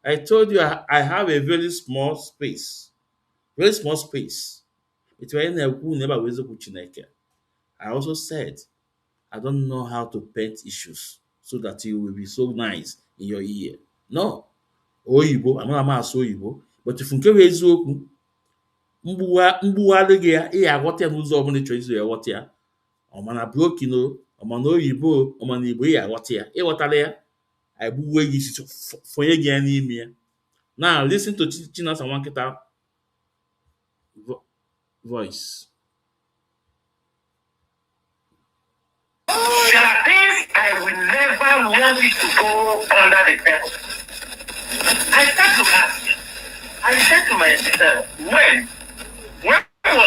I told you I have a very small space. Very small space. It's why never Chineke. I also said I don't know how to paint issues so that you will be so nice in your ear. No. Oyibo, I'm not asụ oyibo. But if nke bụ eziokwu, mgbugharị gị ya, ị ga-aghọta ya n'ụzọ ọbụla ị chọrọ isi ya ghọta ya. Ọ ma na broken o, ọ ma na oyibo, ọ ma na igbo ị ga-aghọta ya. Ịghọtara ya, agbughe gị isi fonye gị ya n'ime ya. Now listen to Chinasa Wankita voice. There are things I will never want it to go under the table. I start to ask. I said to myself, when was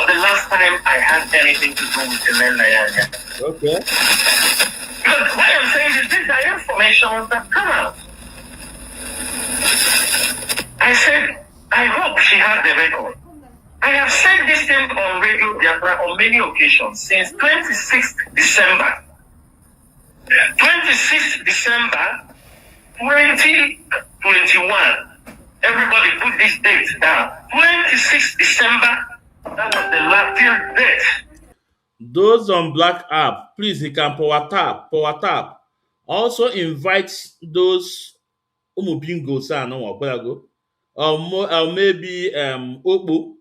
the last time I had anything to do with Nnenna? Okay. Because what I'm saying is these are information that come out. I said, I hope she has the record. I have said this thing on Radio Biafra on many occasions since 26th December. 26th December 2021. Everybody put this date down. 26th December. That was the last date. Those on Black app, please, you can power tap. Also invite those umubingos or maybe Okbo,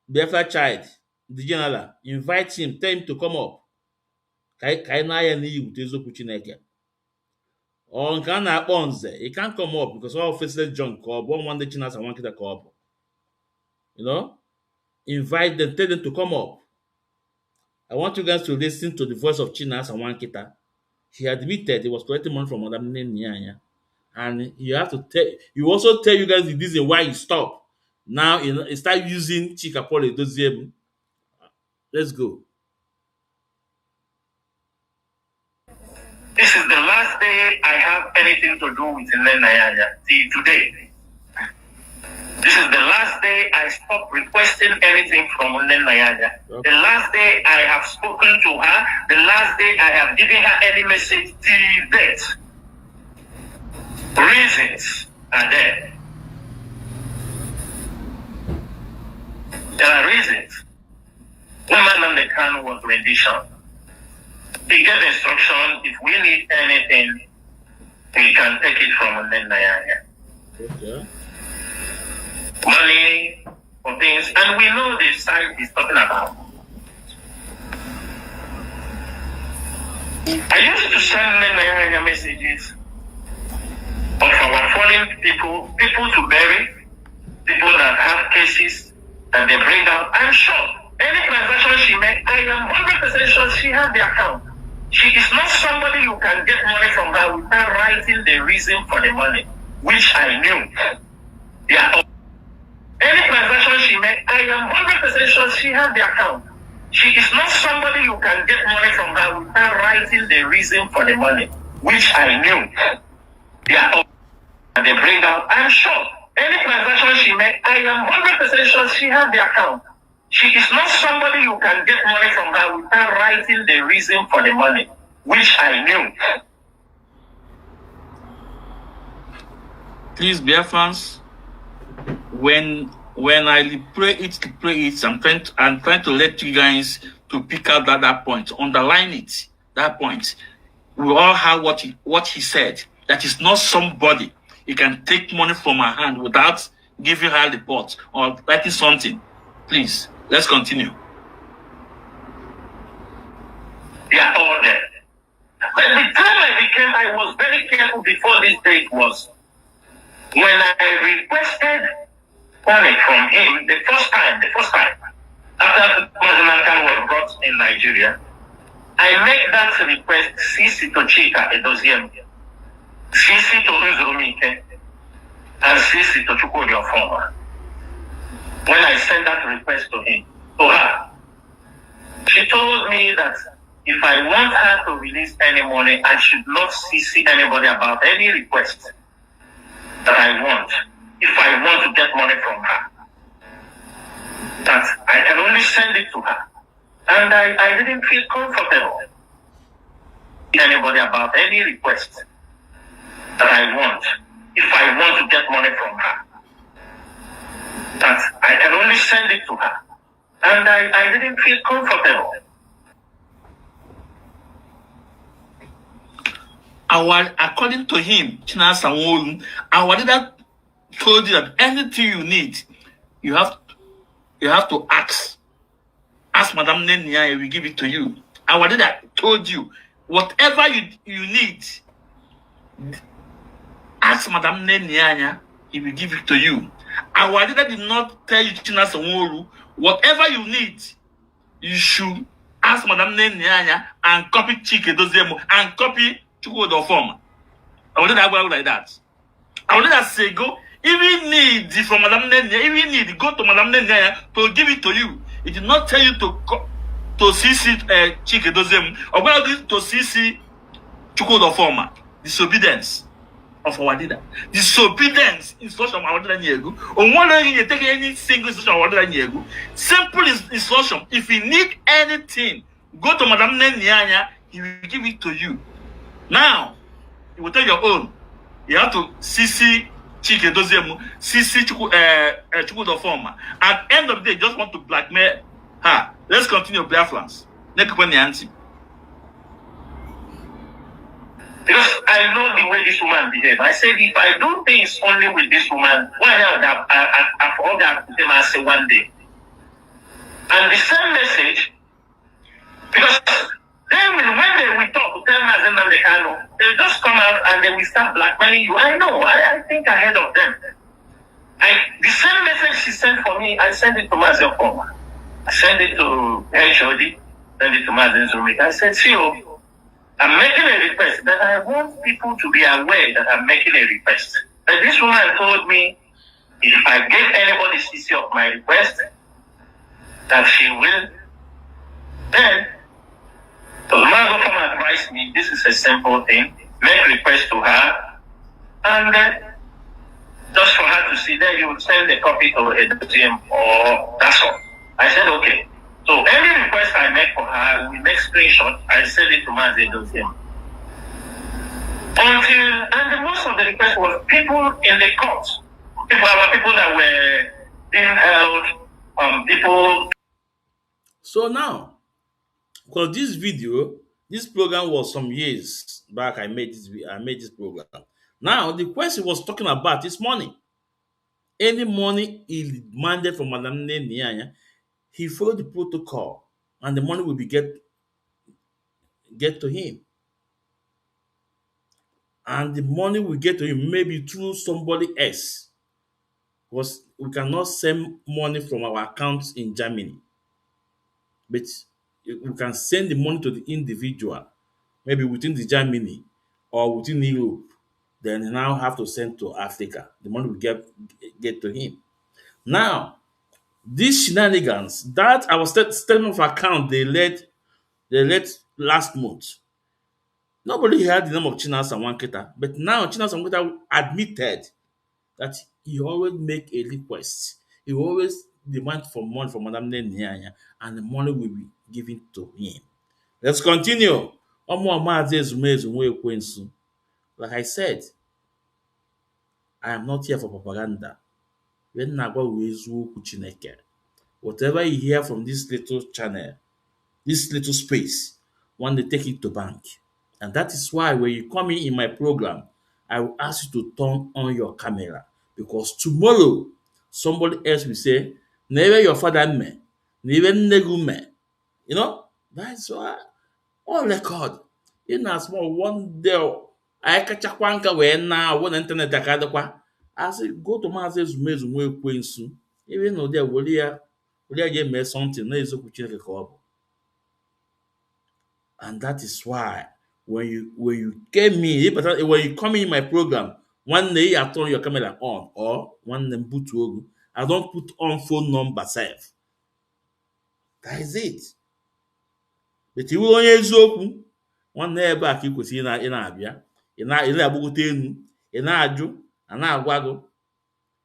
Biafra child, the general. Invite him, tell him to come up. Or nke a na-akpọ nze, he can't come up because all faceless junk ka ọ bụ nwanne Chinasa Wankita ka ọ bụ. Invite them, tell them to come up. I want you guys to listen to the voice of Chinasa Wankita. He admitted he was collecting money from Madam Nnenna, and you also tell you guys the reason why he stopped. Now he start using Chika Paul Edoziem. Let's go. This is the last day I have anything to do with Nnenna till today. This is the last day I stop requesting anything from Nnenna. The last day I have spoken to her. The last day I have given her any message till death. Reasons are there. There are reasons. Woman on the can was rendition. He gave instruction, if we need anything, we can take it from Nnenna. Okay. Money for things, and we know the site he's talking about. I used to send Nnenna messages of our fallen people to bury, people that have cases that they bring out. I'm sure any transaction she made, I am 100% sure she has the account. She is not somebody you can get money from her without writing the reason for the money, which I knew. Yeah. Any transaction she made, I am 100% sure she has the account. She is not somebody you can get money from her without writing the reason for the money, which I knew. Yeah. and they bring out, I'm sure any transaction she made, I am 100% sure she has the account. She is not somebody you can get money from her without writing the reason for the money, which I knew. Please, dear fans, when I pray it, I'm trying to let you guys to pick out that point, underline it, that point. We all have what he said. That is not somebody you can take money from her hand without giving her the report or writing something. Please, let's continue. They are all there. But the time I was very careful before this date was when I requested money from him the first time, after Mazi was brought in Nigeria, I make that request CC to Chika Edoziem, CC to Uzurumike, and CC to Chukwudi Ofoma. When I sent that request to her, she told me that if I want her to release any money, I should not CC anybody about any request that I want. If I want to get money from her, that I can only send it to her. And I didn't feel comfortable anybody about any request that I want. If I want to get money from her, that I can only send it to her. And I didn't feel comfortable. According to him, Chinasa Nwaogu, our leader told you that anything you need, you have to ask. Ask Madam Nnenna, we give it to you. Our leader told you, whatever you need, ask Madam Nnenna, he will give it to you. Our leader did not tell you, Chinasa Nwaogu, whatever you need, you should ask Madam Nnenna and copy Chike Dozemo and copy Chukwudi Ofoma. Our leader go like that. Our leader say go. If you need from Madam Nnenna, if you need, go to Madam Nnenna to give it to you. It did not tell you to CC Chike Dozem or to CC Chukwudi Ofoma. Disobedience of our leader. Disobedience instruction of our leader Nwaogu. On one day you take any single instruction of our leader Nwaogu. Simple instruction. If you need anything, go to Madam Nnenna, he will give it to you. Now, you will take your own. You have to CC Chike Dozemu, CC Chukwudi Ofoma. At the end of the day, you just want to blackmail her. Let's continue, Biafrans. Next one, Nancy. Because I know the way this woman behaves. I said, if I do things only with this woman, why not I've all that them I say one day. And the same message, because then when we talk to them as in the they just come out and then we start blackmailing you. I know, I think ahead of them. The same message she sent for me, I sent it to Mazi Ofoma. I sent it to HOD, sent it to Mazi Nzumi. I said, see, I'm making a request that I want people to be aware that I'm making a request. But this woman told me if I give anybody CC of my request, that she will then. So the man Ofoma advised me, this is a simple thing, make request to her, and just for her to see, then you will send a copy to a museum or that's all. I said, okay. So any request I make for her, we make screenshot, I send it to Mazi Museum. And most of the requests were people in the court. People that were being held, people. So now, because this program was some years back. I made this program. Now the question was talking about is money. Any money he demanded from Madam Nnenna, he followed the protocol, and the money will be get to him. And the money will get to him maybe through somebody else. Because we cannot send money from our accounts in Germany. But we can send the money to the individual, maybe within the Germany or within Europe. Then you now have to send to Africa. The money will get to him. Now, these shenanigans, that our statement of account they let last month. Nobody heard the name of Chinasa Wanketa, but now Chinasa Wanketa admitted that he always make a request. He always demand for money from Madam Nnenna, and the money will be given to him. Let's continue. Mazi Ezumezu Nwekwensu. Like I said, I am not here for propaganda. When Nagwa Wezu Chineke, whatever you hear from this little channel, this little space, one day take it to bank. And that is why when you come in my program, I will ask you to turn on your camera. Because tomorrow, somebody else will say, never your father me, never negu me. You know, that's why on record. In a small one day, I catch a quanka when now one internet akadakwa. I say go to Mazi Ezumezu Nwekwensu. Even though there will you make something, no is a kuchine record. And that is why when you came in, when you come in my program, one day I turn your camera on, or one day put Nwaogu, I don't put on phone number self. That is it. But you will only eziokwu one day back you could see in Abia, in Abugote enu, in Aju, and Agwago.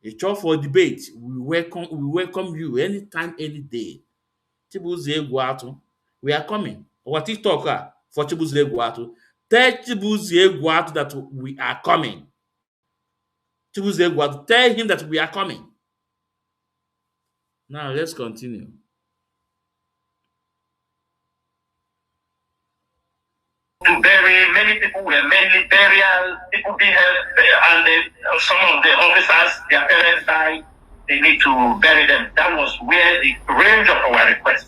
A call for debate. We welcome you anytime, any day. Chibuzie Guatu, we are coming. Our TikToker for Chibuzie Guatu. Tell Chibuzie Guatu that we are coming. Chibuzie Guatu, tell him that we are coming. Now let's continue. To bury many people were mainly burial, people being held, and some of the officers, their parents died. They need to bury them. That was where the range of our request.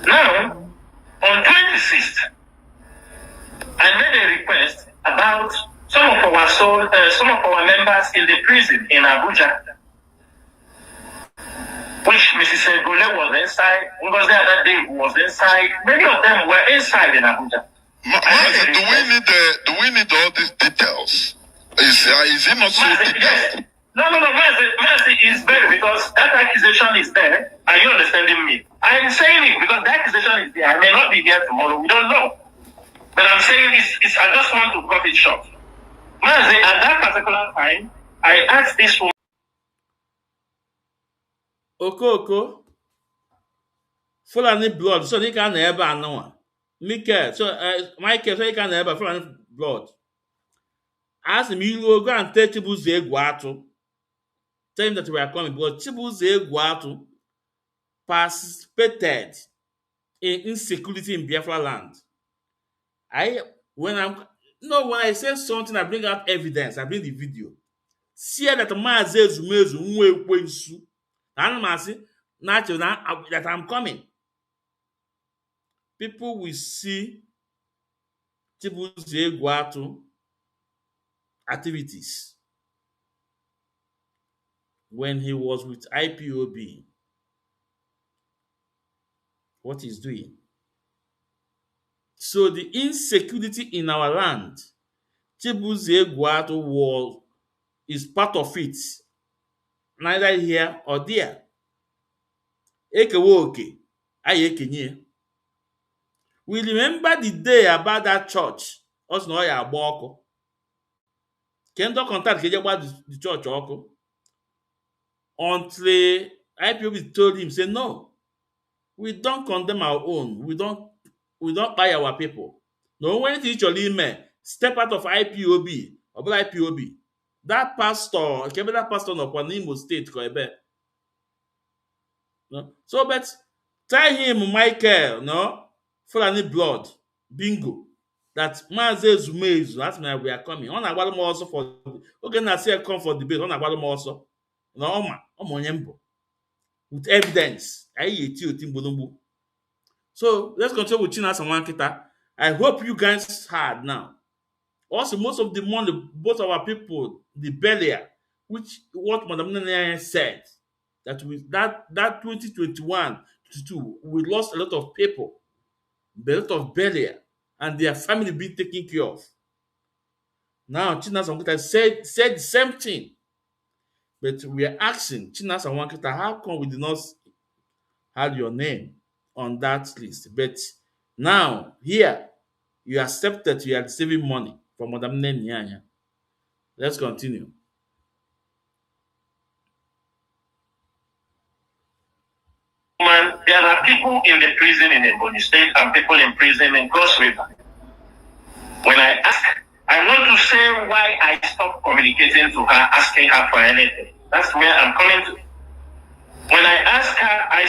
Now, on 26th, I made a request about some of our members in the prison in Abuja, which Mrs. Egule was inside. Because the other day was inside. Many of them were inside in Abuja. Mazi, do we need all these details? Is it not so Mazi, detailed? yes. No. Mazi is there because that accusation is there. Are you understanding me? I'm saying it because that accusation is there. I may not be there tomorrow. We don't know. But I'm saying I just want to cut it short. Mazi, at that particular time, I asked this woman. Oko. Fulani blood. So they can never know. Michael, so you can never Fulani blood. Ask him, you will go and tell Chibuzie Guatu. Tell him that we are coming because Chibuzie Guatu participated in insecurity in Biafra land. When I say something, I bring out evidence, I bring the video. See that Mazi Ezumezu Nwekwensu. That I'm coming. People will see Chibuzie Guatu activities when he was with IPOB. What he's doing. So the insecurity in our land, Chibuzie Guatu is part of it, neither here or there. Ekewe oke, aye ekenye. We remember the day about that church. Us no ya agba ọkụ. Kendo contact keje gba the church ọkụ. Until IPOB told him, say no, we don't condemn our own. We don't buy our people. No when it actually ime step out of IPOB or IPOB. That pastor no Imo State ko ebe. No? So but tell him Michael, no, Fulani blood, bingo. That Mazi Ezumezu, that's why we are coming. On agbalum also for okay na say come for debate. On agbalum also. No Omonyembo. With evidence. So let's continue with Chinasa Wanketa. I hope you guys heard now. Also, most of the money, both our people, the burial, which what Madam Nnenna said, that 2021 to we lost a lot of people, a lot of burial, and their family being taken care of. Now, Chinasa Wanketa said the same thing. But we are asking Chinasa Wanketa, how come we did not have your name on that list? But now, here, You accepted you are receiving money from Madam Nnenna. Let's continue. Man, there are people in the prison in Ebonyi State and people in prison in Cross River. When I ask, I want to say why I stopped communicating to her, asking her for anything. That's where I'm coming to. When I asked her, I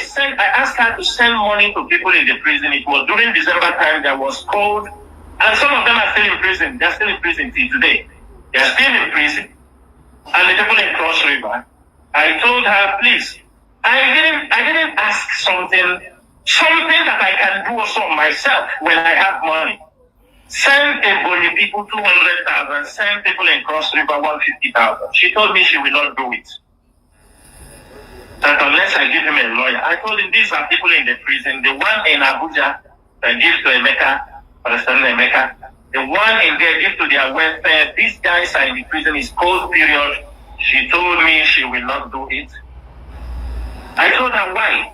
asked her to send money to people in the prison. It was during December time that was cold, and some of them are still in prison. They're still in prison till today. They're still in prison. And the people in Cross River, I told her, please, I didn't ask something that I can do also myself when I have money. Send Ebonyi people 200,000, send people in Cross River 150,000. She told me she will not do it. That unless I give him a lawyer. I told him these are people in the prison. The one in Abuja that gives to Emeka, understand Emeka. The one in there gives to their welfare. These guys are in the prison. It's cold period. She told me she will not do it. I told her why.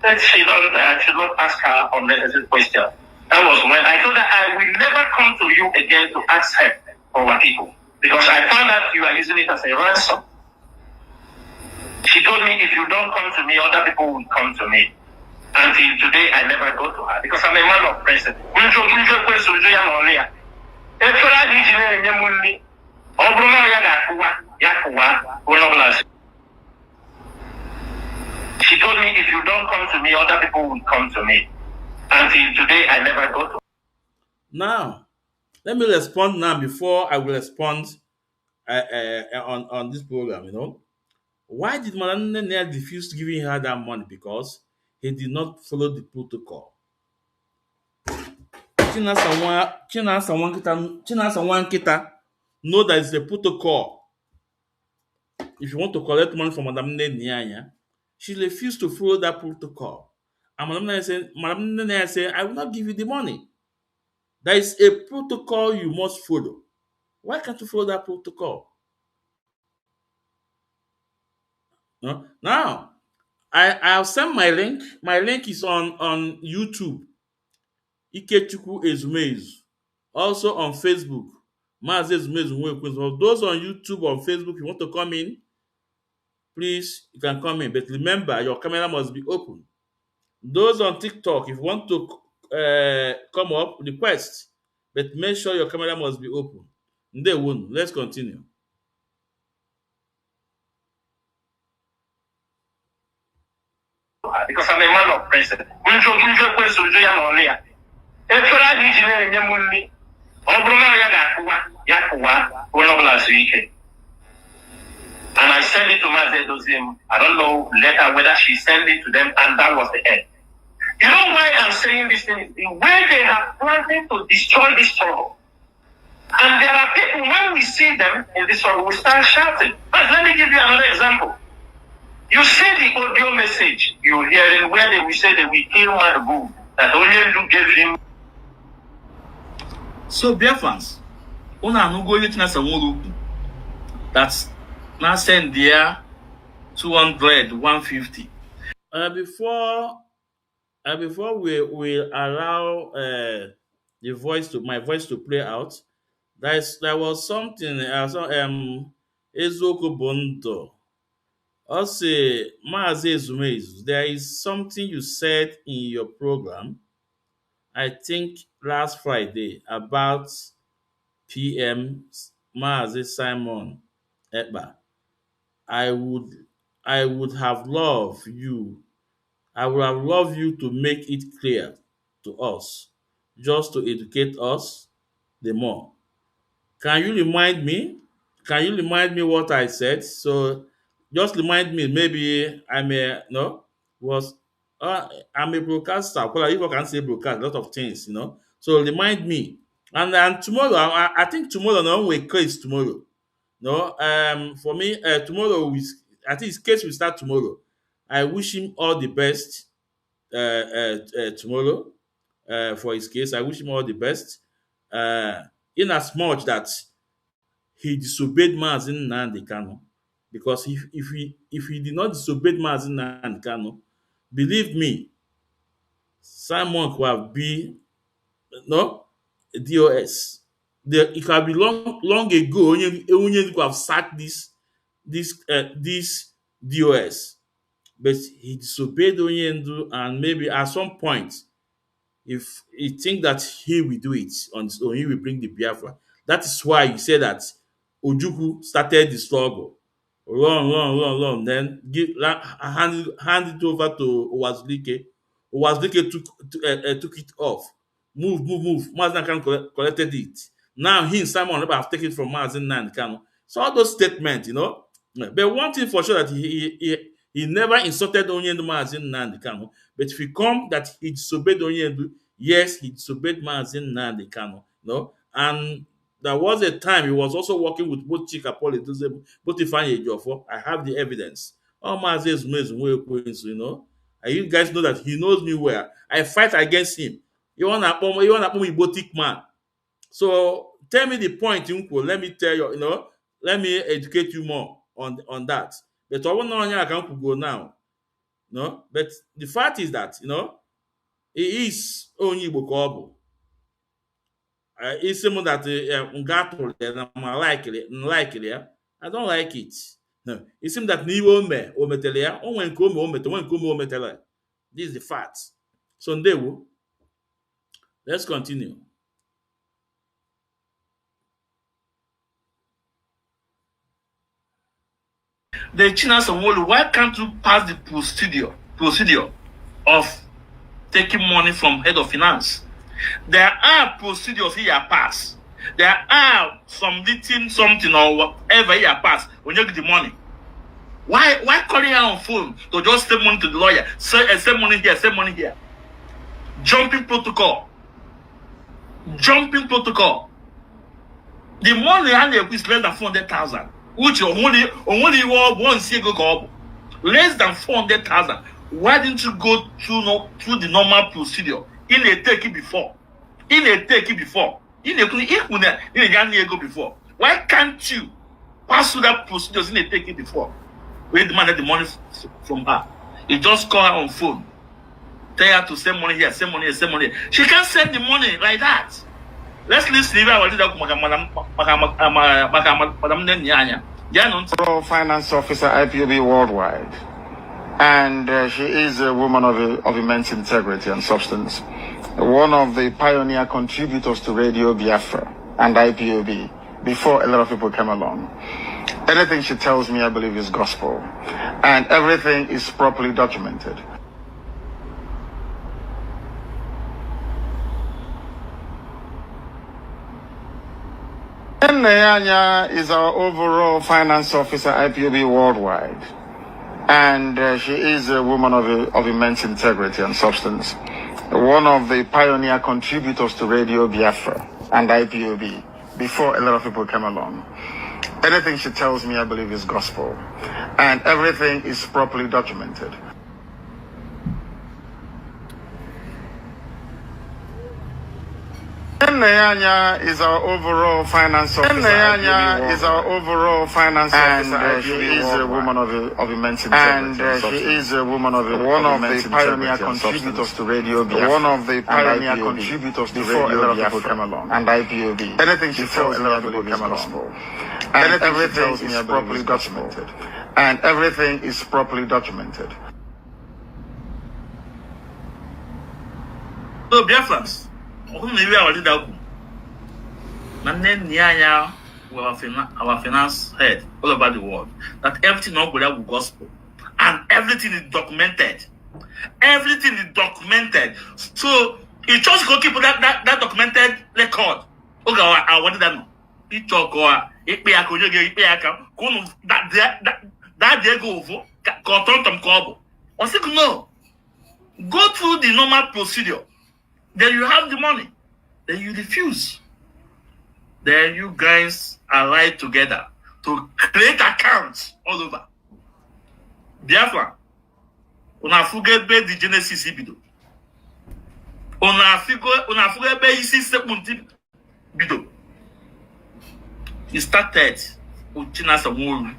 That I should not ask her unnecessary question. That was when I told her I will never come to you again to ask her for our people. Because I found out you are using it as a ransom. She told me if you don't come to me, other people will come to me. Until today, I never go to her because I'm a man of principle. She told me if you don't come to me, other people will come to me. Until today, I never go to her. Now, let me respond now before I will respond on this program. Why did Madam Nnenna refuse giving her that money? Because he did not follow the protocol. Chinasa one kita know that it's a protocol. If you want to collect money from Madam Nnenna, she refused to follow that protocol. And Madam Nnenna said, I will not give you the money. There is a protocol you must follow. Why can't you follow that protocol? No? Now, I'll send my link. My link is on YouTube. Ikechukwu Ezumezu. Also on Facebook. Mazi Ezumezu Nwekwe. For those on YouTube or Facebook, you want to come in, please, you can come in. But remember, your camera must be open. Those on TikTok, if you want to come up, request. But make sure your camera must be open. They won't. Let's continue. Because I'm a man of principle. And I sent it to Mazi. I don't know later whether she sent it to them, and that was the end. You know why I'm saying this thing? The way they have planning to destroy this struggle. And there are people, when we see them in this struggle, we start shouting. But let me give you another example. You see the audio message you hear where they will say they will kill Nwaogu, that only gave him. So, dear fans, that's now send there 200, 150. Before we allow my voice to play out, there was something Ezoku Bondo. Also, Mazi Ezumezu, there is something you said in your program, I think last Friday, about PM Mazi Simon Ekpa. I would have loved you. I would have loved you to make it clear to us, just to educate us the more. Can you remind me? Can you remind me what I said? So just remind me. Maybe I may no was I'm a broadcaster. Well, if I can say broadcast, a lot of things. So remind me. And tomorrow, I think tomorrow no we case tomorrow. No, for me, tomorrow I think his case will start tomorrow. I wish him all the best tomorrow for his case. I wish him all the best. In as much that he disobeyed Mazi Nnamdi Kanu, because if he did not disobey Mazi Nnamdi Kanu, believe me, Simon could have been no DOS. It can be long ago. Onye could have sacked this DOS, but he disobeyed Onyendu, and maybe at some point, if he think that he will do it on his own, he will bring the Biafra. That is why you say that Ojukwu started the struggle. Run. Then hand it over to Owazulike. Owazulike took it off. Move. Mazi Kanu collected it. Now he and Simon Rebbe have taken it from Mazi Kanu. So all those statements, But one thing for sure that he never insulted Onyendu Mazi Kanu. But if you come that he disobeyed Onyendu, yes, he disobeyed Mazi Kanu. And there was a time he was also working with both Chika Politics, both Ifeanyi Ejiofor. I have the evidence. Oh, Mazi Ezumezu, and you guys know that he knows me well. I fight against him. You wanna put me botic man. So tell me the point, Uncle. Let me tell you, let me educate you more on that. But I won't know I can go now. No, but the fact is that he is only Bokobo. It's someone that I don't like it. No, it seems that this is the fact. So let's continue. The China Samuel, why can't you pass the procedure of taking money from head of finance? There are procedures here pass. There are some written something or whatever here pass when you get the money. Why calling her on phone to just send money to the lawyer? Send money here, send money here. Jumping protocol. The money is less than 400,000, which only once year go less than 400,000. Why didn't you go through the normal procedure? In a take it before. Why can't you pass through that procedure in a take it before? We demanded the money from her. You just call her on phone. Tell her to send money here, send money here, send money here. She can't send the money like that. Let's listen to Madam Nnenna. Finance Officer, IPOB Worldwide. And she is a woman of immense integrity and substance. One of the pioneer contributors to Radio Biafra and IPOB before a lot of people came along. Anything she tells me, I believe, is gospel. And everything is properly documented. Anya is our overall finance officer, IPOB Worldwide. And she is a woman of immense integrity and substance. One of the pioneer contributors to Radio Biafra and IPOB before a lot of people came along. Anything she tells me, I believe, is gospel. And everything is properly documented. Anya is our overall finance officer. Anya is our overall finance officer. And she is a woman of immense integrity. And she is a woman of one of the pioneer contributors to Radio Biafra. One of the pioneer contributors to Radio Biafra came along. And IPOB. Anything she tells me, I believe, is gospel. And everything is properly documented. And everything is properly documented. So Biafrans. Nnenna, our finance head all over the world, that everything not good with gospel and everything is documented. So you just go keep that documented record. Okay, I wanted that. It talk or it pay a that they go over. No. Go through the normal procedure. Then you have the money. Then you refuse. Then you guys allied together to create accounts all over. Biafra, una forget the Genesis bido. Una forget isi sepunti bido. It started with China Samuel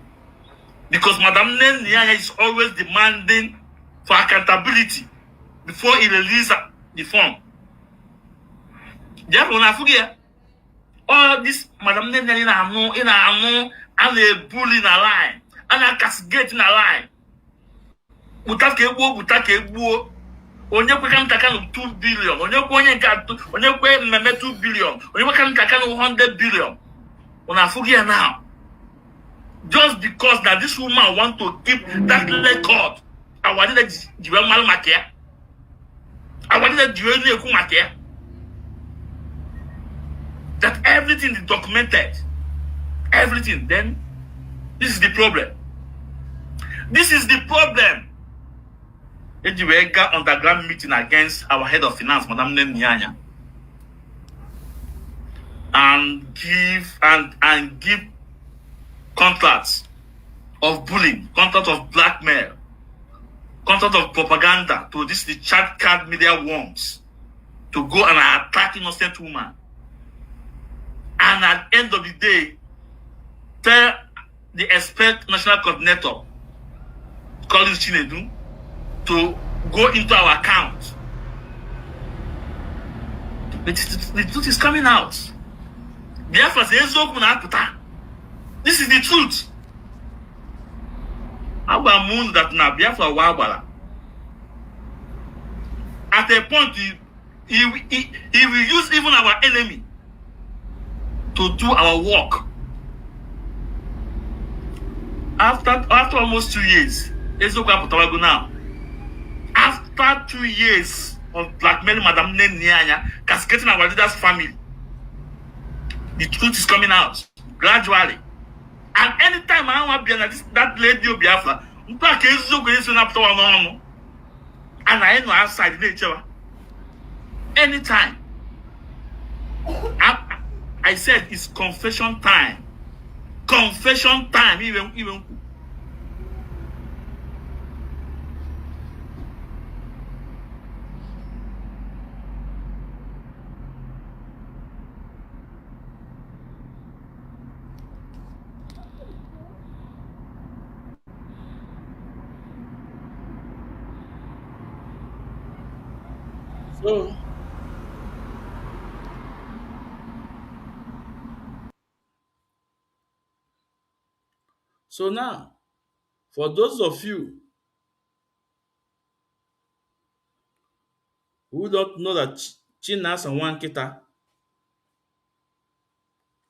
because Madam Nnenna is always demanding for accountability before he releases the form. Biafra na fugia. All this Madam Nnenna in a bully in a line, and a castigate in a line. Butakebo. Onye kwe kan taka no 2 billion. Onye kwe onye ka onye kwe mmemme 2 billion. Onye kwe kan taka no 100 billion. Una fugia now. Just because that this woman want to keep that record. I wanted that you were mal makia. I wanted that you were makia. That everything is documented. Everything. Then this is the problem. This is the problem. Ejiwega underground meeting against our head of finance, Madam Nnenna, and give contracts of bullying, contracts of blackmail, contracts of propaganda to the chat card media worms to go and attack innocent woman. And at the end of the day, tell the expert national coordinator, Collins Chinedu, to go into our account. The truth is coming out. Biafra says, this is the truth. Our moon that now Biafra wabala. At a point, he will use even our enemy to do our work. After almost 2 years, now. After 2 years of blackmailing Madam Nnenna, cascading our leader's family, the truth is coming out gradually. And anytime I want to be that lady of Biafra, and I know outside nature. Anytime. I said it's confession time. Confession time, even. So now, for those of you who don't know that Chinas and Wankita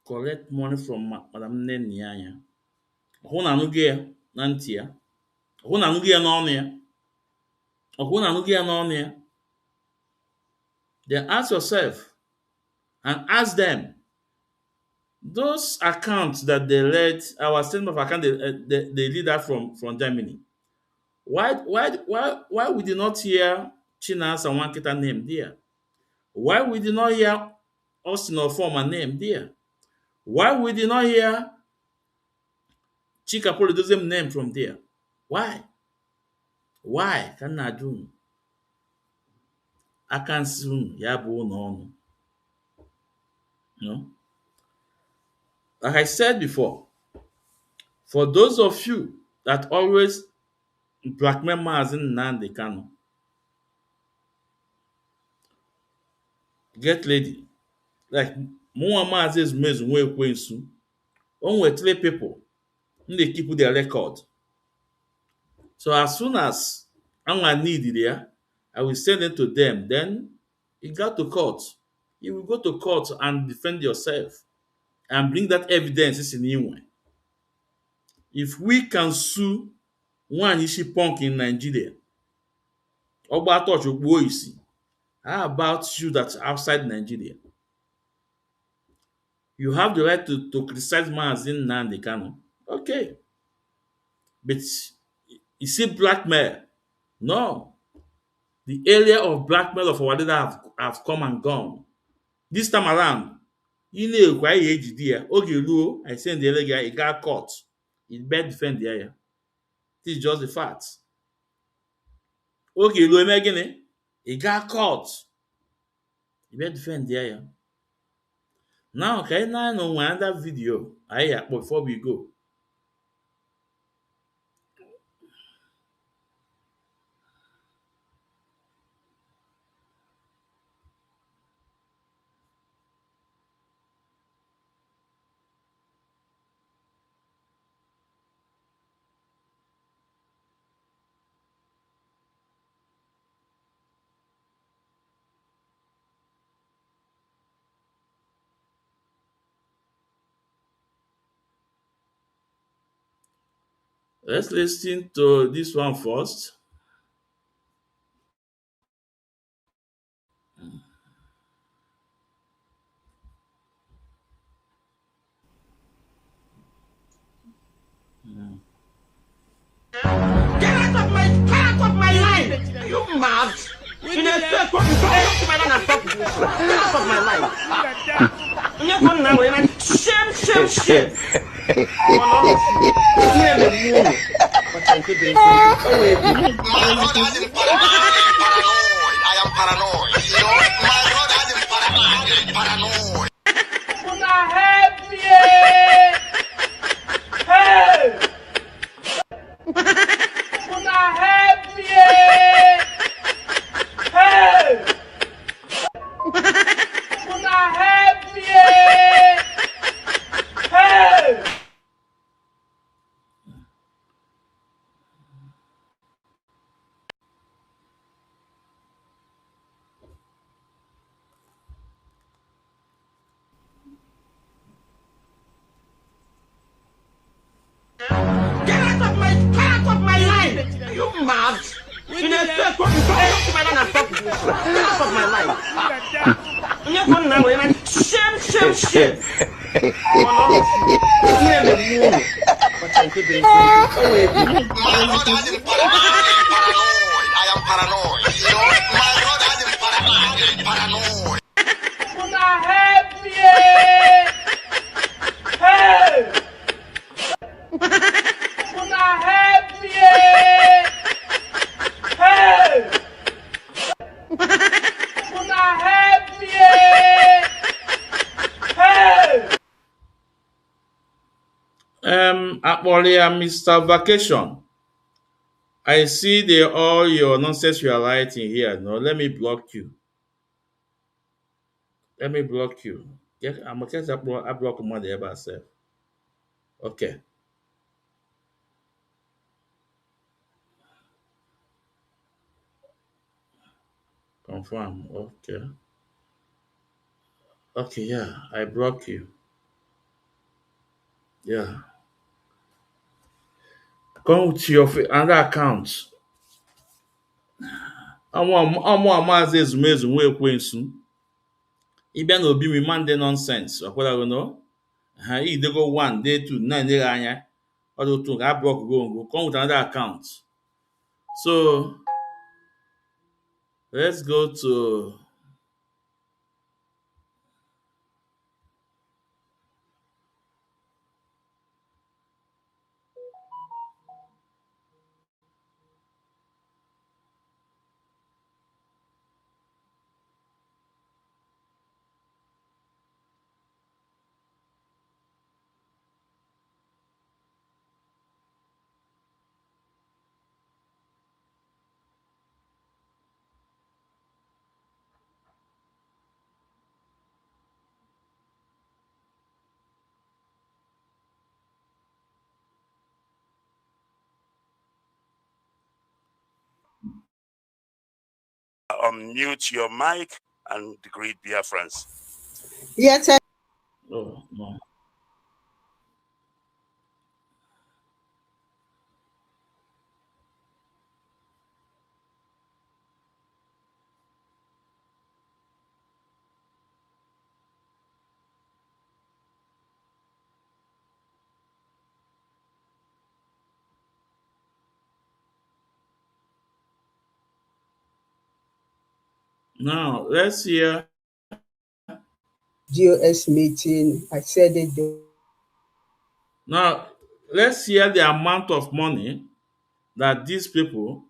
collect money from Madam Nnenna, who na nugia nantia, who na nugia nonia, or who na nugia nonia, then ask yourself and ask them those accounts that they led, our statement of account, they lead that from Germany. Why we did not hear Chinas and Wankita name there? Why we did not hear Austin or former name there? Why we did not hear Chika Polydosm name from there? Why? Why can I do? I can soon yabu no. No. Like I said before, for those of you that always blackmail Mazi Nnamdi Kanu, get lady. Like Mwa Mazi Ezumezu Nwekwensu, only 3 people, they keep their record. So as soon as I need it there, I will send it to them. Then you got to court. You will go to court and defend yourself and bring that evidence in you. If we can sue one Ishi punk in Nigeria, how about you that's outside Nigeria? You have the right to criticize Mazi Nnamdi Kanu. Okay. But you see blackmail? No. The area of blackmail of our leader have come and gone. This time around, you know why ejide oge ruo I send the guy, he got caught. He better defend the area. This is just the fact. Oge ruo eme gịnị? He got caught. He better defend the area. Now, can I know another video before we go? Let's listen to this one first. Get out of my line! Are you mad? You know, stop Get out of my line! You're going now, man. Shame. But I could be paranoid. I am paranoid. You know, my brother is paranoid. Help me! Help! Help me! Help! Help me! Help! Get out of my line! Are you mad? You know, stop Get out of my line! You're going now, man. Shame. But I could be paranoid. I am paranoid. You know, my brother is paranoid. Help me! Help! Help me! Help! Help me! Help! Akpolia, Mr. Vacation. I see all your nonsense you are writing here. No, let me block you. Let me block you. Yeah, I'm going to block money ever self. Okay. Confirm. Okay. Okay, yeah. I block you. Yeah. Come to your another account. I'm Mazi ezumezu nwa ekwensu. Ịbịa na obi m man dey nonsense. Ọkwara no? Ha idego 1 day 2 na nyere anya. Ọ dị otu ga block go ngo. Come with another account. So let's go to Unmute your mic and greet Biafrans. Yes, sir. oh no. Now let's hear GOS meeting. I said it. now let's hear the amount of money that these people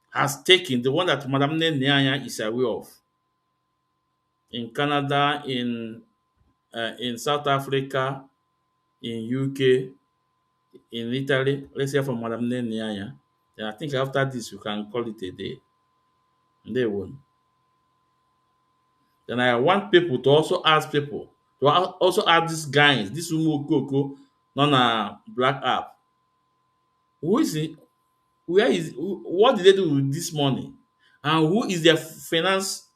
has taken, the one that Madam Nnenna is aware of. In Canada, in South Africa, in UK, in Italy. Let's hear from Madam Nnenna. Then I think after this we can call it a day. They won't. Then I want people to also ask people to also ask these guys, this Umukoko, non a black app. Who is it? Where is what did they do with this money? And who is their finance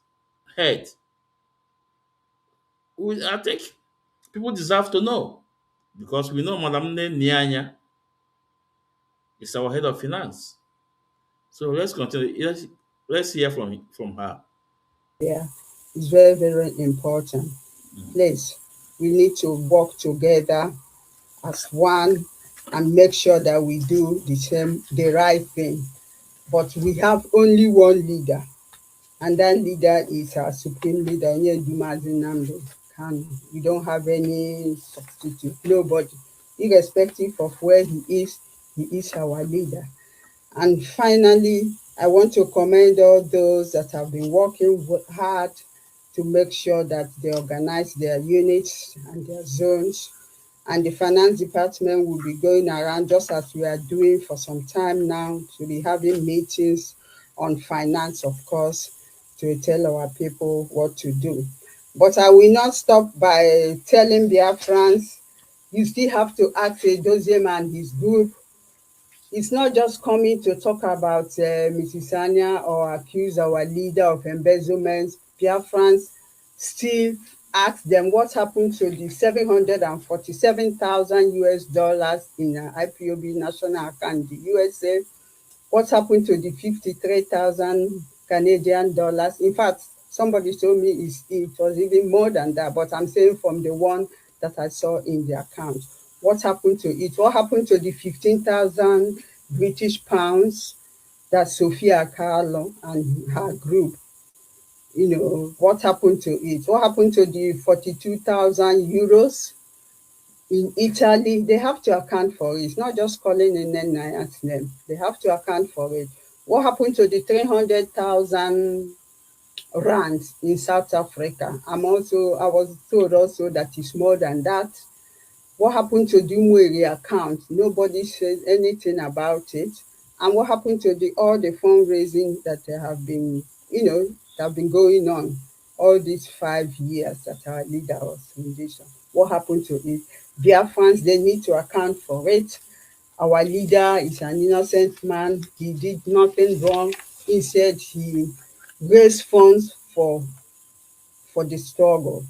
head? I think people deserve to know because we know Madam Nnenna is our head of finance. So let's continue. Let's hear from her. Yeah, it's very, very important. Please, we need to work together as one and make sure that we do the right thing. But we have only one leader, and that leader is our supreme leader, Mazi Kanu. We don't have any substitute, nobody. Irrespective of where he is our leader. And finally, I want to commend all those that have been working hard to make sure that they organize their units and their zones. And the finance department will be going around just as we are doing for some time now to be having meetings on finance, of course, to tell our people what to do. But I will not stop by telling Biafrans, you still have to ask Edoziem and his group. It's not just coming to talk about Mrs. Anya or accuse our leader of embezzlement. Biafrans still ask them what happened to the 747,000 US dollars in IPOB national account, the USA. What happened to the 53,000 Canadian dollars? In fact, somebody told me it was even more than that, but I'm saying from the one that I saw in the account. What happened to it? What happened to the 15,000 British pounds that Sophia Carlo and her group, what happened to it? What happened to the 42,000 euros in Italy? They have to account for it. It's not just calling Nnenna's name. They have to account for it. What happened to the 300,000 rands in South Africa? I was told also that it's more than that. What happened to the Mweri account? Nobody says anything about it. And what happened to all the fundraising that have been, going on all these 5 years that our leader was in this? What happened to it? Biafrans, they need to account for it. Our leader is an innocent man. He did nothing wrong. Instead, he raised funds for the struggle.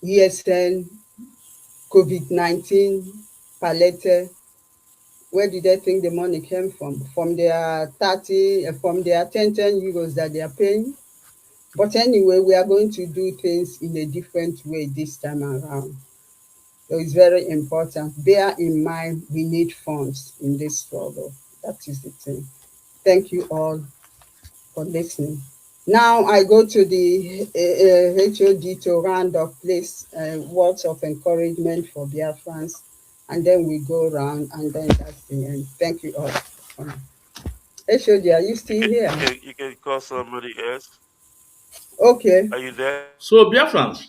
ESN, COVID-19, palette. Where did they think the money came from? From their 10 euros that they are paying? But anyway, we are going to do things in a different way this time around. So it's very important. Bear in mind, we need funds in this struggle. That is the thing. Thank you all for listening. Now I go to the HOD to round up, please, words of encouragement for Biafrans, and then we go around, and then that's the end. Thank you all. HOD, are you still here? You can call somebody else. Okay. Are you there? So, Biafrans,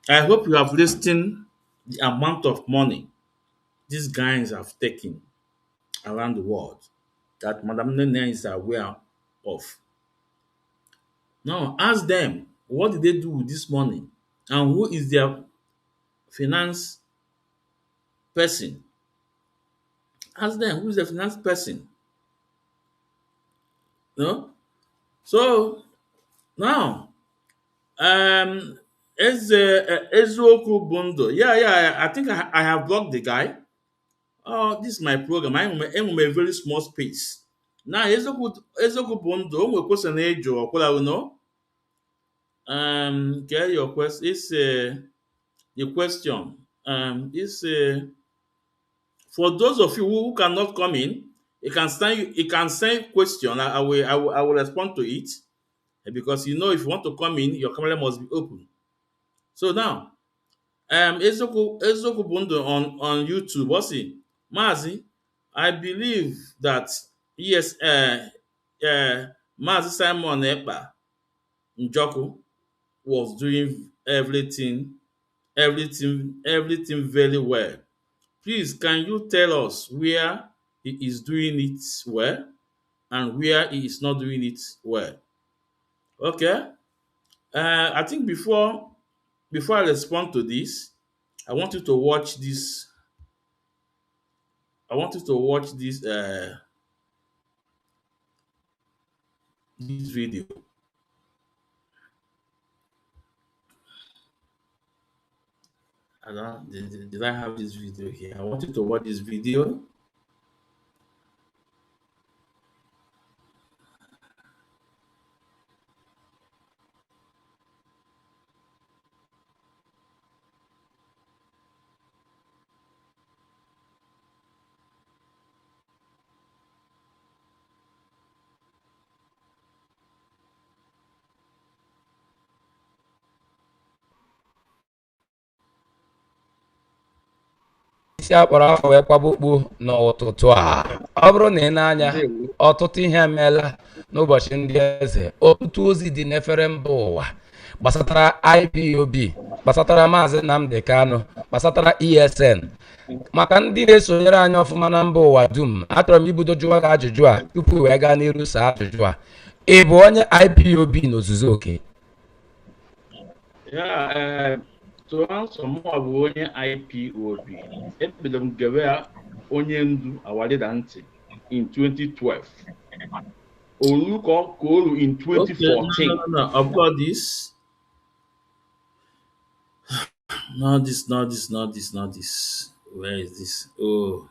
I hope you have listened the amount of money these guys have taken around the world that Madam Nnenna is aware of. Now, ask them, what did they do with this money? And who is their finance person? Ask them, who is the finance person? No? So, now, Ezoku Bundo. Yeah, I think I have blocked the guy. Oh, this is my program. I'm a very small space. Now, Ezoku Bundo, we question age or no? Get your question. It's the question. It's for those of you who cannot come in, you can send question. I will respond to it because if you want to come in, your camera must be open. So now, Ezoku Bundo on YouTube. What's it? Mazi, I believe that yes, Mazi Simon Ekpa Njoku was doing everything very well. Please, can you tell us where he is doing it well and where he is not doing it well? Okay. I think before I respond to this, I want you to watch this. I want you to watch this video. I don't did I have this video here? I want you to watch this video. isi akpọrọ afọ wee kwabukpu n'ụtụtụ a. Ọ bụrụ na ị na-anya ọtụtụ ihe emeela n'ụbọchị ndị eze, ọtụtụ ozi dị n'efere mba ụwa gbasatara IPOB, gbasatara Maazị Nnamdi Kanu, gbasatara ESN. Maka ndị na-esonyere anyị ọfụma na mba ụwa dum, achọrọ m ibudo jụwa gị ajụjụ a tupu wee gaa n'iru saa ajụjụ a. Ị bụ onye IPOB n'ozuzu oke? Yeah, to answer more bụ onye IPOB. Ebido m gewe ya onye ndu awalida ntị in 2012. Oluko Kolu in 2014. Okay, no. I've got this. Not this. Where is this? Oh.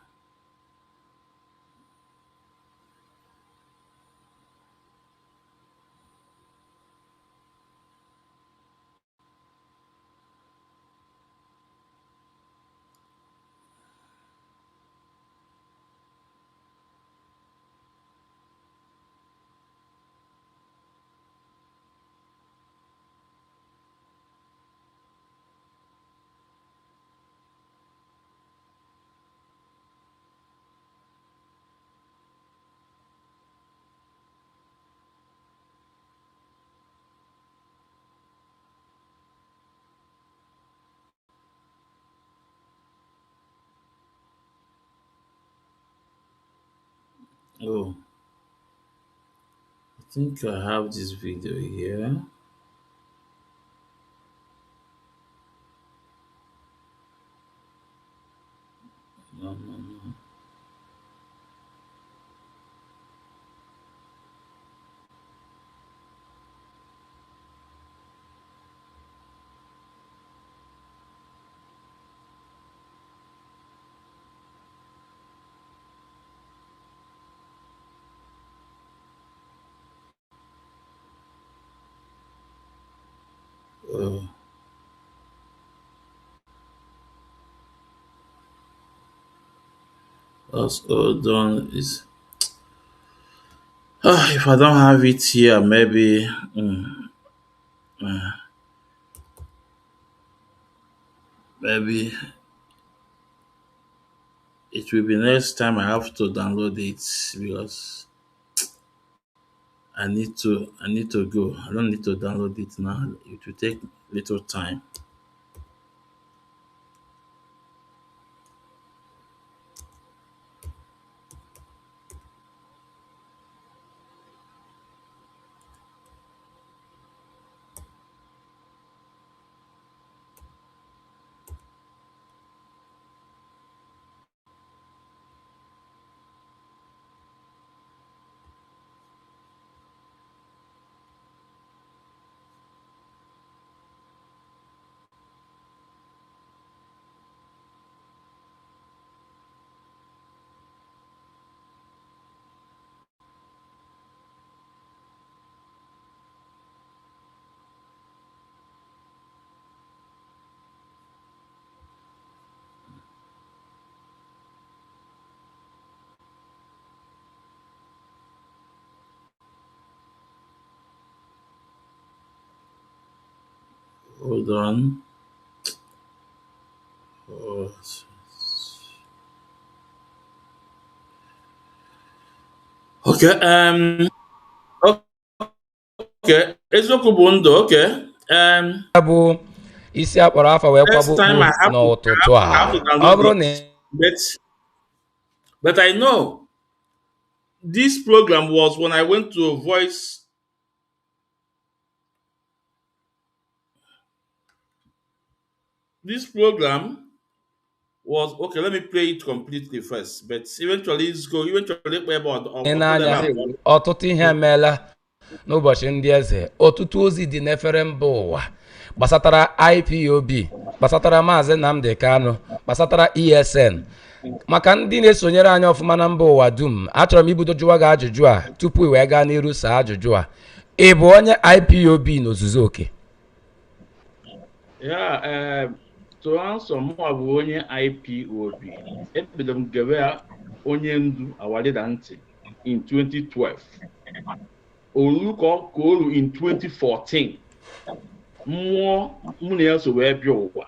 Oh, I think I have this video here. No. Oh. What's all done is if I don't have it here, maybe maybe it will be next time I have to download it because I need to go. I don't need to download it now. It will take little time. Hold on. Oh, okay. Okay. Eziokwu bụ ndụ. Okay. Bụ isi akpọrọ afọ wee kwabukpu n'ụtụtụ a. Ọ bụrụ na but I know this program was when I went to voice. This program was okay. Let me play it completely first, but eventually it's go. Eventually, about n'anya ọtụtụ ihe emeela n'ụbọchị ndị eze, ọtụtụ ozi dị n'efere mba ụwa gbasatara IPOB, gbasatara Maazị Nnamdi Kanu, gbasatara ESN. Maka ndị na-esonyere anyị ọfụma na mba ụwa dum, achọrọ m ibudo jụwa gị ajụjụ a tupu wee gaa n'iru saa ajụjụ a. Ị bụ onye IPOB n'ozuzu oke? Yeah, to answer more bụ onye IPOB. Ebido m gewe ya onye ndu awalida ntị in 2012. Oluko Kolu in 2014. Mmụọ mụ na ya so wee bịa ụwa.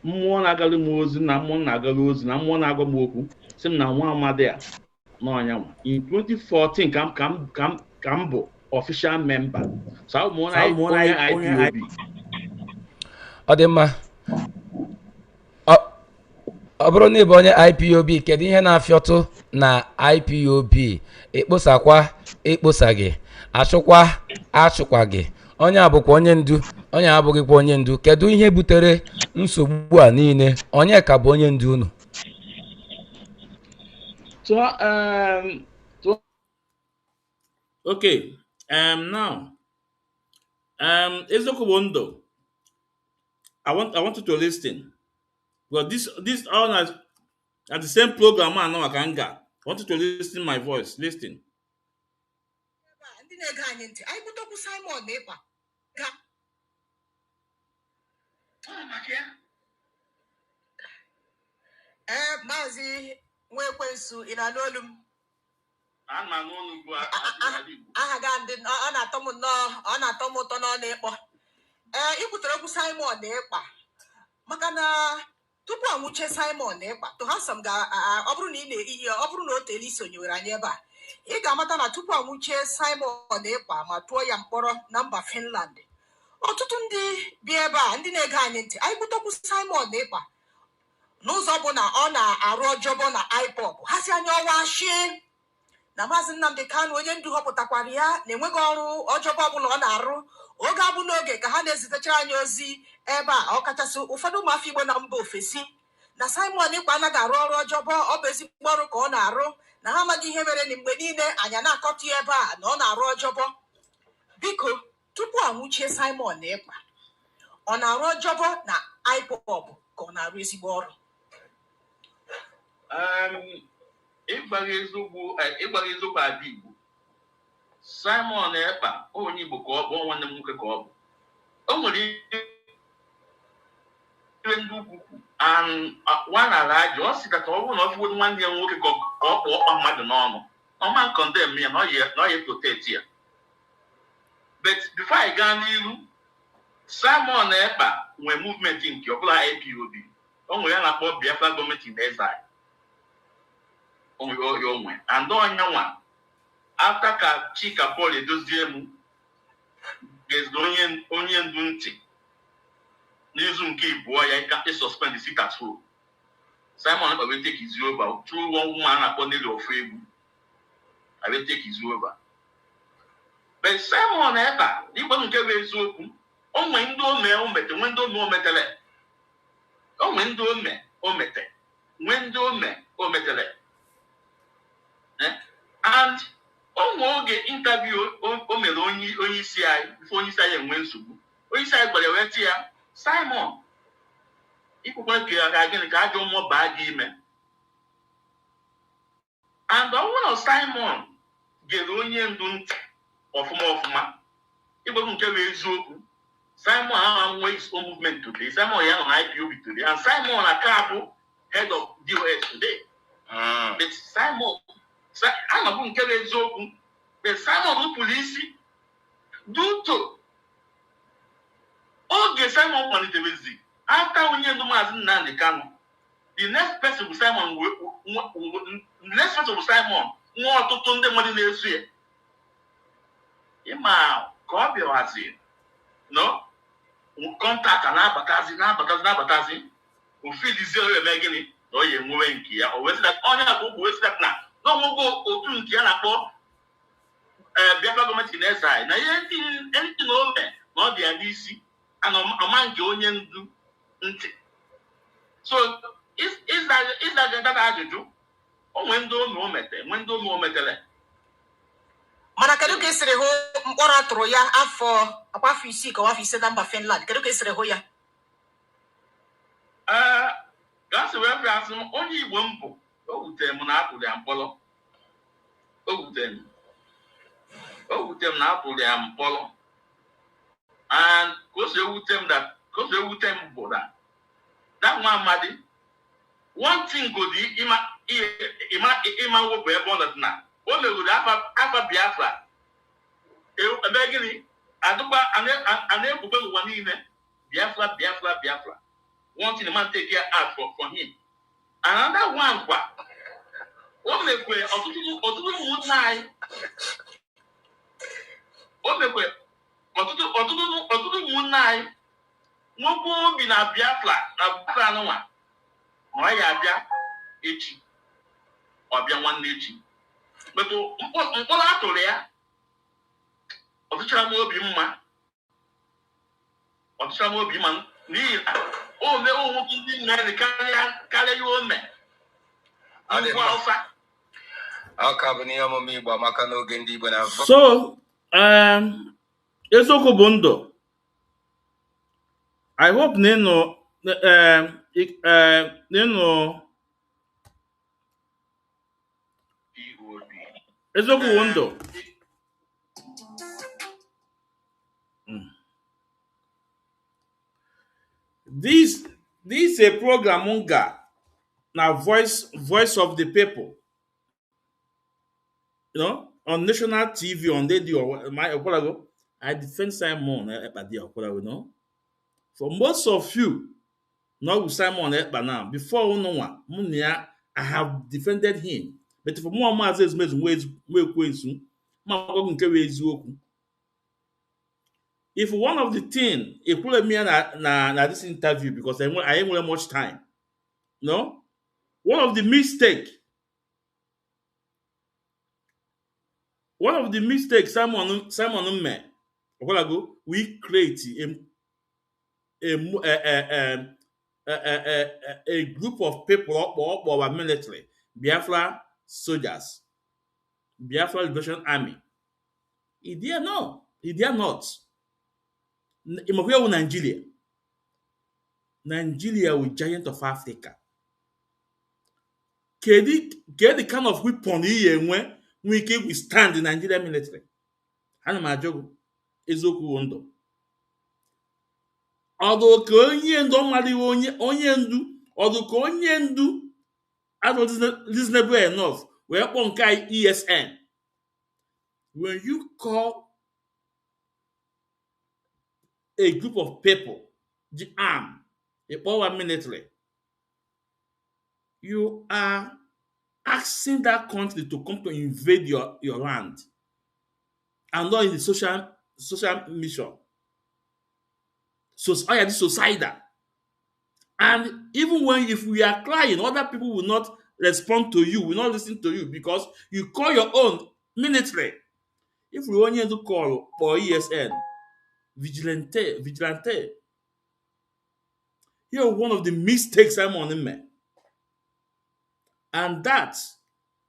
mmụọ na-agara m ozi na mmụọ na-agara ozi na mmụọ na-agwa m okwu sị m na nwa amadi a n'ọnyanwa. In 2014 ka m bụ official member. So abụ m onye IPOB. ọ dị mma. ọ bụrụ na ị bụ onye IPOB, kedu ihe na-afịọtụ na IPOB? ekposa gị, achụkwa gị, onye abụkwa onye ndu, onye abụghịkwa onye ndu. Kedu ihe butere nsogbu a niile? Onye ka bụ onye ndu unu? Okay. Now, eziokwu bụ ndụ. I want you to listen. But this all at the same program I know I can get. I want you to listen my voice. Listen. Ndị na-ege anyị ntị, anyị butokwu Simon n'ịkpa ga Mazi Nwekwensu, ị na-anụ olu m? Aha ga ndị ọ na-atọ m ụtọ n'ọnụ ịkpọ. Ị butere okwu Simon n'ịkpa maka na tupu anwụche Simon n'ịkpa, Tohasam ọ bụrụ na ị na-eyi ọ bụrụ na o tere isonyere anyị ebe a, ị ga-amata na tupu anwụchie Simon n'ịkpa ma tụọ ya mkpọrọ na mba Finland, ọtụtụ ndị bi ebe a, ndị na-ege anyị ntị, anyị butokwu Simon n'ịkpa n'ụzọ bụ na ọ na-arụ ọjọbọ na IPOB, hazi anya ọwa shie na Maazị Nnamdi Kanu, onye ndu họpụtakwara ya, na-enweghị ọrụ ọjọbọ ọbụla ọ na-arụ. Oge abụ n'oge ka ha na-ezitechara anyị ozi ebe a, ọkachasị ụfọdụ ụmụafọ Igbo na mba ofesi, na Simon Ekpa anaghị arụ ọrụ ọjọbọ, ọ bụ ezigbo ọrụ ka ọ na-arụ, na ha amaghị ihe mere na mgbe niile anya na-akọta ya ebe a na ọ na-arụ ọjọbọ. Biko, tupu anwụchie Simon Ekpa, ọ na-arụ ọjọbọ na IPOB ka ọ na-arụ ezigbo ọrụ? Ịgbara eziokwu adị Igbo, Simon Ekpa onye Igbo ka ọ bụ, nwanne m nwoke ka ọ bụ. O nwere ihe ndị ukwu nwa na-ala ajọ, ọ sị ka ọ bụrụ na ọ fụgodo nwanne ya nwoke ka ọ kpọọ ọkpa mmadụ n'ọnụ, ọma nkọndem ya na ọ ya protect ya. But before I gaa n'iru, Simon Ekpa nwee movement nke ọbụla IPOB. O nwere ya na-akpọ Biafra Government in Exile. Onwe and onyanwa after ka Chika Paul edozie m ga-ezo onye ndu ntị n'izu nke ibụọ ya ka suspend the sit at home. Simon Ekpa will take his over through one woman akpọ Nelly ofu egwu. I will take his over. But Simon Ekpa n'igbe nke bụ eziokwu, o nwee ndị ome omete, nwee ndị ome ometele, o nwee ndị ome omete, nwee ndị ome ometele. And o nwee oge interview o mere onye isi anyị, bifo onye isi anyị enwe nsogbu, onye isi anyị gwara ya wee ya, Simon, ikwukwara ka ya gịnị ka ajọ mmụọ baa gị ime. And ọ bụrụ na Simon gere onye ndu ntị ọfụma igbe nke bụ eziokwu, Simon ahụ nwee his own movement today. Simon ya nọ na IPOB today, and Simon aka bụ head of DOS today. But Simon anọbụ nke bụ eziokwu, but Simon rụpụrụ isi due to oge Simon malitebezi after onye ndu Maazị Nnamdi Kanu. The next person bụ Simon nwa ọtụtụ ndị mmadụ na-eso ya. Ịma ka ọ bịawazi no kọntaktị na-abatazi ofilizie eme gịnị na ọ ya enwewe nke ya, o wesịa onye na okwu wesịa na n'ọnwụgo otu nke ya na-akpọ Biafra Government in Exile, na ihe ndị na ome na ọ dị ya n'isi ọma nke onye ndu ntị. So ịza ajụjụ, o nwee ndị ome omete, nwee ndị ome ometele. Mana kedu ka esiri hụ mkpọrọ atụrụ ya afọ 6 ka 5 na mba Finland? Kedu ka esiri hụ ya? Gasị wee bịa asị m, onye Igbo m bụ, o wutere m na atụrụ ya mkpọrọ. O wutere m na atụrụ ya mkpọrọ. And ka o si ewute m bụ na that nwa amadi, one thing go di ịma wepụ ebe ọ nọ na o megoro afa Biafra ebe gịnị adụkwa a na-ekwukwe n'ụwa niile Biafra. wanting the man to take care out for him. Another one, what make we ọtụtụ nai o mekwe ọtụtụ ụmụnne nwoke obi na Biafra nwa ọ ya abịa echi ọbịa nwanne echi metụ mkpọrọ atụrụ ya ọtụchara m obi mma n'ihi na o mee nwoke ndị nne karịa ya ome ngwa ọfa. So, eziokwu bụ ndụ. I hope Nino eziokwu bụ ndụ. This is a program na voice of the people. You know, on national TV, on radio, I defend Simon you know. For most of you, not with Simon now, before I have defended him. But for more Mazi if one of the things, it put me na this interview because I ain't really much time. No? One of the mistakes Simon made, we create a group of people or our military, Biafra soldiers, Biafra Liberation Army. He dare not. Nigeria with giant of Africa. Get the kind of weapon we can withstand the Nigerian military. Ana majogo ezoku wondo. Although onye ndu as reasonable enough, we upon kai ESN. When you call a group of people, the arm, a power military, you are asking that country to come to invade your land and not in the social mission. So this suicidal. And even if we are crying, other people will not respond to you, will not listen to you because you call your own military. If we only to call for ESN, vigilante. Here one of the mistakes I'm on me. And that,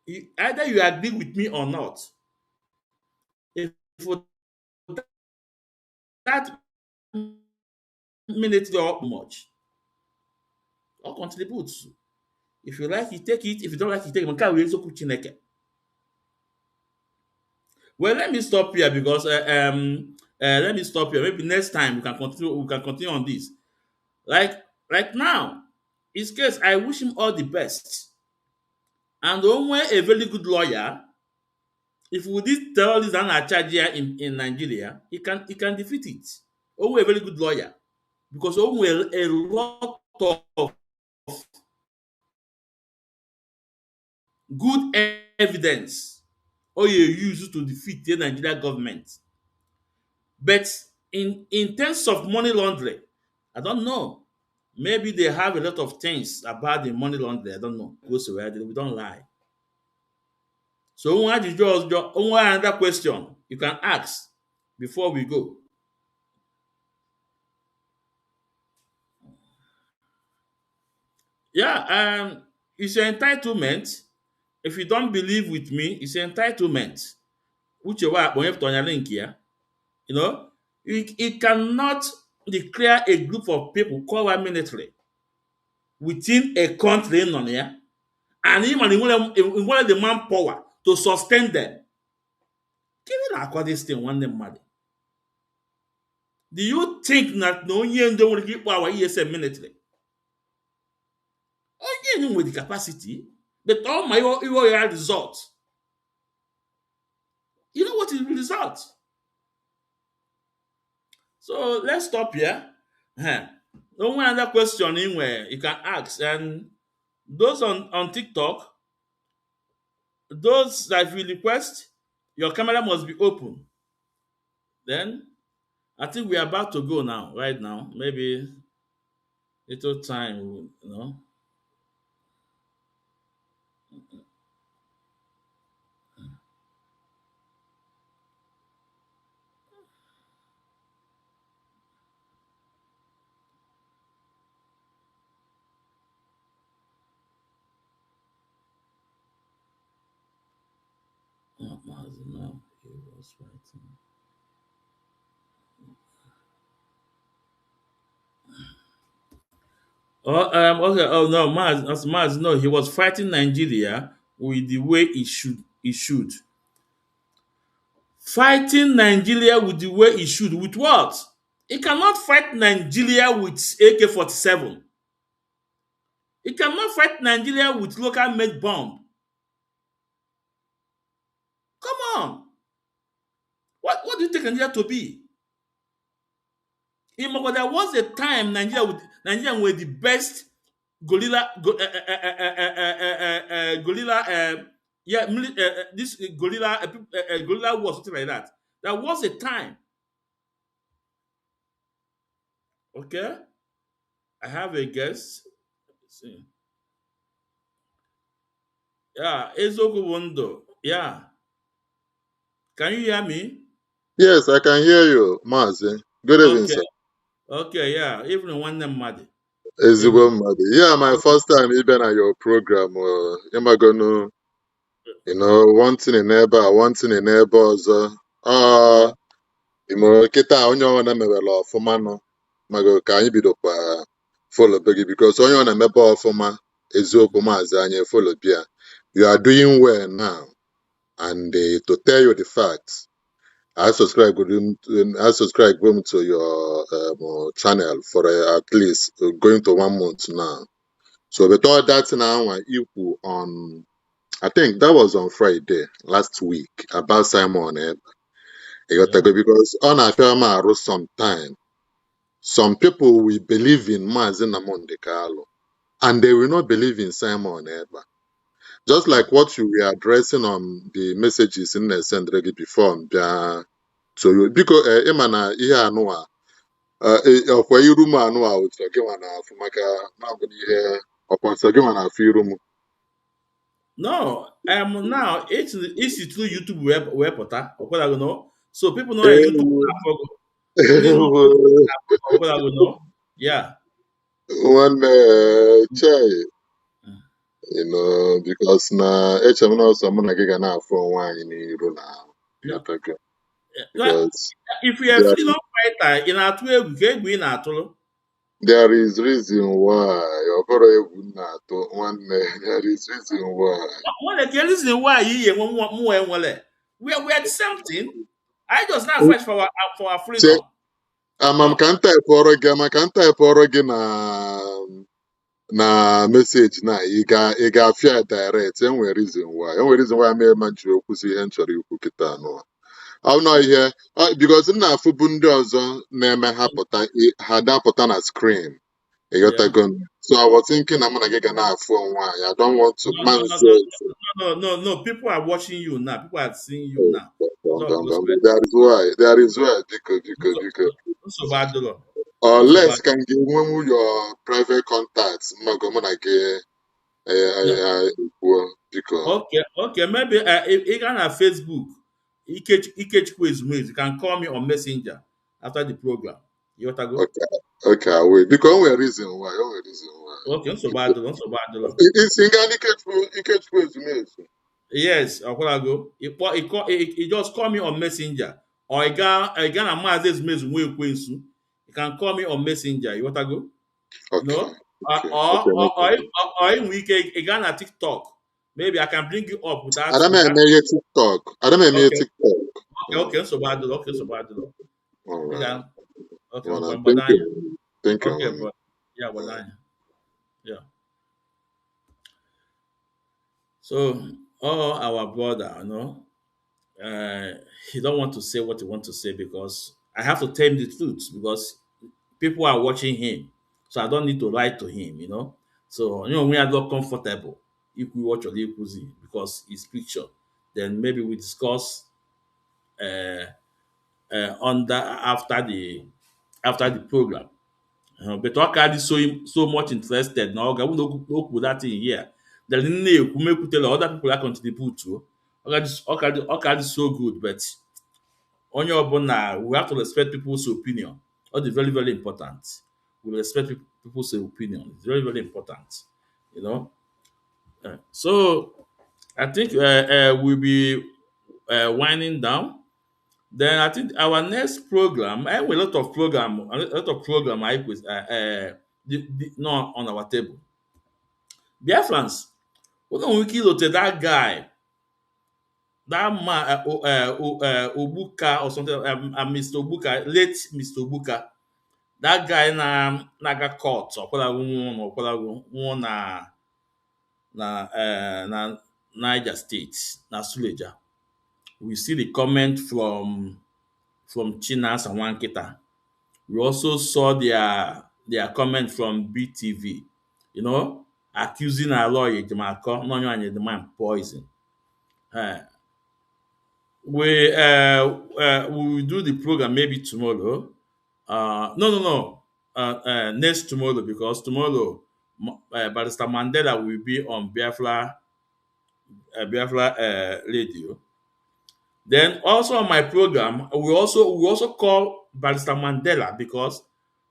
either you agree with me or not, if for that military or much, or contributes. If you like, you take it. If you don't like, you take it. Well, let me stop here because let me stop here. Maybe next time we can continue. We can continue on this. Like now, his case, I wish him all the best. And only a very good lawyer. If we did terrorists and charge here in Nigeria, he can defeat it. Only a very good lawyer, because only a lot of good evidence or you use to defeat the Nigerian government. But in terms of money laundering, I don't know. Maybe they have a lot of things about the money laundering. I don't know. We don't lie. So another question you can ask before we go. Yeah, it's your entitlement. If you don't believe with me, it's an entitlement. Which you have to link here. You know, it cannot declare a group of people called a military within a country in here, and even in the manpower to sustain them. Give this thing one them money. Do you think that no one don't keep our ESM military? Only with the capacity, but all my results. You know what is the result? So let's stop here. Only another question in where you can ask, and those on TikTok, those that will request, your camera must be open. Then I think we are about to go now, right now. Maybe little time, you know. Oh, Mazi, no, he was writing. Okay. Oh no, Maz. No, he was fighting Nigeria with the way he should. He should fighting Nigeria with the way he should. With what? He cannot fight Nigeria with AK-47. He cannot fight Nigeria with local made bomb. Come on. What do you take Nigeria to be? There was a time Nigeria were the best gorilla this gorilla war, something like that. There was a time. Okay, I have a guest. See. Yeah, Ezoku Wondo. Yeah, can you hear me? Yes, I can hear you, Mazi. Good evening, Okay, sir. okay, yeah. Even one name Madi. Ezigbo Even mmadụ. Yeah, my first time even at your program. Ịmagonu, one thing in ebe one thing in ebe ọzọ. yeah. Kịta onye ọ na-emebela ọfụma nọ. Mago ka anyị bidokwa follow gị because onye ọ na-emebe ọfụma eziokwu maazị anyị follow bịa. You are doing well now. And to tell you the facts, I subscribe to your channel for at least going to 1 month now. So with all that now equal on, I think that was on Friday last week about Simon. Because on a film sometime, some people will believe in Mazi Nnamdi Kanu and they will not believe in Simon Ekpa. Just like what you were addressing on the messages in the send before. So you because ịma ihe anụ a ọkwa iru m anụ a otu gị nwa na-afụ maka na-abụghị ihe ọkwa nsọ gị nwa na-afụ iru m. No, now it's through YouTube web portal. Know. So people know YouTube only know know. Yeah. One chai, because na echem na ọsọ mụ na gị ga na-afụ onwe anyị n'iru na Like, because if you are freedom fighter in a two there is reason why ọ bụrụ egwu na-atụ nwanne there is reason why. reason why we are the same thing. I just now fight for our freedom. Amam ka ntaipụọrọ gị na message na ị ga-afịa direct enwere reason why mere ma jiri okwusi ihe m chọrọ ikwu kịta anụ ọ nọ ihe because m na-afụbu ndị ọzọ na-eme ha dapụta na screen ịghọtago so I was thinking na mụ na gị ga na-afụ onwe anyị I don't want to no people are watching you now, people are seeing you now. There is why biko unless can give one your private contacts mmago mụ na gị okay, maybe if on Facebook Ikechukwu Ezumezu, you can call me on Messenger after the program. You want to go? Okay, I will. Because one reason why. Okay, so bad. It's Ikechukwu Ezumezu. Yes, I want to go. He just call me on Messenger. Or I got a Mazi Ezumezu Nwekwensu. You can call me on Messenger. You want to go? Okay. No? Or in week again at TikTok. Maybe I can bring you up without. I don't know TikTok. Okay, so bad. All right. Okay, Thank you. Okay, but yeah, yeah. So our brother, he don't want to say what he want to say because I have to tell him the truth because people are watching him. So I don't need to write to him, you know. So when I got comfortable, if we watch your Kuzi because his picture, then maybe we discuss uh, under after the program. But Ọka dị so much interested na ọ ga okwu that thing here. Then na-ekwu mekwutela other people are contribute to. Ọka dị so good, but onye ọbụla, we have to respect people's opinion. All the very, very important. We respect people's opinion. It's very, very important. You know. So I think we'll be winding down. Then I think our next program, I have a lot of program I put not on our table. Biafrans, we don't kill that guy, that man, Obuka or something, Mr. Obuka, late Mr. Obuka. That guy na court or one na Niger State, na Suleja. We see the comment from Chinas and Wankita. We also saw their comment from BTV, you know, accusing our lawyer Jamaica, no the man poison. We will do the program maybe tomorrow. No. Next tomorrow, because tomorrow Barrister Mandela will be on Biafra radio. Then also on my program, we also call Barrister Mandela, because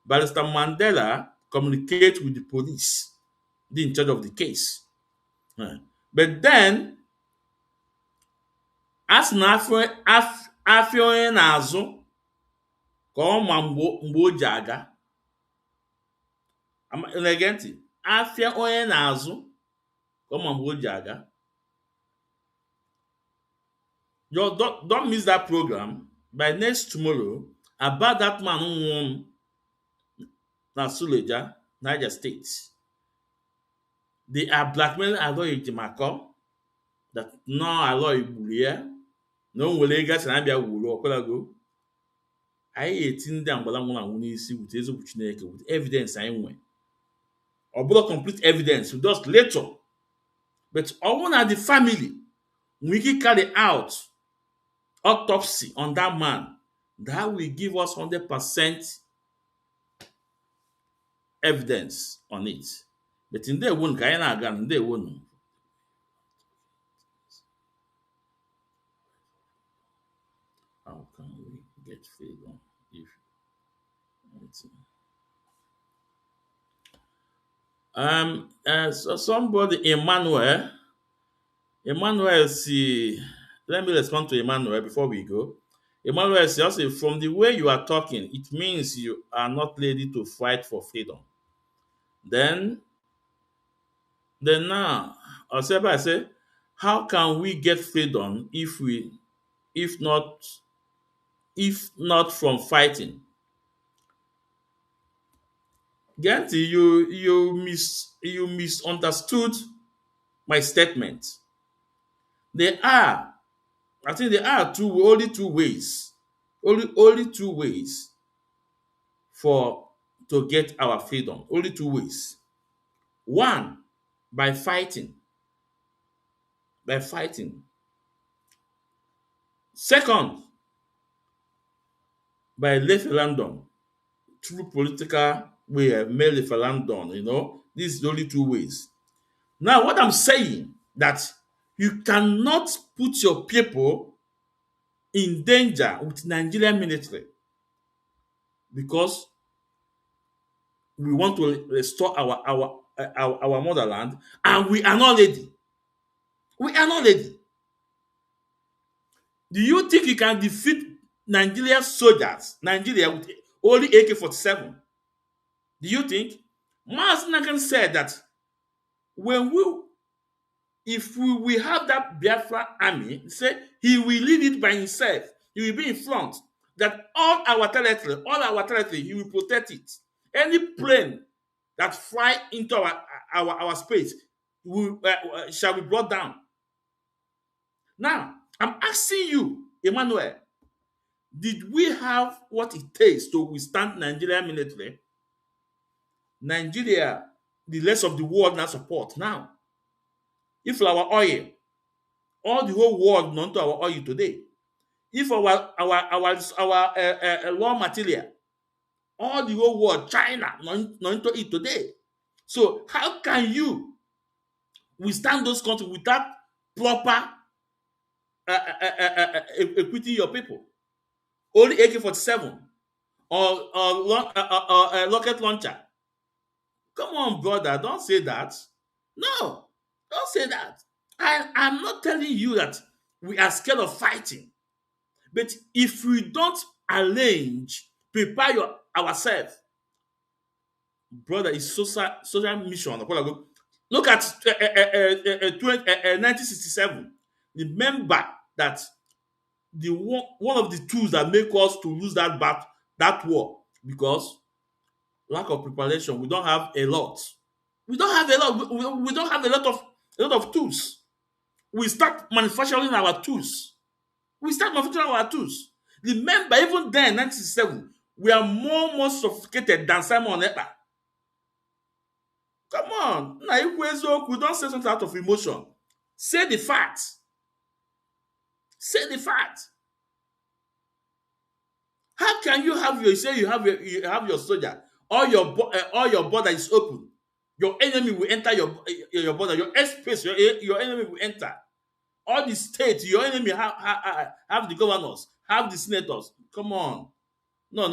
Barrister Mandela communicates with the police, the in charge of the case. But then, as na afọ onye na-azụ ka ọ ma mgbe o ji aga. Na-ege ntị, afịa onye na-azụ ka ọ ma mgbe o ji aga. Don't miss that program by next tomorrow about that man who won na Suleja, Niger State. They are blackmailing Aloy Jimako that no Aloy Bulia, no Walegas and Abia Wulo, Okolago. I 18 them, but I'm going to see with evidence anyway. Or block complete evidence with just later. But all one at the family, we can carry out autopsy on that man. That will give us 100% evidence on it. But in their one, Guyana again, they won't. How can we get freedom if so somebody Emmanuel, see, let me respond to Emmanuel before we go. Emmanuel says, from the way you are talking, it means you are not ready to fight for freedom. Then now, I say, how can we get freedom if not from fighting? Genti, you misunderstood my statement. I think there are only two ways to get our freedom. Only two ways. One, by fighting. Second, by referendum, through political way, mail referendum. You know, these are the only two ways. Now, what I'm saying that you cannot put your people in danger with Nigerian military because we want to restore our motherland, and we are not ready. We are not ready. Do you think you can defeat Nigerian soldiers, Nigeria, with only AK-47? Do you think? Mazi said that if we have that Biafra army, say he will lead it by himself. He will be in front. That all our territory, he will protect it. Any plane that fly into our space shall be brought down. Now, I'm asking you, Emmanuel, did we have what it takes to withstand Nigerian military? Nigeria, the rest of the world now support now. If our oil, all the whole world known to our oil today. If our raw material, all the whole world, China, known to it today. So how can you withstand those countries without proper equipping your people? Only AK-47 or rocket launcher. Come on, brother, don't say that. No, don't say that. I'm not telling you that we are scared of fighting. But if we don't prepare ourselves, brother, it's social mission. Look at 1967. Remember that one of the tools that make us to lose that war, because lack of preparation. We don't have a lot. We don't have a lot. We don't have a lot of tools. We start manufacturing our tools. Remember, even then, 1967, we are more sophisticated than Simon Ekpa. Come on. Now, if we don't say something out of emotion. Say the facts. Say the facts. How can you have you have your soldier, all your border is open. Your enemy will enter your border. Your airspace, your enemy will enter. All the states, your enemy have the governors, have the senators. Come on. No.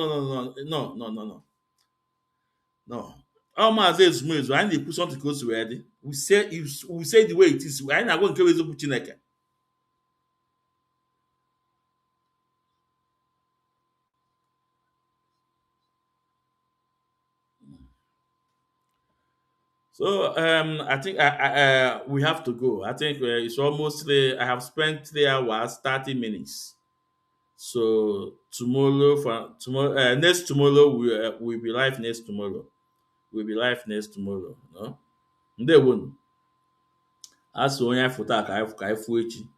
All Mazi Ezumezu, I need to put something close to ready. We say the way it is. I not going to kill Chineke. So I think we have to go. I think it's almost I have spent 3 hours 30 minutes. So next tomorrow we'll be live next tomorrow. We'll be live next tomorrow. No? Ndewo. As onye foto ka ifu echi.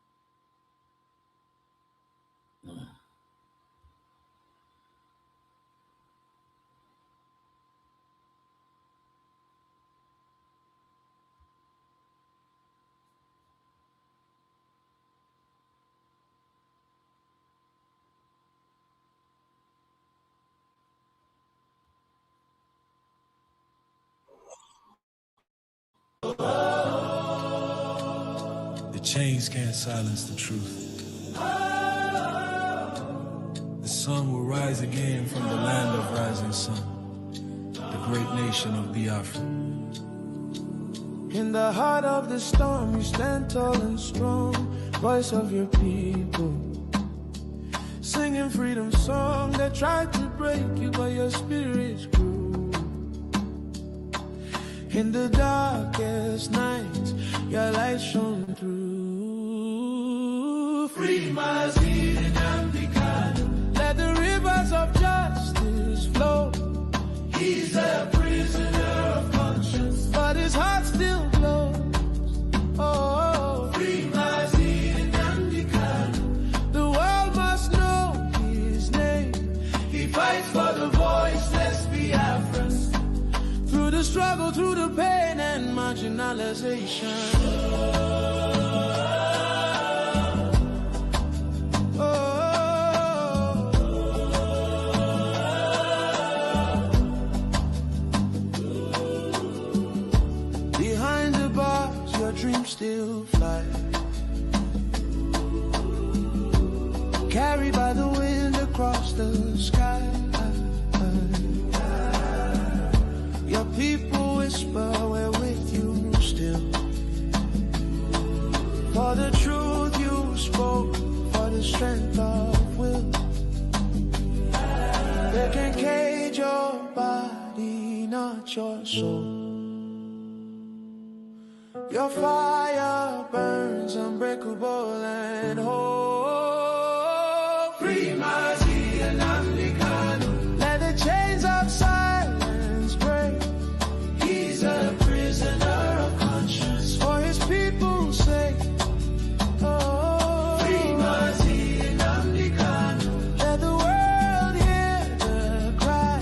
The chains can't silence the truth. The sun will rise again from the land of rising sun, the great nation of Biafra. In the heart of the storm, you stand tall and strong, voice of your people. Singing freedom song that tried to break you, but your spirit grew. In the darkest nights, your light shone through. Free Mazi and let the rivers of justice flow. He's a prisoner of conscience, but his heart still glows. Oh, free Mazi and the world must know his name. He fights for the voiceless Biafrans. Through the struggle, through the pain and marginalization. Behind the bars, your dreams still fly. Carried by the wind across the sky. Your people whisper, we're with you still. For the truth you spoke, for the strength of will. They can cage your body, not your soul. Your fire burns unbreakable and whole. Free Mazi and Africano. Let the chains of silence break. He's a prisoner of conscience for his people's sake. Oh, free Mazi and Africano. Let the world hear the cry.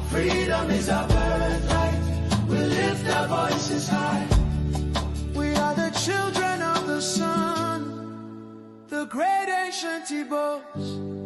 Freedom is our birthright. ancient Hdos.